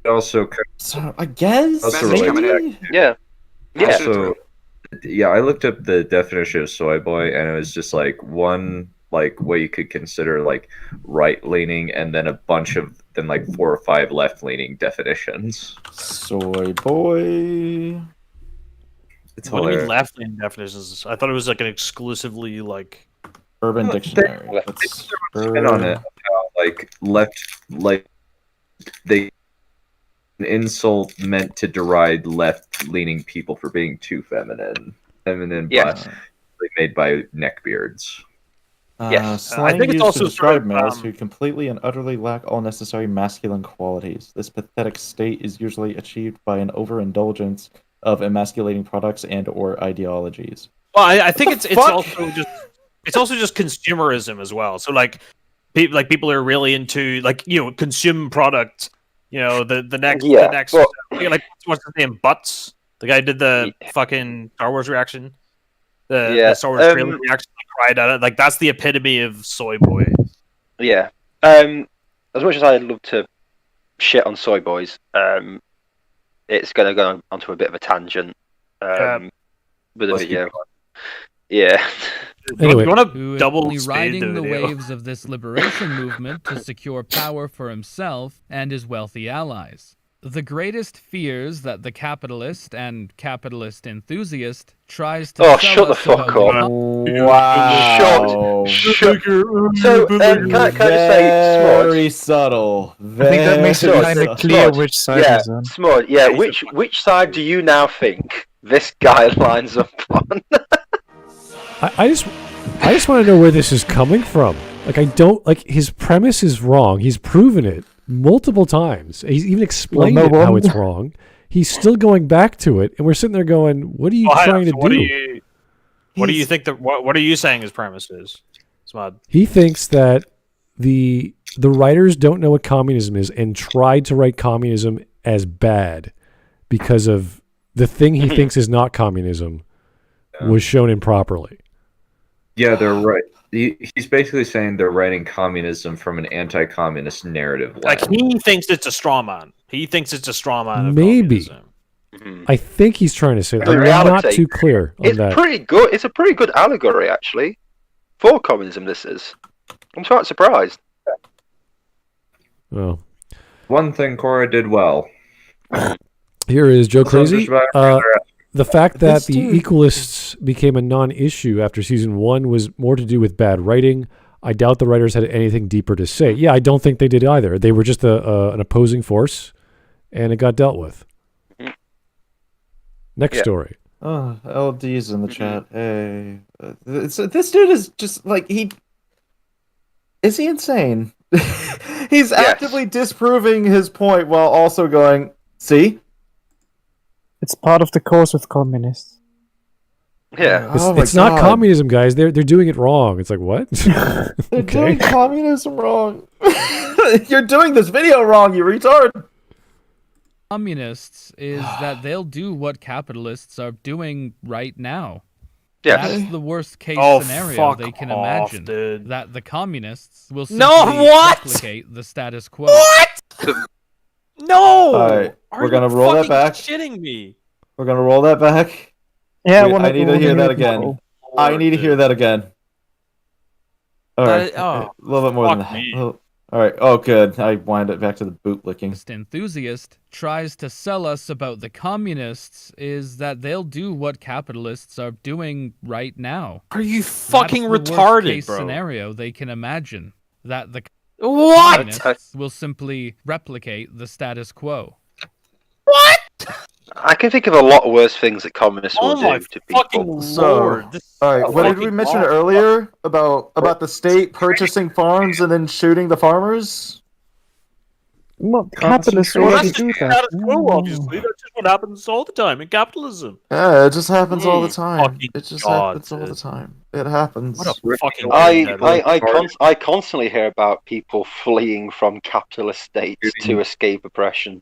Also, so I guess. Maybe? Yeah. Yeah. Also, yeah, I looked up the definition of soy boy, and it was just like one. Like what you could consider like right-leaning, and then a bunch of then like 4 or 5 left-leaning definitions. Soy boy. It's What do you mean hilarious. left-leaning definitions? I thought it was like an exclusively like Urban Dictionary. They That's spin on it. How, like they an insult meant to deride left-leaning people for being too feminine. Feminine, Yes. made by neckbeards. Yes. Slang I think it's used also to describe sort of, males who completely and utterly lack all necessary masculine qualities. This pathetic state is usually achieved by an overindulgence of emasculating products and/or ideologies. Well, I think it's fuck? also just consumerism as well. So like people are really into like consume product. The next well- like what's his name, Butts, the guy who did the fucking Star Wars reaction, the Yeah, Star Wars trailer reaction. I cried at it. Like that's the epitome of soy boy. Yeah. As much as I'd love to shit on soy boys, it's going to go onto a bit of a tangent. With a video. Yeah. Anyway. You want Who to is double only speed riding the video? waves of this liberation movement to secure power for himself and his wealthy allies. The greatest fears that the capitalist and capitalist enthusiast tries to Oh, sell shut the us fuck about up. Wow. Shut. So, can I just say, Very subtle. I think that makes it Smudge. kind of clear Smudge. which side Yeah, he's on. Smudge. Yeah, which side do you now think this guy lines up on? I just want to know where this is coming from. Like, I don't like his premise is wrong. He's proven it multiple times. He's even explained Well, no how one- it's wrong. He's still going back to it, and we're sitting there going, "What are you trying to What do?" What do you think that? What are you saying his premise is, Smud? He thinks that the writers don't know what communism is and tried to write communism as bad because of the thing he thinks is not communism was shown improperly. Yeah, they're right. He's basically saying they're writing communism from an anti-communist narrative. Like he thinks it's a straw man. He thinks it's a straw man. Of Maybe. communism. I think he's trying to say that. In I'm reality, not too clear on It's that. pretty good. It's a pretty good allegory, actually, for communism. This is. I'm quite surprised. Oh. One thing Korra did well. Here is Joe So I'm Crazy. just about- The fact that This the dude- Equalists became a non-issue after season 1 was more to do with bad writing. I doubt the writers had anything deeper to say. Yeah, I don't think they did either. They were just an opposing force, and it got dealt with. Next story. Oh, LD's in the chat. Hey. This dude is just like Is he insane? He's actively disproving his point while also going, see? It's part of the course with communists. Yeah. It's not communism, guys. They're doing it wrong. It's like, what? They're doing communism wrong. You're doing this video wrong, you retard. Communists is that they'll do what capitalists are doing right now. Yeah. That's the worst case Oh, scenario fuck they can off, imagine. dude. That the communists will simply No, what? replicate the status quo. What? No. All right, Are we're gonna you roll that fucking back. Shitting me. We're gonna roll that back. Yeah, Wait, I need to hear that again. I need to hear that again. All right, a little bit more than fuck that. me. All right. Oh, good. I wind it back to the bootlicking. Enthusiast tries to sell us about the communists is that they'll do what capitalists are doing right now. Are you fucking That's the retarded, worst case bro? scenario they can imagine. That the What? communists will simply replicate the status quo. What? I can think of a lot worse things that communists will Oh my do to people. fucking So, lord! This all right. is What did we fucking mention awful. earlier about the state purchasing farms and then shooting the farmers? Well, capitalists Well, already That's do just that. status quo, obviously. That's just what happens all the time in capitalism. Yeah, it just happens all the time. Fucking It just God, happens all the dude. time. It happens. What a fucking I constantly hear about people fleeing from capitalist states to escape oppression.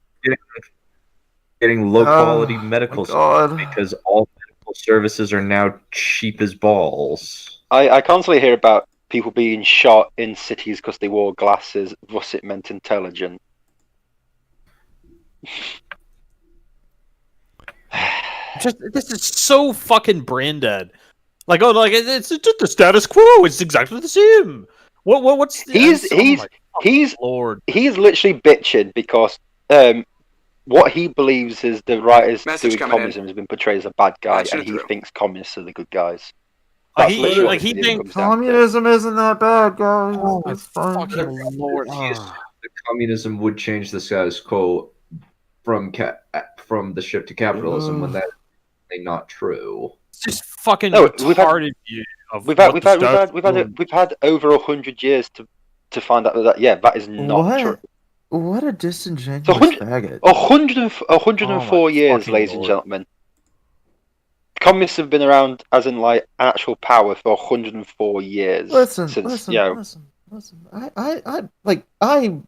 Getting low quality Oh, medical my God. service because all medical services are now cheap as balls. I constantly hear about people being shot in cities because they wore glasses, thus it meant intelligent. Just this is so fucking brain dead. Like it's just the status quo. It's exactly the same. What's He's oh my he's Lord. he's literally bitching because what he believes is the writers Message doing coming communism has been portrayed as a bad guy, Patching and it he through. thinks communists are the good guys. He literally what he the video thinks comes down to. Communism isn't that bad, guys. Oh my It's fine. fucking lord! The communism would change the status quo from the shift to capitalism when that's not true. It's just fucking No, retarded view of We've what had the status we've had over 100 years to find out that that is not true. What a disingenuous So 100 faggot. 104 years, fucking ladies and lord. gentlemen. Communists have been around as in like actual power for 104 years. Listen, since, listen. I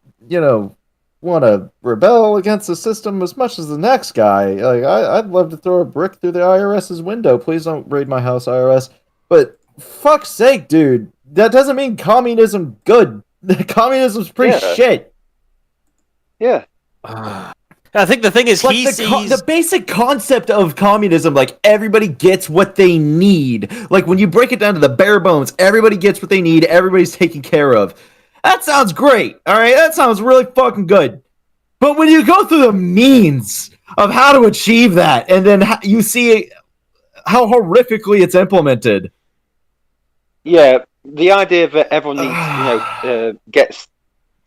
want to rebel against the system as much as the next guy. Like, I'd love to throw a brick through the IRS's window. Please don't raid my house, IRS. But fuck's sake, dude, that doesn't mean communism good. Communism's pretty shit. Yeah. I think the thing is, Like he sees the basic concept of communism, like everybody gets what they need. Like when you break it down to the bare bones, everybody gets what they need. Everybody's taken care of. That sounds great. All right, that sounds really fucking good. But when you go through the means of how to achieve that, and then you see how horrifically it's implemented. Yeah, the idea that everyone needs,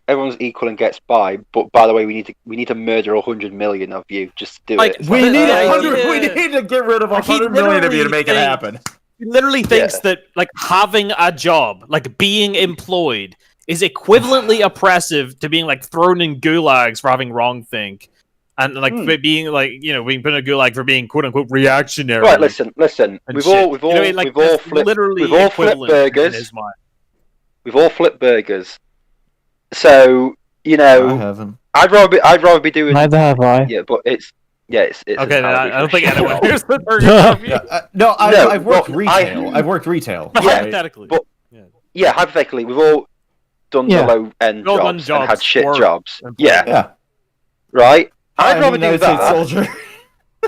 everyone's equal and gets by. But by the way, we need to murder 100 million of you. Just do Like, it. We need idea- We need to get rid of Like, he 100 million of you to literally make it happen. He literally thinks that like having a job, like being employed, is equivalently oppressive to being like thrown in gulags for having wrong think, and like being like being put in a gulag for being quote unquote reactionary. Right, listen. and We've shit. all You know what I mean? Like, we've all that's flipped literally we've all flipped equivalent in burgers. his mind. We've all flipped burgers. So I haven't. I'd rather be doing. Neither have I. Yeah, but it's okay. I don't think anyone here's the No, I've worked well, retail. I've worked retail. But right? hypothetically, But yeah, hypothetically, we've all done the low end We've all done jobs and had jobs shit for jobs. employees. Yeah, right. I'd rather do United States that. soldier.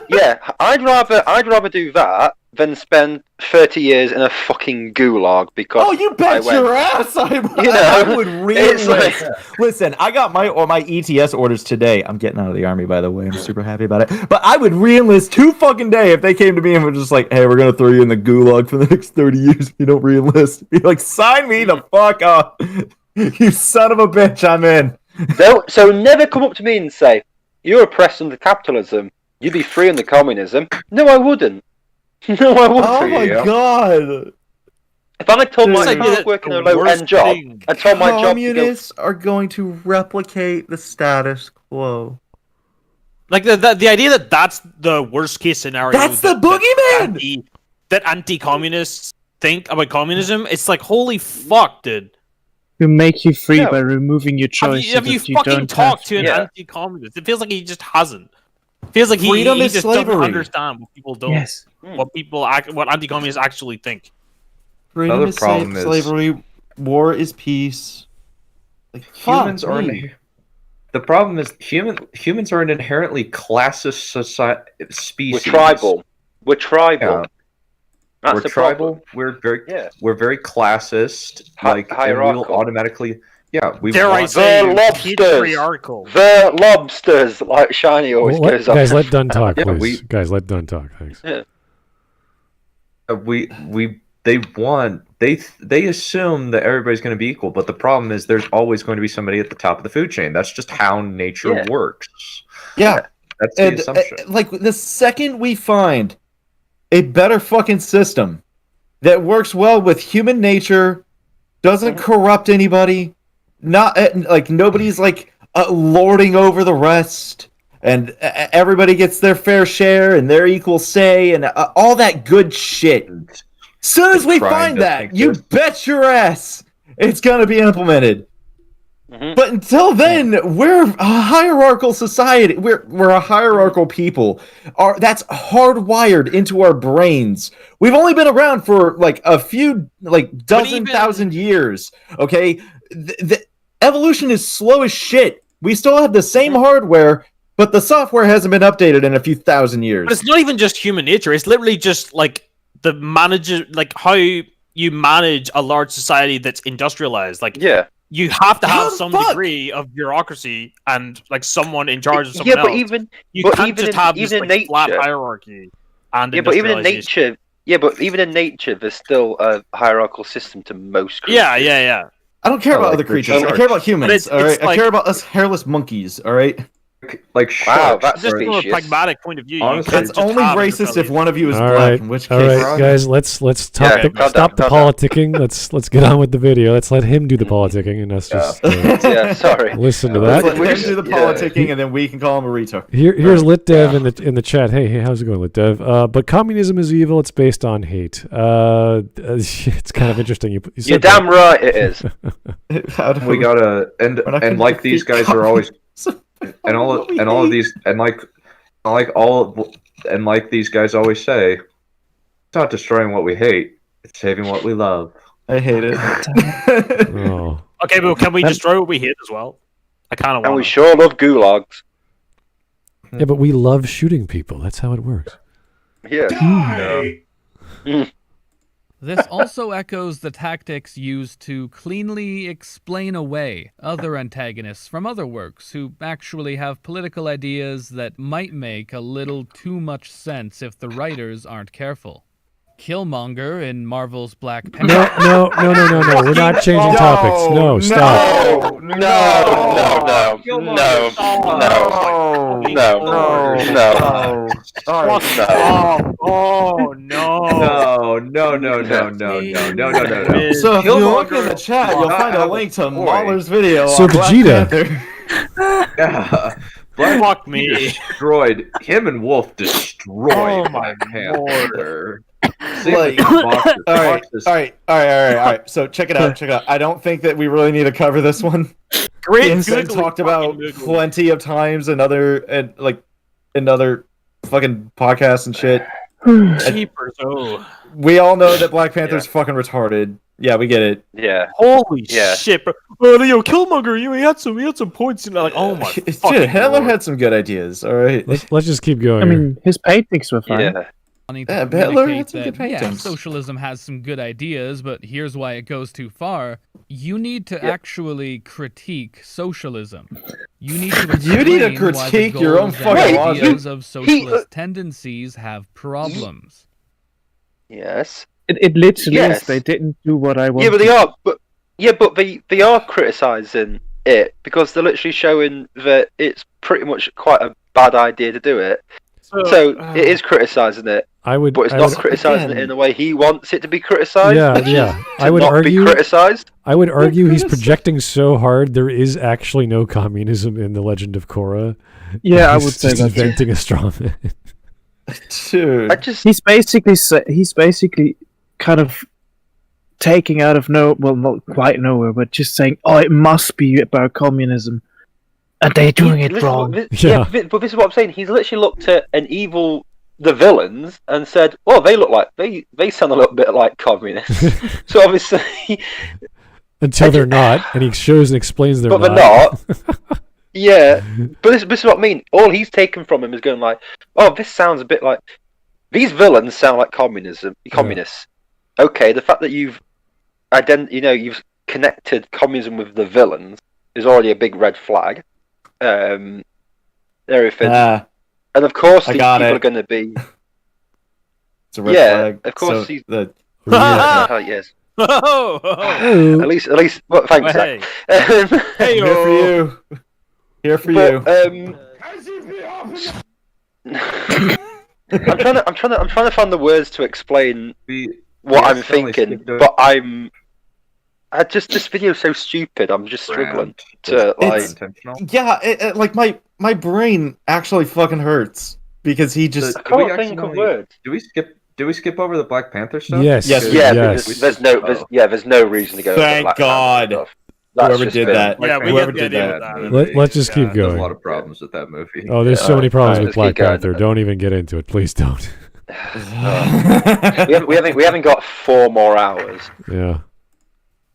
Yeah, I'd rather do that than spend 30 years in a fucking gulag because. Oh, you bet your ass! I would it's like- Listen, I got my ETS orders today. I'm getting out of the army, by the way. I'm super happy about it. But I would re-enlist 2 fucking day if they came to me and were just like, "Hey, we're gonna throw you in the gulag for the next 30 years if you don't re-enlist." Be like, "Sign me the fuck up, you son of a bitch! I'm in." So never come up to me and say you're oppressed under capitalism. You'd be free under communism. No, I wouldn't. No, I wouldn't. Oh my god! If I had told It's my like I was the working a low end worst job, thing. I told my job to go. Communists are going to replicate the status quo. like the idea that that's the worst case scenario. That's the boogeyman! That anti-communists think about communism. It's like, holy fuck, dude. Who make you free Yeah. by removing your choice. Have you so that you fucking don't talked have to an Yeah. anti-communist? It feels like he just hasn't. It feels like he Freedom is just slavery. doesn't understand what people don't. Yes. What anti-communists actually think. Freedom Another is problem is- slavery. War is peace. Like, Humans fuck aren't. me. The problem is humans are an inherently classist species. We're tribal. We're tribal. Yeah. That's We're the tribal. problem. We're very classist. Hi- and hierarchical. we'll automatically. Yeah, we Dare I want- say, The lobsters. patriarchal. The lobsters, like Shiny always goes on. Guys, let Dunn talk, Yeah, please. Guys, let Dunn talk. Thanks. they assume that everybody's going to be equal, but the problem is there's always going to be somebody at the top of the food chain. That's just how nature Yeah. works. Yeah. That's the assumption. Like, the second we find a better fucking system that works well with human nature, doesn't corrupt anybody, not like nobody's like lording over the rest, and everybody gets their fair share and their equal say, and all that good shit. Soon as we Trying find to that, think you this. bet your ass it's gonna be implemented. But until then, we're a hierarchical society. We're a hierarchical people. That's hardwired into our brains. We've only been around for like a few, like dozen thousand years. Okay, the evolution is slow as shit. We still have the same hardware, but the software hasn't been updated in a few thousand years. But it's not even just human nature. It's literally just like how you manage a large society that's industrialized. Like, Yeah. you have to have How the some fuck? degree of bureaucracy and like someone in charge of someone Yeah, but else. even You but can't even just in, have this even in like, flat nature, hierarchy and yeah, but even in industrialization. nature, yeah, but even in nature, there's still a hierarchical system to most creatures. Yeah. I don't care I about like other the creatures. I shark. care about humans. it's All right, I like- care about us hairless monkeys. All right. Like Wow, sharks. that's Just from a Species. pragmatic point of view, Honestly, you can't It's just only have racist if industrialization. one of you is All black. right, In which all case, right, guys. Let's stop Yeah, the calm stop down, the calm politicking. Let's get on with the video. Let's let him do the politicking, and us just Yeah, sorry. listen to let's that. let him do the Yeah. politicking, and then we can call him a retard. Here's LitDev in the chat. Hey, how's it going, LitDev? But communism is evil. It's based on hate. It's kind of interesting. You You're said damn right it is. How do We gotta and We're not gonna like these defeat guys are always communism. and all What we and all of hate. these and like these guys always say, it's not destroying what we hate, it's saving what we love. I hate it. Oh. Okay, but can we destroy what we hate as well? I kind of And we want to. sure love gulags. Yeah, but we love shooting people. That's how it works. Yeah. This also echoes the tactics used to cleanly explain away other antagonists from other works who actually have political ideas that might make a little too much sense if the writers aren't careful. Killmonger in Marvel's Black Panther. No. We're not changing topics. No, stop. No. Oh no! No. So if you look Killmonger in the chat, will you'll not find a have link a to story. Mahler's video So on Black Vegeta. Panther. Yeah. Fuck me! Destroyed him and Wolf destroyed Oh my Black Panther. Same Like, with Fox. all right, Fox is- all right. So check it out. I don't think that we really need to cover this one. Great, It's been talked about plenty of times in other fucking podcasts and shit. Cheapers. Oh, We all know that Black Panther's fucking retarded. Yeah, we get it. Yeah. holy Yeah. shit! Bro. Yo, Killmonger, he had some points. You know, like, oh my. Dude, fucking Hitler Lord. had some good ideas. All right. Let's just keep going. I here. mean, his paintings were fine. Yeah. Wanting Yeah, to Hitler communicate had some good that, paintings. socialism has some good ideas, but here's why it goes too far. You need to actually critique socialism. You need to You need to explain why the critique your own goals and fucking ideas logic. of socialist tendencies have problems. Yes. It literally Yes. is. They didn't do what I wanted. Yeah, but they are. But they are criticizing it because they're literally showing that it's pretty much quite a bad idea to do it. So it is criticizing it, I would. but it's I not would- criticizing it again- in the way he wants it to be criticized. Yeah. I would not argue. be criticized. I would argue he's projecting so hard. There is actually no communism in the Legend of Korra. Yeah, I He's would say just that. inventing a straw man. Dude. I just He's basically kind of taking out of not quite nowhere, but just saying, "Oh, it must be about communism," and they're doing it listen, wrong. Yeah. but this is what I'm saying. He's literally looked at the villains and said, "Well, they look like they sound a little bit like communists." So obviously, Until they're not, and he shows and explains they're but they're not. not. Yeah, but this is what I mean. All he's taken from him is going like, "Oh, this sounds a bit like these villains sound like communists." Okay, the fact that you've connected communism with the villains is already a big red flag. Everything, and of course I these got people it. are going to be. It's a red Yeah, flag. of course So he's- the Yes. Oh, Oh. At least. Well, thanks, hey, Zach. hey, here for you. Here for you. I'm trying to find the words to explain what I'm accidentally thinking, skipped over- but this video's so stupid. I'm just struggling to like. intentional. Yeah, like my brain actually fucking hurts because he just. I can't think of words. Do we skip over the Black Panther stuff? Yes. Yes, Yes. Yeah, Yes. because there's no reason to go. over Thank Black God. Panther stuff. That's Whoever just did been- that. Yeah, we Whoever get the did idea that. of that. Let's just keep There's going. a lot of problems with that movie. Oh, there's so many problems alright, with let's Black keep going. Panther. Don't even get into it. Please don't. we haven't got 4 more hours. Yeah.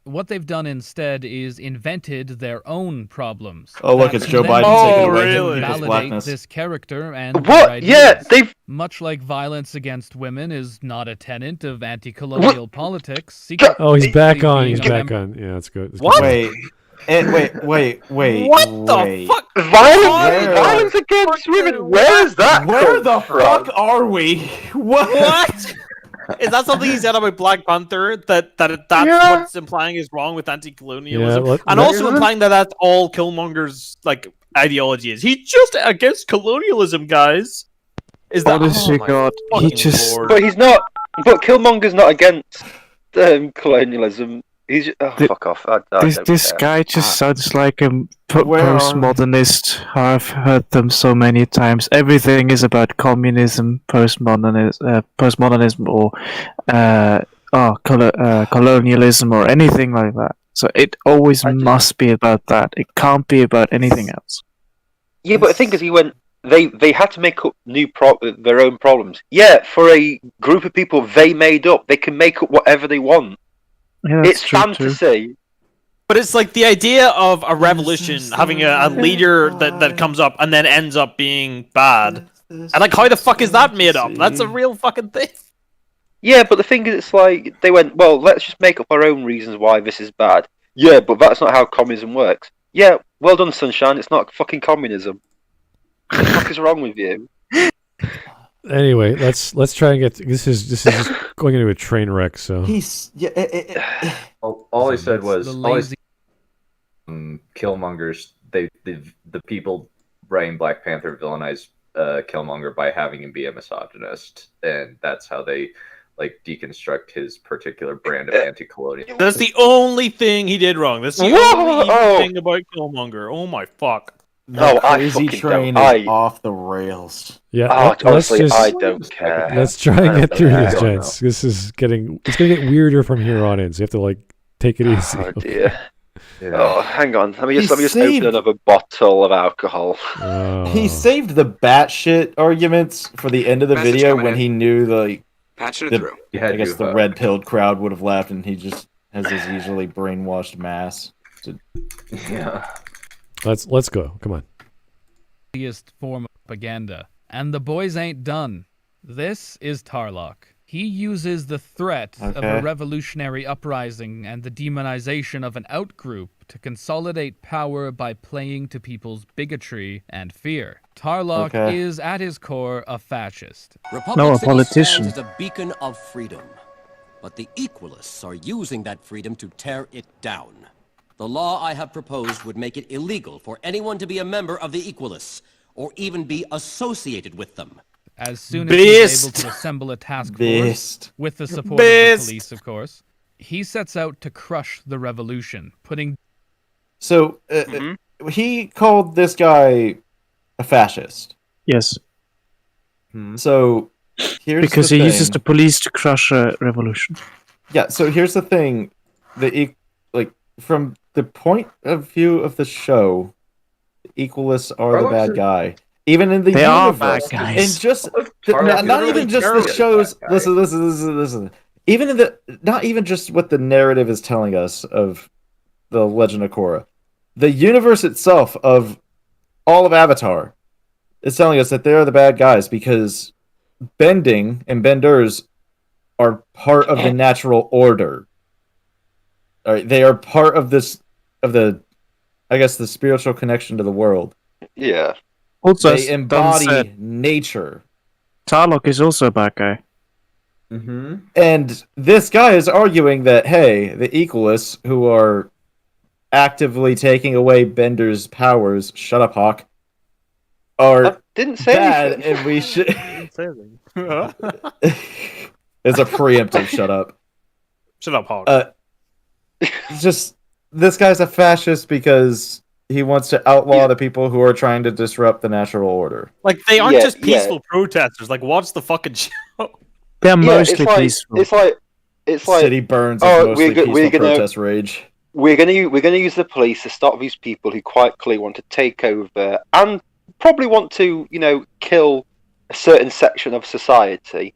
What they've done instead is invented their own problems. Oh, look, That it's Joe then Biden taking away really? people's validate blackness. this character and their What? Yeah, ideas. they've Much like violence against women is not a tenet of anti-colonial politics. Oh, he's back secretly on. being He's a back member- on. Yeah, that's good. That's What? good. And wait. What the fuck? Violence against women. Where is that? Where the fuck are we? What? Is that something he said about Black Panther? That's what's implying is wrong with anti-colonialism, and also implying that that's all Killmonger's like ideology is. He's just against colonialism, guys. Is that? Honestly, God, he just. But he's not. But Killmonger's not against colonialism. He's just, fuck off. This guy just sounds like a postmodernist. I've heard them so many times. Everything is about communism, postmodernism, or colonialism, or anything like that. So it always must be about that. It can't be about anything else. Yeah, but the thing is, they had to make up their own problems. Yeah, for a group of people they made up, they can make up whatever they want. Yeah, it's fantasy. But it's like the idea of a revolution having a leader that comes up and then ends up being bad. And like, how the fuck is that made up? That's a real fucking thing. Yeah, but the thing is, it's like, they went, well, let's just make up our own reasons why this is bad. Yeah, but that's not how communism works. Yeah, well done, Sunshine, it's not fucking communism. What the fuck is wrong with you? Anyway, let's try and get this is just going into a train wreck. So all I said was Killmongers. The people writing Black Panther villainize Killmonger by having him be a misogynist, and that's how they like deconstruct his particular brand of anti-colonialism. That's the only thing he did wrong. That's the only thing about Killmonger. Oh my fuck. The crazy train is off the rails. Yeah, honestly, I don't care. Let's try and get through this, gents. This is it's gonna get weirder from here on in. So you have to like take it easy. Oh dear. Yeah. Oh, hang on. Let me just open another bottle of alcohol. He saved the batshit arguments for the end of the video when he knew the red-pilled crowd would have laughed, and he just has his usually brainwashed mass. Yeah. Let's go. Come on. Form of propaganda. And the boys ain't done. This is Tarlock. He uses the threat of a revolutionary uprising and the demonization of an outgroup to consolidate power by playing to people's bigotry and fear. Tarlock is, at his core, a fascist. No, a politician. Is a beacon of freedom, but the Equalists are using that freedom to tear it down. The law I have proposed would make it illegal for anyone to be a member of the Equalists, or even be associated with them. As soon as he's able to assemble a task force, with the support of the police, of course, he sets out to crush the revolution, putting... So, he called this guy a fascist. Yes. So, here's because the he thing. uses the police to crush a revolution. Yeah, so here's the thing. From the point of view of the show, the Equalists are the bad guy. Even in the universe, are bad guys. And just not even just the shows. Listen. Even in not even just what the narrative is telling us of the Legend of Korra, the universe itself of all of Avatar is telling us that they are the bad guys because bending and benders are part of the natural order. All right, they are part of the spiritual connection to the world. Yeah. Also, they embody nature. Tarlock is also a bad guy. And this guy is arguing that, hey, the Equalists, who are actively taking away Bender's powers, shut up, Hawk, are didn't say bad, anything. and we should... It's a preemptive shut up. Shut up, Hawk. Just, this guy's a fascist because he wants to outlaw the people who are trying to disrupt the natural order. Like, they aren't just peaceful protesters. Like, watch the fucking show. They're mostly peaceful. It's like City burns is mostly peaceful protest rage. We're gonna use the police to stop these people who quite clearly want to take over and probably want to, kill a certain section of society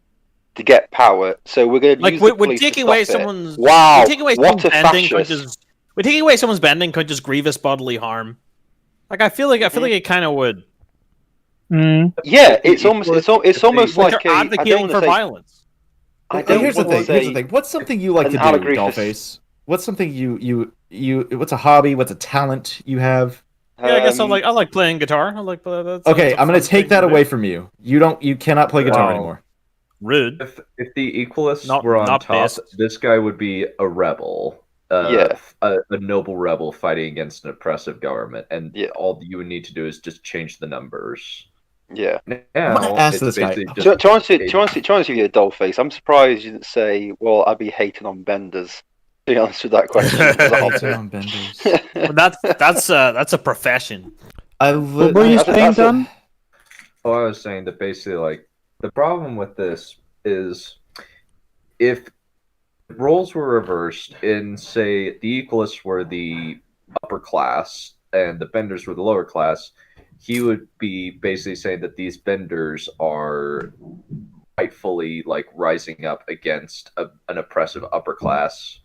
to get power. So we're going to use the police taking to away stop someone's it. Wow, what a fascist! We're taking away someone's bending could just grievous bodily harm. Like I feel like it kind of would. Yeah, it's almost like they're advocating for violence. Here's the thing. What's something you like to do, Dollface? what's something you what's a hobby? What's a talent you have? Yeah, I guess I like playing guitar. I like that's Okay, that's a I'm gonna fun take thing that to do. away from you. You cannot play guitar Wow. anymore. Rude. If the Equalists Not- were on not top, pissed. this guy would be a rebel. A noble rebel fighting against an oppressive government, and all you would need to do is just change the numbers. Yeah. I'm Now gonna ask it's this guy. basically To just be honest with you, Dollface, I'm surprised you didn't say, "Well, I'd be hating on benders." To be honest with that question, Hating on benders. Well, that's a profession. What were you saying, Dunn? Oh, I was saying that basically, like, the problem with this is if roles were reversed and, say, the Equalists were the upper class and the Benders were the lower class, he would be basically saying that these Benders are rightfully, like, rising up against an oppressive upper class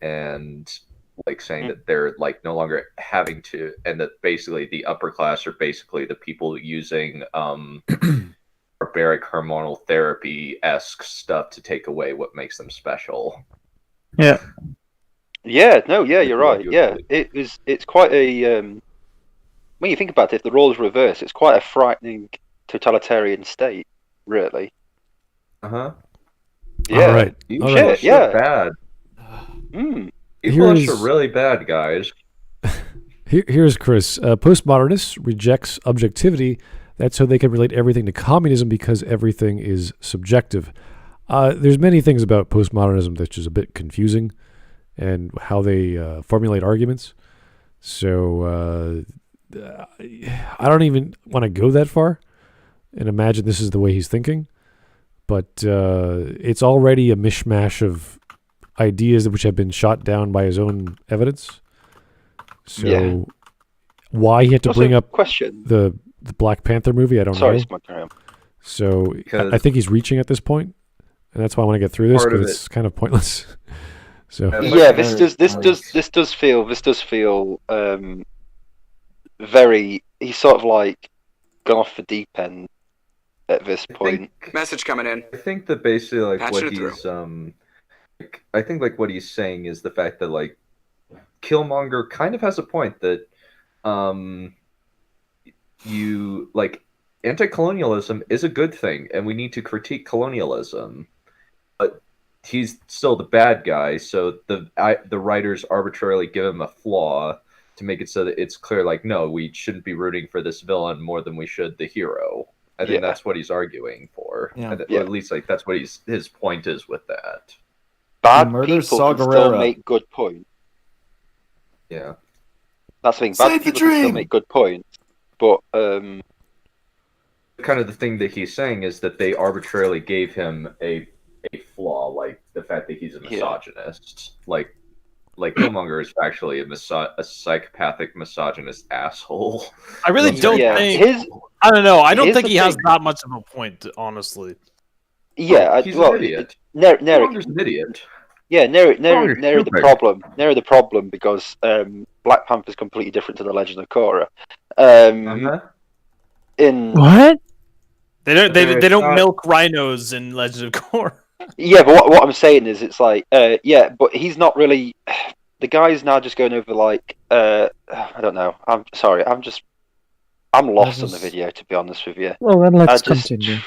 and, like, saying that they're, like, no longer having to, and that basically the upper class are basically the people using barbaric hormonal therapy-esque stuff to take away what makes them special. Yeah. Yeah, no, yeah, you're right. Yeah, it's quite a when you think about it, if the roles reverse, it's quite a frightening totalitarian state, really. Uh-huh. Yeah. All right. Equalists are bad. Equalists are really bad, guys. Here's Chris. Postmodernists rejects objectivity. That's so they can relate everything to communism because everything is subjective. There's many things about postmodernism that's just a bit confusing and how they formulate arguments. So I don't even want to go that far and imagine this is the way he's thinking. But it's already a mishmash of ideas which have been shot down by his own evidence. So why he had to bring up the Black Panther movie, I don't know. So I think he's reaching at this point, and that's why I want to get through this because it's kind of pointless. So yeah, this does feel very. He's sort of like gone off the deep end at this point. Message coming in. I think that basically like Patching what it through. he's I think like what he's saying is the fact that like Killmonger kind of has a point that you like anti-colonialism is a good thing and we need to critique colonialism, but he's still the bad guy, so the writers arbitrarily give him a flaw to make it so that it's clear like no, we shouldn't be rooting for this villain more than we should the hero. I think that's what he's arguing for. Yeah. Or at least like that's what his point is with that. Bad people can still make good points. Yeah. That's the thing. Bad people can still make good points, but kind of the thing that he's saying is that they arbitrarily gave him a flaw, like the fact that he's a misogynist. Like Killmonger is actually a psychopathic misogynist asshole. I really don't think. I don't know. I don't think he has that much of a point, honestly. Yeah, he's an idiot. Killmonger's an idiot. Yeah, Nero the problem because Black Panther's completely different to the Legend of Korra. In what? They don't milk rhinos in Legend of Korra. Yeah, but what I'm saying is, it's like, but he's not really. The guy's now just going over like, I don't know. I'm sorry. I'm lost on the video, to be honest with you. Well, then let's continue.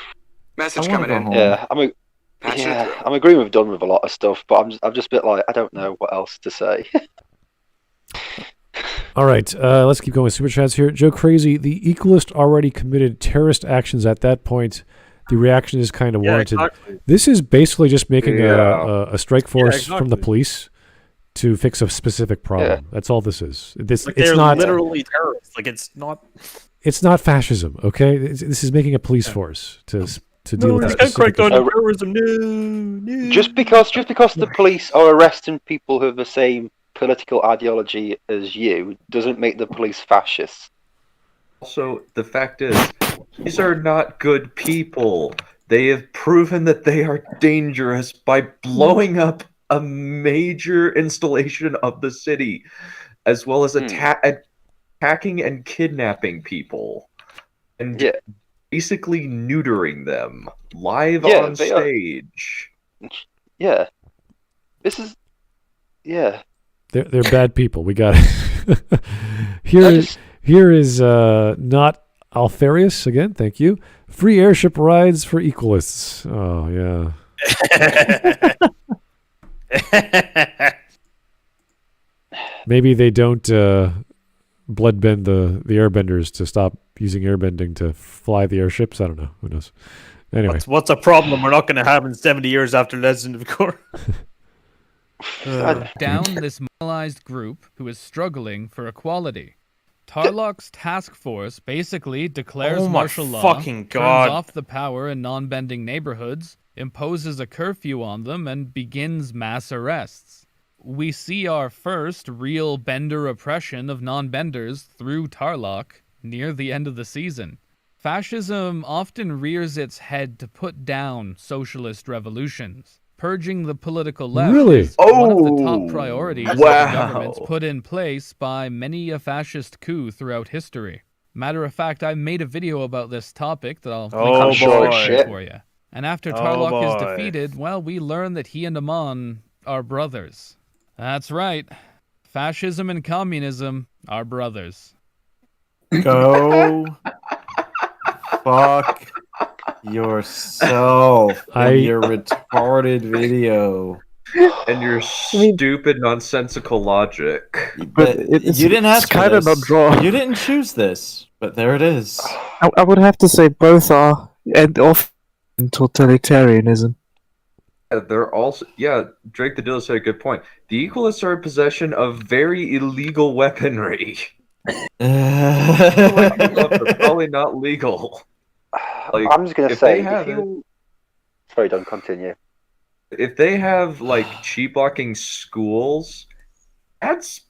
Message coming in. Yeah, I'm agreeing with Dunn with a lot of stuff, but I'm just a bit like I don't know what else to say. All right, let's keep going with super chats here. Joe Crazy, the Equalist already committed terrorist actions at that point. The reaction is kind of warranted. Exactly. This is basically just making a strike force from the police to fix a specific problem. That's all this is. It's they're not literally terrorists. Like it's not. It's not fascism, okay? This is making a police force to deal with this. Terrorism. No. Just because the police are arresting people who have the same political ideology as you doesn't make the police fascists. Also, the fact is, these are not good people. They have proven that they are dangerous by blowing up a major installation of the city, as well as attacking and kidnapping people, and basically neutering them live on stage. Yeah, this is Yeah. They're bad people. We got it. Here is not Alfarius again. Thank you. Free airship rides for equalists. Oh yeah. Maybe they don't bloodbend the airbenders to stop using airbending to fly the airships. I don't know. Who knows? Anyway, what's a problem we're not going to have in 70 years after Legend of Korra? Down this marginalized group who is struggling for equality. Tarlok's task force basically declares martial law, turns off the power in non-bending neighborhoods, imposes a curfew on them, and begins mass arrests. We see our first real bender oppression of non-benders through Tarlok near the end of the season. Fascism often rears its head to put down socialist revolutions. Purging the political left is one of the top priorities of the governments put in place by many a fascist coup throughout history. Matter of fact, I made a video about this topic that I'll link for you. And after Tarlok is defeated, well, we learn that he and Amon are brothers. That's right. Fascism and communism are brothers. Go fuck yourself and your retarded video. And your stupid, nonsensical logic. But you didn't ask for this. Not draw. You didn't choose this, but there it is. I would have to say both are end off in totalitarianism. They're also Drake the Dillo said a good point. The Equalists are in possession of very illegal weaponry. They're probably not legal. Like, I'm just gonna say, sorry, don't continue. If they have cheap blocking schools, that's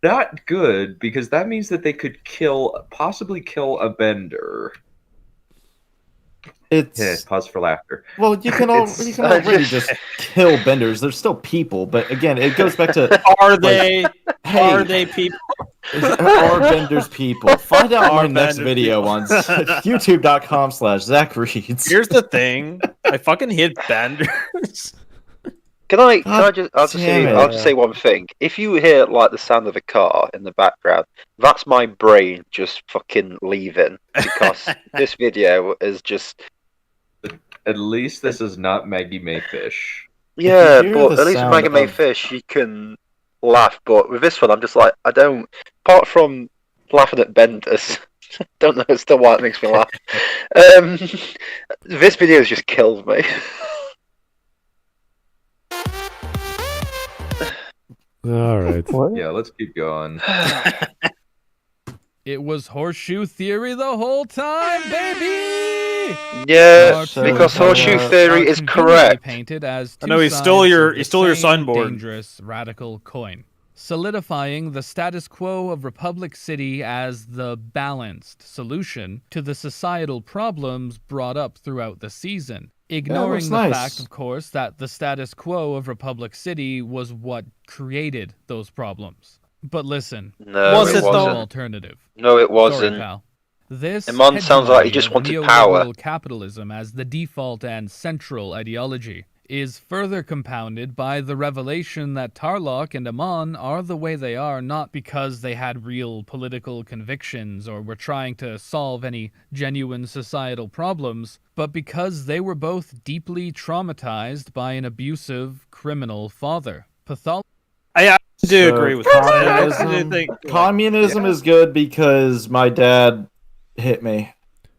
not good because that means that they could possibly kill a bender. Pause for laughter. Well, you can already just kill benders. They're still people, but again, it goes back to are they people? Are benders people? Find out in my next video on youtube.com/ZachReads. Here's the thing: I fucking hate benders. I'll just say one thing. If you hear the sound of a car in the background, that's my brain just fucking leaving because this video is just. At least this is not Maggie Mayfish. Yeah, but at least with Maggie Mayfish you can laugh. But with this one, I'm just like, I don't. Apart from laughing at benders, don't know still why it makes me laugh. This video has just killed me. All right. Yeah, let's keep going. It was horseshoe theory the whole time, baby! Yeah, because horseshoe theory is correct. Painted as I know he stole your signboard. Dangerous radical coin, solidifying the status quo of Republic City as the balanced solution to the societal problems brought up throughout the season. Ignoring the fact, of course, that the status quo of Republic City was what created those problems. But listen, was it an alternative? No, it wasn't. Sorry, pal. This Amon sounds like he just wanted power. Capitalism as the default and central ideology is further compounded by the revelation that Tarlok and Amon are the way they are not because they had real political convictions or were trying to solve any genuine societal problems, but because they were both deeply traumatized by an abusive, criminal father. I do agree with communism. Communism is good because my dad hit me.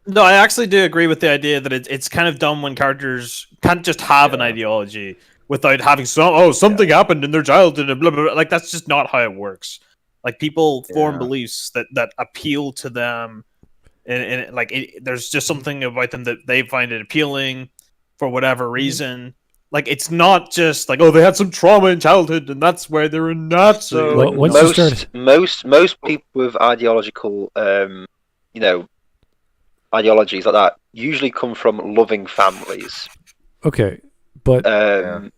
No, I actually do agree with the idea that it's kind of dumb when characters can't just have an ideology without having something happened in their childhood and blah, blah, blah. Like, that's just not how it works. Like, people form beliefs that appeal to them, and there's just something about them that they find it appealing for whatever reason. Like, it's not just like, they had some trauma in childhood and that's why they're a Nazi. So most people with ideological, ideologies like that usually come from loving families. Okay, but and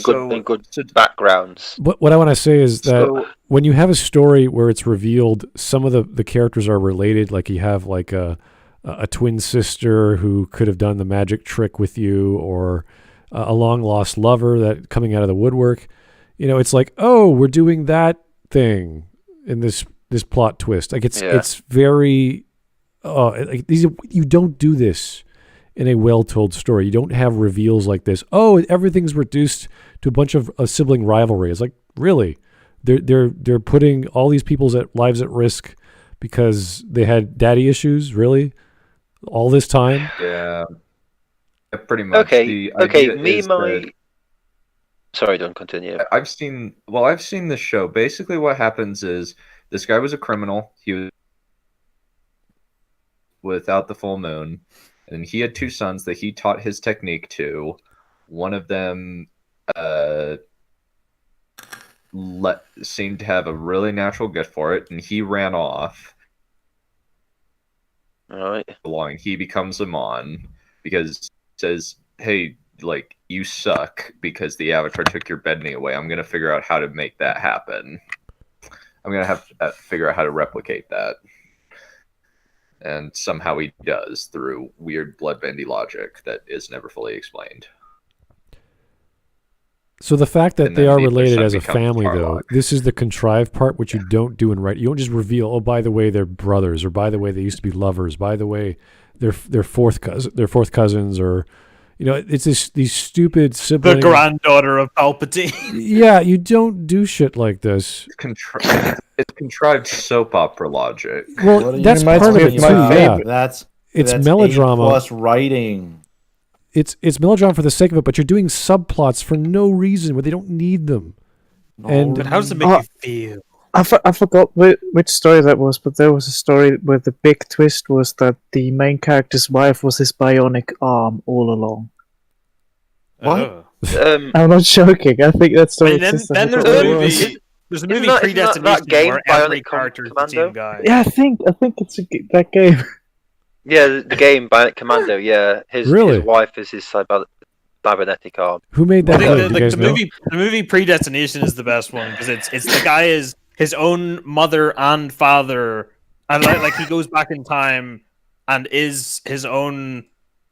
good backgrounds. What I want to say is that when you have a story where it's revealed some of the characters are related, like you have like a twin sister who could have done the magic trick with you, or a long lost lover that coming out of the woodwork, You know, it's like, oh, we're doing that thing in this plot twist. Like it's very like you don't do this in a well-told story. You don't have reveals like this. Oh, everything's reduced to a bunch of a sibling rivalry. It's like, really? They're putting all these people's lives at risk because they had daddy issues, really? All this time? Yeah. Pretty much. Sorry, don't continue. I've seen the show. Basically what happens is this guy was a criminal. He was without the full moon, and he had 2 sons that he taught his technique to. One of them seemed to have a really natural gift for it, and he ran off. All right. He becomes a Mon because he says, hey, like, you suck because the Avatar took your bed knee away. I'm going to figure out how to make that happen. I'm going to have to figure out how to replicate that. And somehow he does through weird bloodbendy logic that is never fully explained. So the fact that they are related as a family, though, this is the contrived part, which you don't do in writing. You don't just reveal, oh, by the way, they're brothers, or by the way, they used to be lovers, by the way, they're fourth cousins, or, you know, it's these stupid siblings. The granddaughter of Palpatine. Yeah, you don't do shit like this. It's contrived soap opera logic. Well, that's part of it too. Yeah, that's melodrama plus writing. It's melodrama for the sake of it, but you're doing subplots for no reason where they don't need them. But how does it make you feel? I forgot which story that was, but there was a story where the big twist was that the main character's wife was his bionic arm all along. What? I'm not joking. I think that story. Then there's a movie. There's a movie Predestination where every character is the same guy. Yeah, I think it's that game. Yeah, the game Bionic Commando. Yeah, his wife is his cybernetic arm. Who made that? The movie Predestination is the best one because it's the guy is his own mother and father, and like he goes back in time and is his own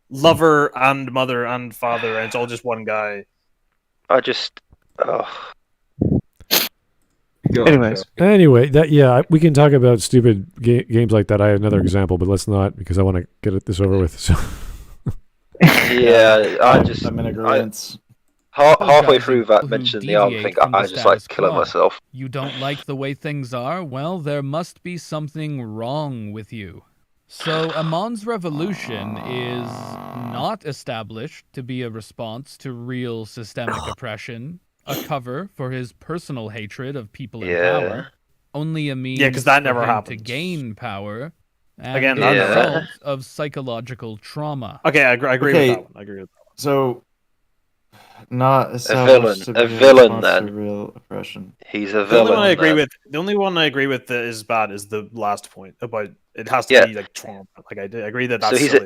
lover and mother and father, and it's all just one guy. Anyway, we can talk about stupid games like that. I have another example, but let's not because I want to get this over with. So. Yeah, I'm in agreement. Halfway through that mention the arm thing, I just like killing myself. You don't like the way things are? Well, there must be something wrong with you. So, Amon's revolution is not established to be a response to real systemic oppression, a cover for his personal hatred of people in power, only a means because that never for him happened to gain power, and Again, a result of psychological trauma. Okay, I agree with that one. I agree with that one. So, not a villain then. Real oppression. He's a villain. The only one I agree with that is bad is the last point about it has to be like trauma. Like I agree that that's so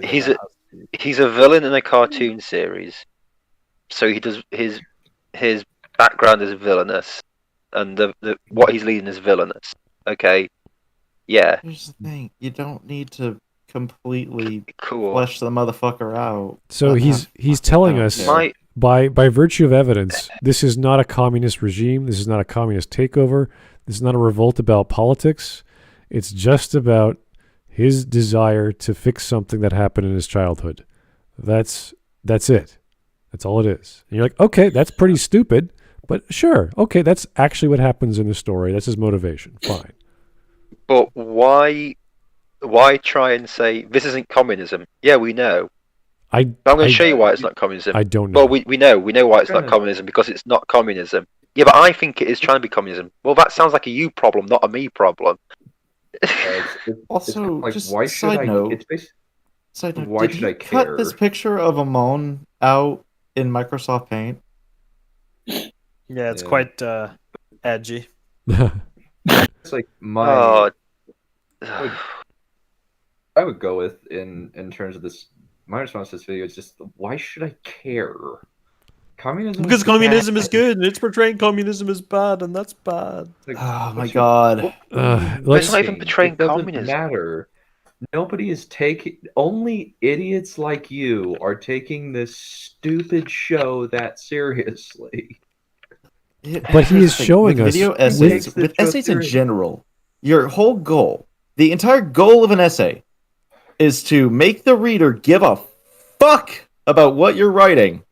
he's a villain in a cartoon series. So he does his background is villainous, and the what he's leading is villainous. Okay, yeah. Here's the thing: you don't need to completely flesh the motherfucker out. So he's telling us by virtue of evidence, this is not a communist regime. This is not a communist takeover. This is not a revolt about politics. It's just about his desire to fix something that happened in his childhood. That's it. That's all it is. And you're like, okay, that's pretty stupid, but sure, okay, that's actually what happens in the story. That's his motivation. Fine. But why try and say this isn't communism? Yeah, we know. I'm going to show you why it's not communism. I don't know. Well, we know why it's not communism because it's not communism. Yeah, but I think it is trying to be communism. Well, that sounds like a you problem, not a me problem. Also, like, just why should side note, why should I care? Cut this picture of Amon out in Microsoft Paint. Yeah, it's quite edgy. It's like my. I would go with in terms of this. My response to this video is just, why should I care? Communism. Because communism is good, and it's portraying communism as bad, and that's bad. Like, oh my god! It's not even portraying communism. Matter. Nobody is taking. Only idiots like you are taking this stupid show that seriously. But he is showing with us video essays, with essays in general. Your whole goal, the entire goal of an essay, is to make the reader give a fuck about what you're writing,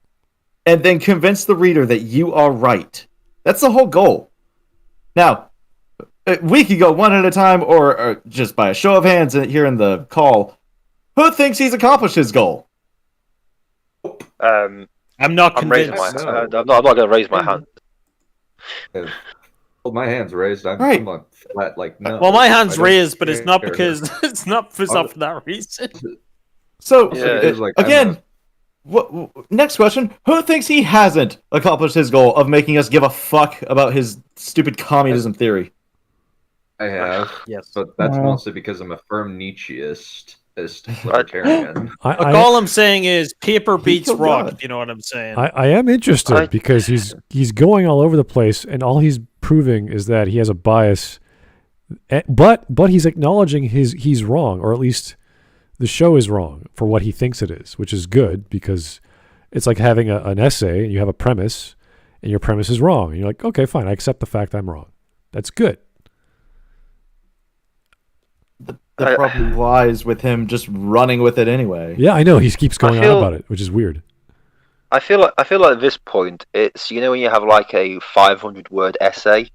and then convince the reader that you are right. That's the whole goal. Now, we could go one at a time, or just by a show of hands here in the call. Who thinks he's accomplished his goal? I'm not convinced. I'm not going to raise my hand. Well, my hand's raised. I'm on flat, like no. Well, my hand's raised, but it's not because it's not for that reason. So like, again, next question: who thinks he hasn't accomplished his goal of making us give a fuck about his stupid communism theory? I have, yes, but that's mostly because I'm a firm Nietzscheist. Libertarian. All I'm saying is paper beats rock. You know what I'm saying? I am interested because he's going all over the place, and all he's proving is that he has a bias. But he's acknowledging he's wrong, or at least the show is wrong for what he thinks it is, which is good because it's like having an essay and you have a premise, and your premise is wrong, and you're like, okay, fine, I accept the fact I'm wrong. That's good. The problem lies with him just running with it anyway. Yeah, I know. He keeps going on about it, which is weird. I feel like at this point, it's, you know, when you have like a 500-word essay,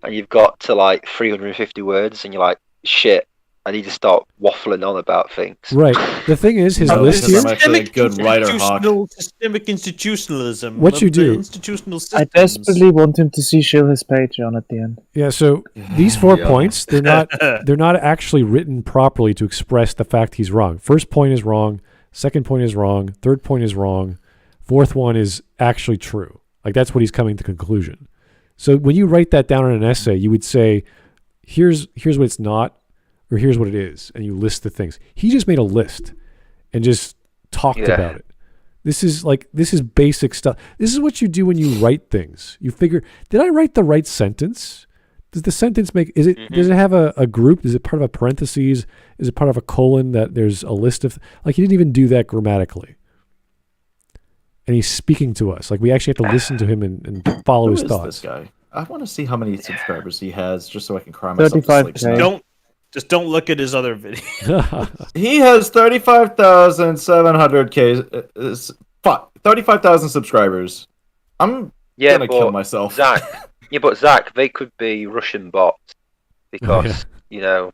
and you've got to like 350 words, and you're like, shit, I need to start waffling on about things. Right. The thing is, his list here. I'm actually a good writer, Hawk. Systemic institutionalism. What you do? Institutional systems. I desperately want him to shill his Patreon at the end. Yeah. So these 4 points, they're not actually written properly to express the fact he's wrong. First point is wrong. Second point is wrong. Third point is wrong. Fourth one is actually true. Like that's what he's coming to conclusion. So when you write that down in an essay, you would say, here's what it's not, or here's what it is, and you list the things. He just made a list and just talked about it. This is basic stuff. This is what you do when you write things. You figure, did I write the right sentence? Does the sentence make, does it have a group? Is it part of a parentheses? Is it part of a colon that there's a list of, like he didn't even do that grammatically. And he's speaking to us. Like we actually have to listen to him and follow his thoughts. This guy? I want to see how many subscribers he has just so I can cry myself to sleep. Just don't look at his other video. He has 35,700 35,000 subscribers. I'm gonna kill myself. Zach, but Zach, they could be Russian bots because you know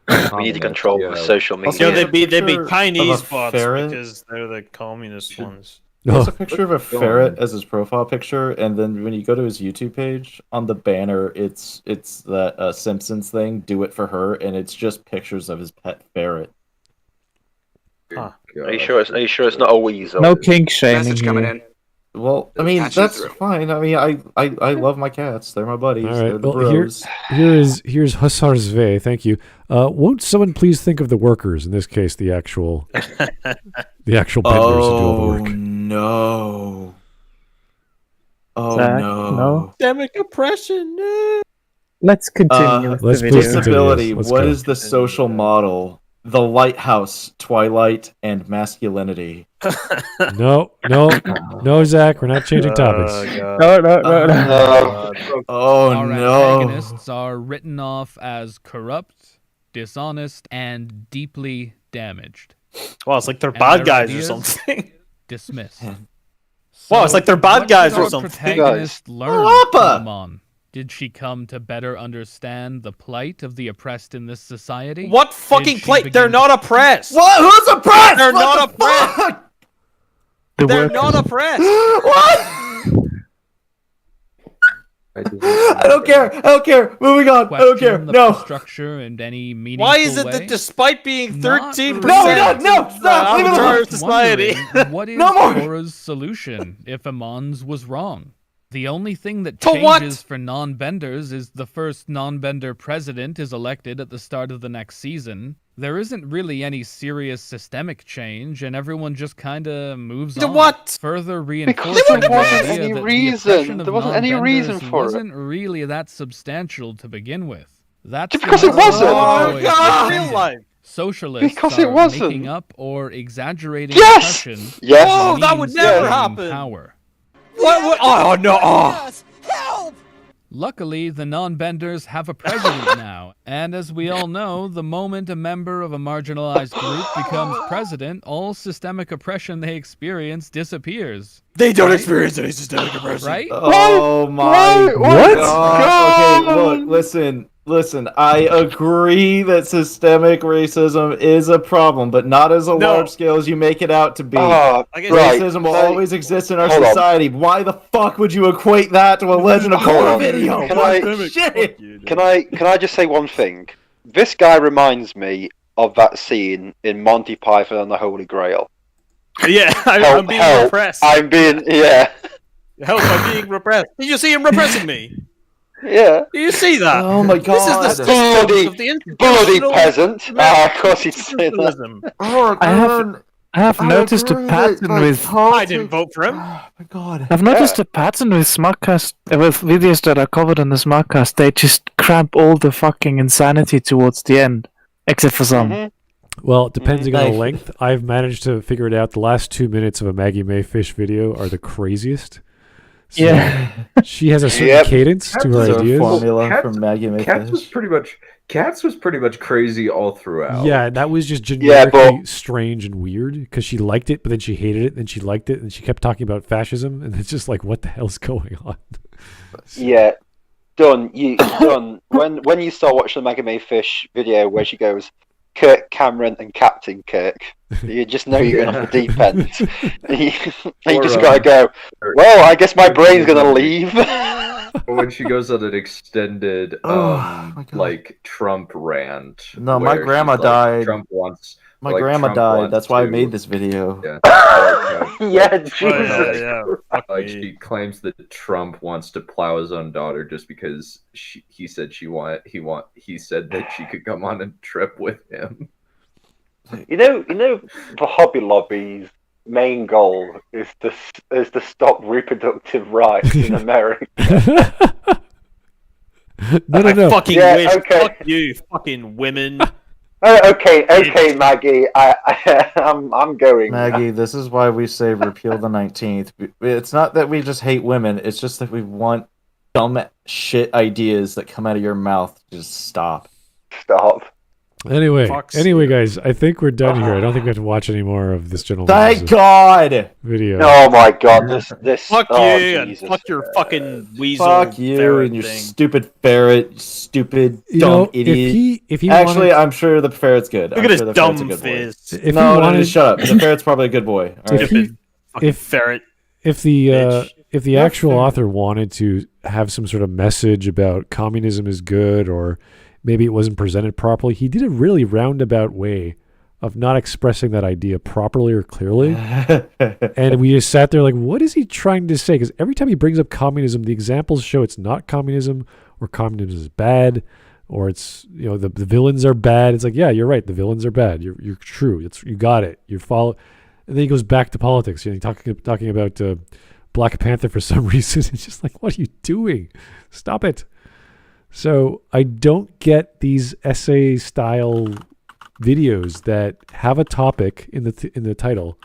we need to control the social media. Also, they'd be Chinese bots because they're the communist ones. There's a picture of a ferret as his profile picture, and then when you go to his YouTube page, on the banner, it's that Simpsons thing, "Do It for Her," and it's just pictures of his pet ferret. Huh. Are you sure it's not a weasel? No kink shaming coming in. Well, I mean that's fine. I mean, I love my cats. They're my buddies. All right. They're the Well, bros. here's Hussar Zve. Thank you. Won't someone please think of the workers? In this case, the actual benders who do all the work. No. Oh Zach, no. Systemic oppression. No. Let's continue with the video. Disability. Let's What go. is the social model? The lighthouse, Twilight, and masculinity. No, Zach, we're not changing topics. No. Oh Our no. antagonists are written off as corrupt, dishonest, and deeply damaged. Wow, it's like they're And bad their guys or ideas something. Dismissed. Wow, it's like they're bad what guys did or our something. protagonist learn Papa! from Amon? Did she come to better understand the plight of the oppressed in this society? What fucking Did she plight? They're begin not oppressed. What? Who's oppressed? They're What not the oppressed. fuck? They're not oppressed. What? I don't care. Moving on. I don't care. question the No. structure in any meaningful Why is it way? that despite being Not 13% No, stop. Leave it alone. of society, Wondering, what is No more. Korra's solution if Amon's was wrong? The only thing that To what? changes for non-benders is the first non-bender president is elected at the start of the next season. There isn't really any serious systemic change, and everyone just kinda moves To on. what? Further Because reinforcing there the wasn't idea any that reason. the oppression of There wasn't any reason non-benders for it. wasn't really that substantial to begin with. That's Because the it wasn't. Oh, always God, intended. real life. Socialists Because are it wasn't. making up or exaggerating Yes! oppression. Yes! Oh, that would never means happen. Power. What? Oh no! Oh. Luckily, the non-benders have a president now, and as we all know, the moment a member of a marginalized group becomes president, all systemic oppression they experience disappears. They don't experience any systemic oppression. Right? Oh my What? God. Okay, look, listen. I agree that systemic racism is a problem, but not as large scale as you make it out to be. Racism will always exist in our society. Why the fuck would you equate that to a Legend of Korra video? Can I just say one thing? This guy reminds me of that scene in Monty Python and the Holy Grail. Yeah, I'm being repressed. Help, I'm being repressed. Did you see him repressing me? Yeah. Do you see that? Oh my God. This is the bloody peasant. Of course he's saying socialism. I have noticed a pattern with. I didn't vote for him. Oh my God. I've noticed a pattern with Smudcast, with videos that are covered on the Smudcast. They just cramp all the fucking insanity towards the end, except for some. Well, depending on the length, I've managed to figure it out. The last 2 minutes of a Maggie May Fish video are the craziest. So she has a certain cadence to her ideas. Formula from Maggie May Cats was pretty much crazy all throughout. Yeah, that was just generically strange and weird because she liked it, but then she hated it, then she liked it, and she kept talking about fascism, and it's just like, what the hell's going on? Yeah, Dunn. When you start watching the Maggie May Fish video where she goes, Kirk Cameron and Captain Kirk, you just know you're going off the deep end. you just got to go, well, I guess my brain's going to leave. When she goes on an extended, like, Trump rant. No, my grandma died. Trump wants... My grandma died. That's why I made this video. Yeah, Jesus. Like, she claims that Trump wants to plow his own daughter just because he said he said that she could come on a trip with him. You know, the Hobby Lobby's main goal is to stop reproductive rights in America. No. I fucking wish. Okay. Fuck you, fucking women. Okay, Maggie. I'm going. Maggie, this is why we say repeal the 19th. It's not that we just hate women. It's just that we want dumb shit ideas that come out of your mouth to just stop. Anyway, guys, I think we're done here. I don't think we have to watch any more of this gentleman's Thank God! video. Oh my God, this. Fuck you and fuck your fucking weasel. Fuck you and your stupid ferret, stupid dumb idiot. If he Actually, I'm sure the ferret's good. Look at his dumb fizz. No, shut up. The ferret's probably a good boy. If ferret. If the actual author wanted to have some sort of message about communism is good, or maybe it wasn't presented properly, he did a really roundabout way of not expressing that idea properly or clearly. And we just sat there like, what is he trying to say? Because every time he brings up communism, the examples show it's not communism, or communism is bad, or it's, the villains are bad. It's like, yeah, you're right, the villains are bad. You're true. You got it. You follow. And then he goes back to politics. Talking about Black Panther for some reason. It's just like, what are you doing? Stop it. So I don't get these essay style videos that have a topic in the title,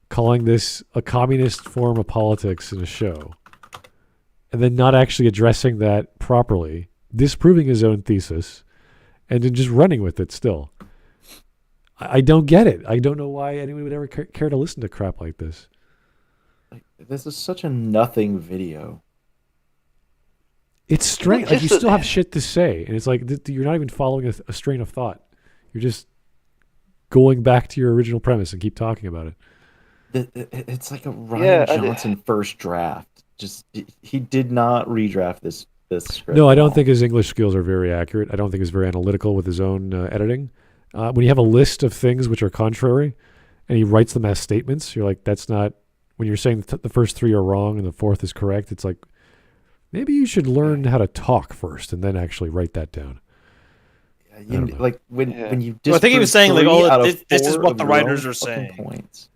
calling this a communist form of politics in a show, and then not actually addressing that properly, disproving his own thesis, and then just running with it still. I don't get it. I don't know why anyone would ever care to listen to crap like this. This is such a nothing video. It's strange. Like, you still have shit to say, and it's like you're not even following a strain of thought. You're just going back to your original premise and keep talking about it. It's like a Ryan Johnson first draft. Just he did not redraft this script. No, I don't think his English skills are very accurate. I don't think he's very analytical with his own editing. When you have a list of things which are contrary, and he writes them as statements, you're like, that's not. When you're saying the first three are wrong and the fourth is correct, it's like, maybe you should learn how to talk first and then actually write that down. When you I think he was saying this is what the writers are saying. Points.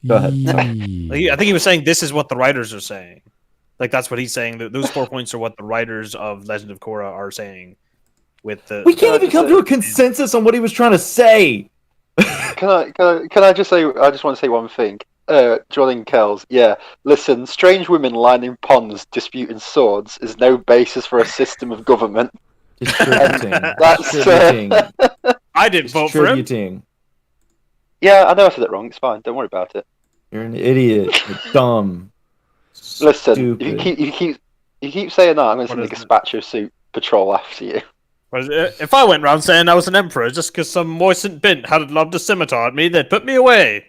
Go ahead. I think he was saying this is what the writers are saying. Like, that's what he's saying. Those 4 points are what the writers of Legend of Korra are saying. We can't even come to a consensus on what he was trying to say. Can I just say? I just want to say one thing. John Kells. Yeah, listen, strange women lining ponds disputing swords is no basis for a system of government. Distributing. That's I didn't vote for him. Distributing. Yeah, I know I said it wrong. It's fine. Don't worry about it. You're an idiot. You're dumb. Listen, Stupid. if you keep saying that, I'm going to send the gazpacho suit patrol after you. If I went around saying I was an emperor just because some moistened bint had loved a scimitar at me, they'd put me away.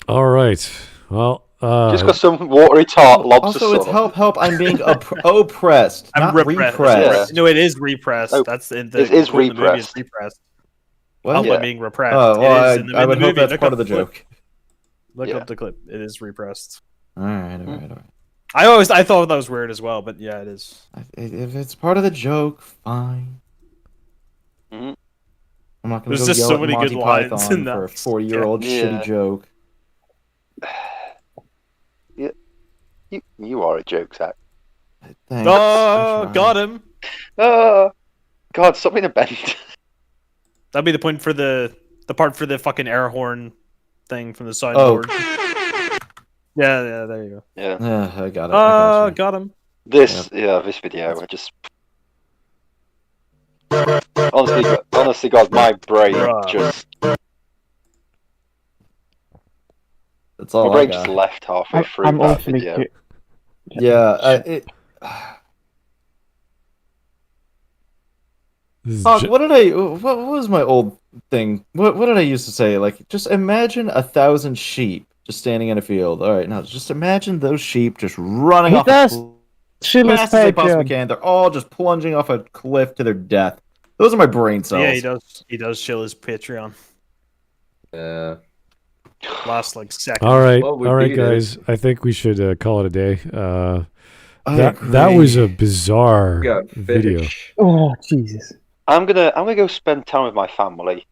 All right. Well, just because some watery tart lobs Also, it's help. I'm being oppressed, I'm not repressed. repressed. No, it is repressed. Oh, That's in it is quote in the movie is repressed. repressed. What? Not Yeah. being repressed. Oh, well, it is in the I would hope movie. that's Look part up of the clip. joke. Look Yeah. up the clip. It is repressed. All right. I thought that was weird as well, but yeah, it is. If it's part of the joke, fine. Mhm. I'm not going There's to go just yell so at many Monty good lines Python in for a that. 40-year-old Yeah. shitty joke. You are a joke, Zach. Thanks. Oh, I'm got trying. him. Oh, God, stop being a bend. That'd be the point for the part for the fucking air horn thing from the Oh. sideboard. Yeah, there you go. Yeah. Yeah, I got it. I got you. Got him. This video, I just honestly, God, my brain just That's all my I brain got. just left halfway through I'm that awfully video. Yeah, this is Fuck, what was my old thing? What did I used to say? Like, just imagine 1,000 sheep just standing in a field. All right, now just imagine those sheep just running off a cliff as fast as they possibly can. They're all just plunging off a cliff to their death. Those are my brain cells. Yeah, he does chill his Patreon. Yeah. Last like second. all right, Well, we all right, beat guys. I think we should call it a day. I That was a bizarre We got video. fish. Oh Jesus! I'm gonna go spend time with my family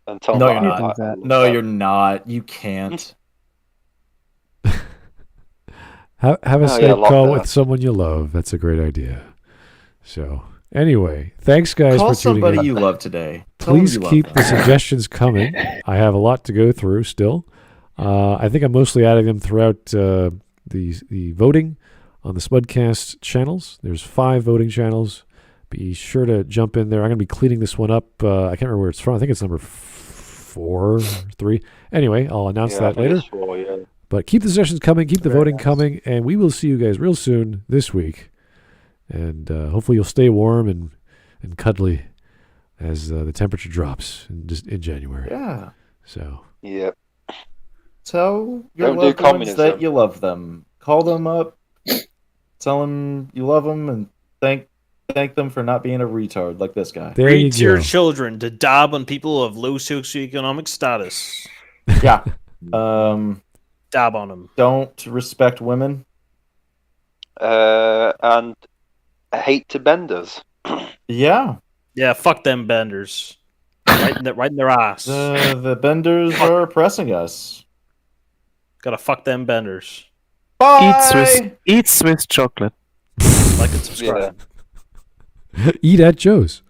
and tell No, them you're I not. love No, them. you're not. You can't. Have a Oh, yeah, Skype love call that. with someone you love. That's a great idea. So, anyway, thanks guys Call for tuning somebody in. you love today. Tell them Please you love keep them. the suggestions coming. I have a lot to go through still. I think I'm mostly adding them throughout the voting on the Smudcast channels. There's 5 voting channels. Be sure to jump in there. I'm going to be cleaning this one up. I can't remember where it's from. I think it's number 4 or 3. Anyway, I'll announce that later. But keep the sessions coming. Keep the voting coming. And we will see you guys real soon this week. And hopefully you'll stay warm and cuddly as the temperature drops in January. Yeah. So. Yep. Tell your Don't do loved ones communism. that you love them. Call them up. Tell them you love them and thank them for not being a retard like this guy. There Read to you your go. children to dab on people of low socioeconomic status. Yeah. Dab on them. Don't respect women. And hate to benders. Yeah. Yeah, fuck them benders. Right in their ass. The benders are oppressing us. Gotta fuck them benders. Bye. Eat Swiss chocolate. Like and subscribe. Eat at Joe's.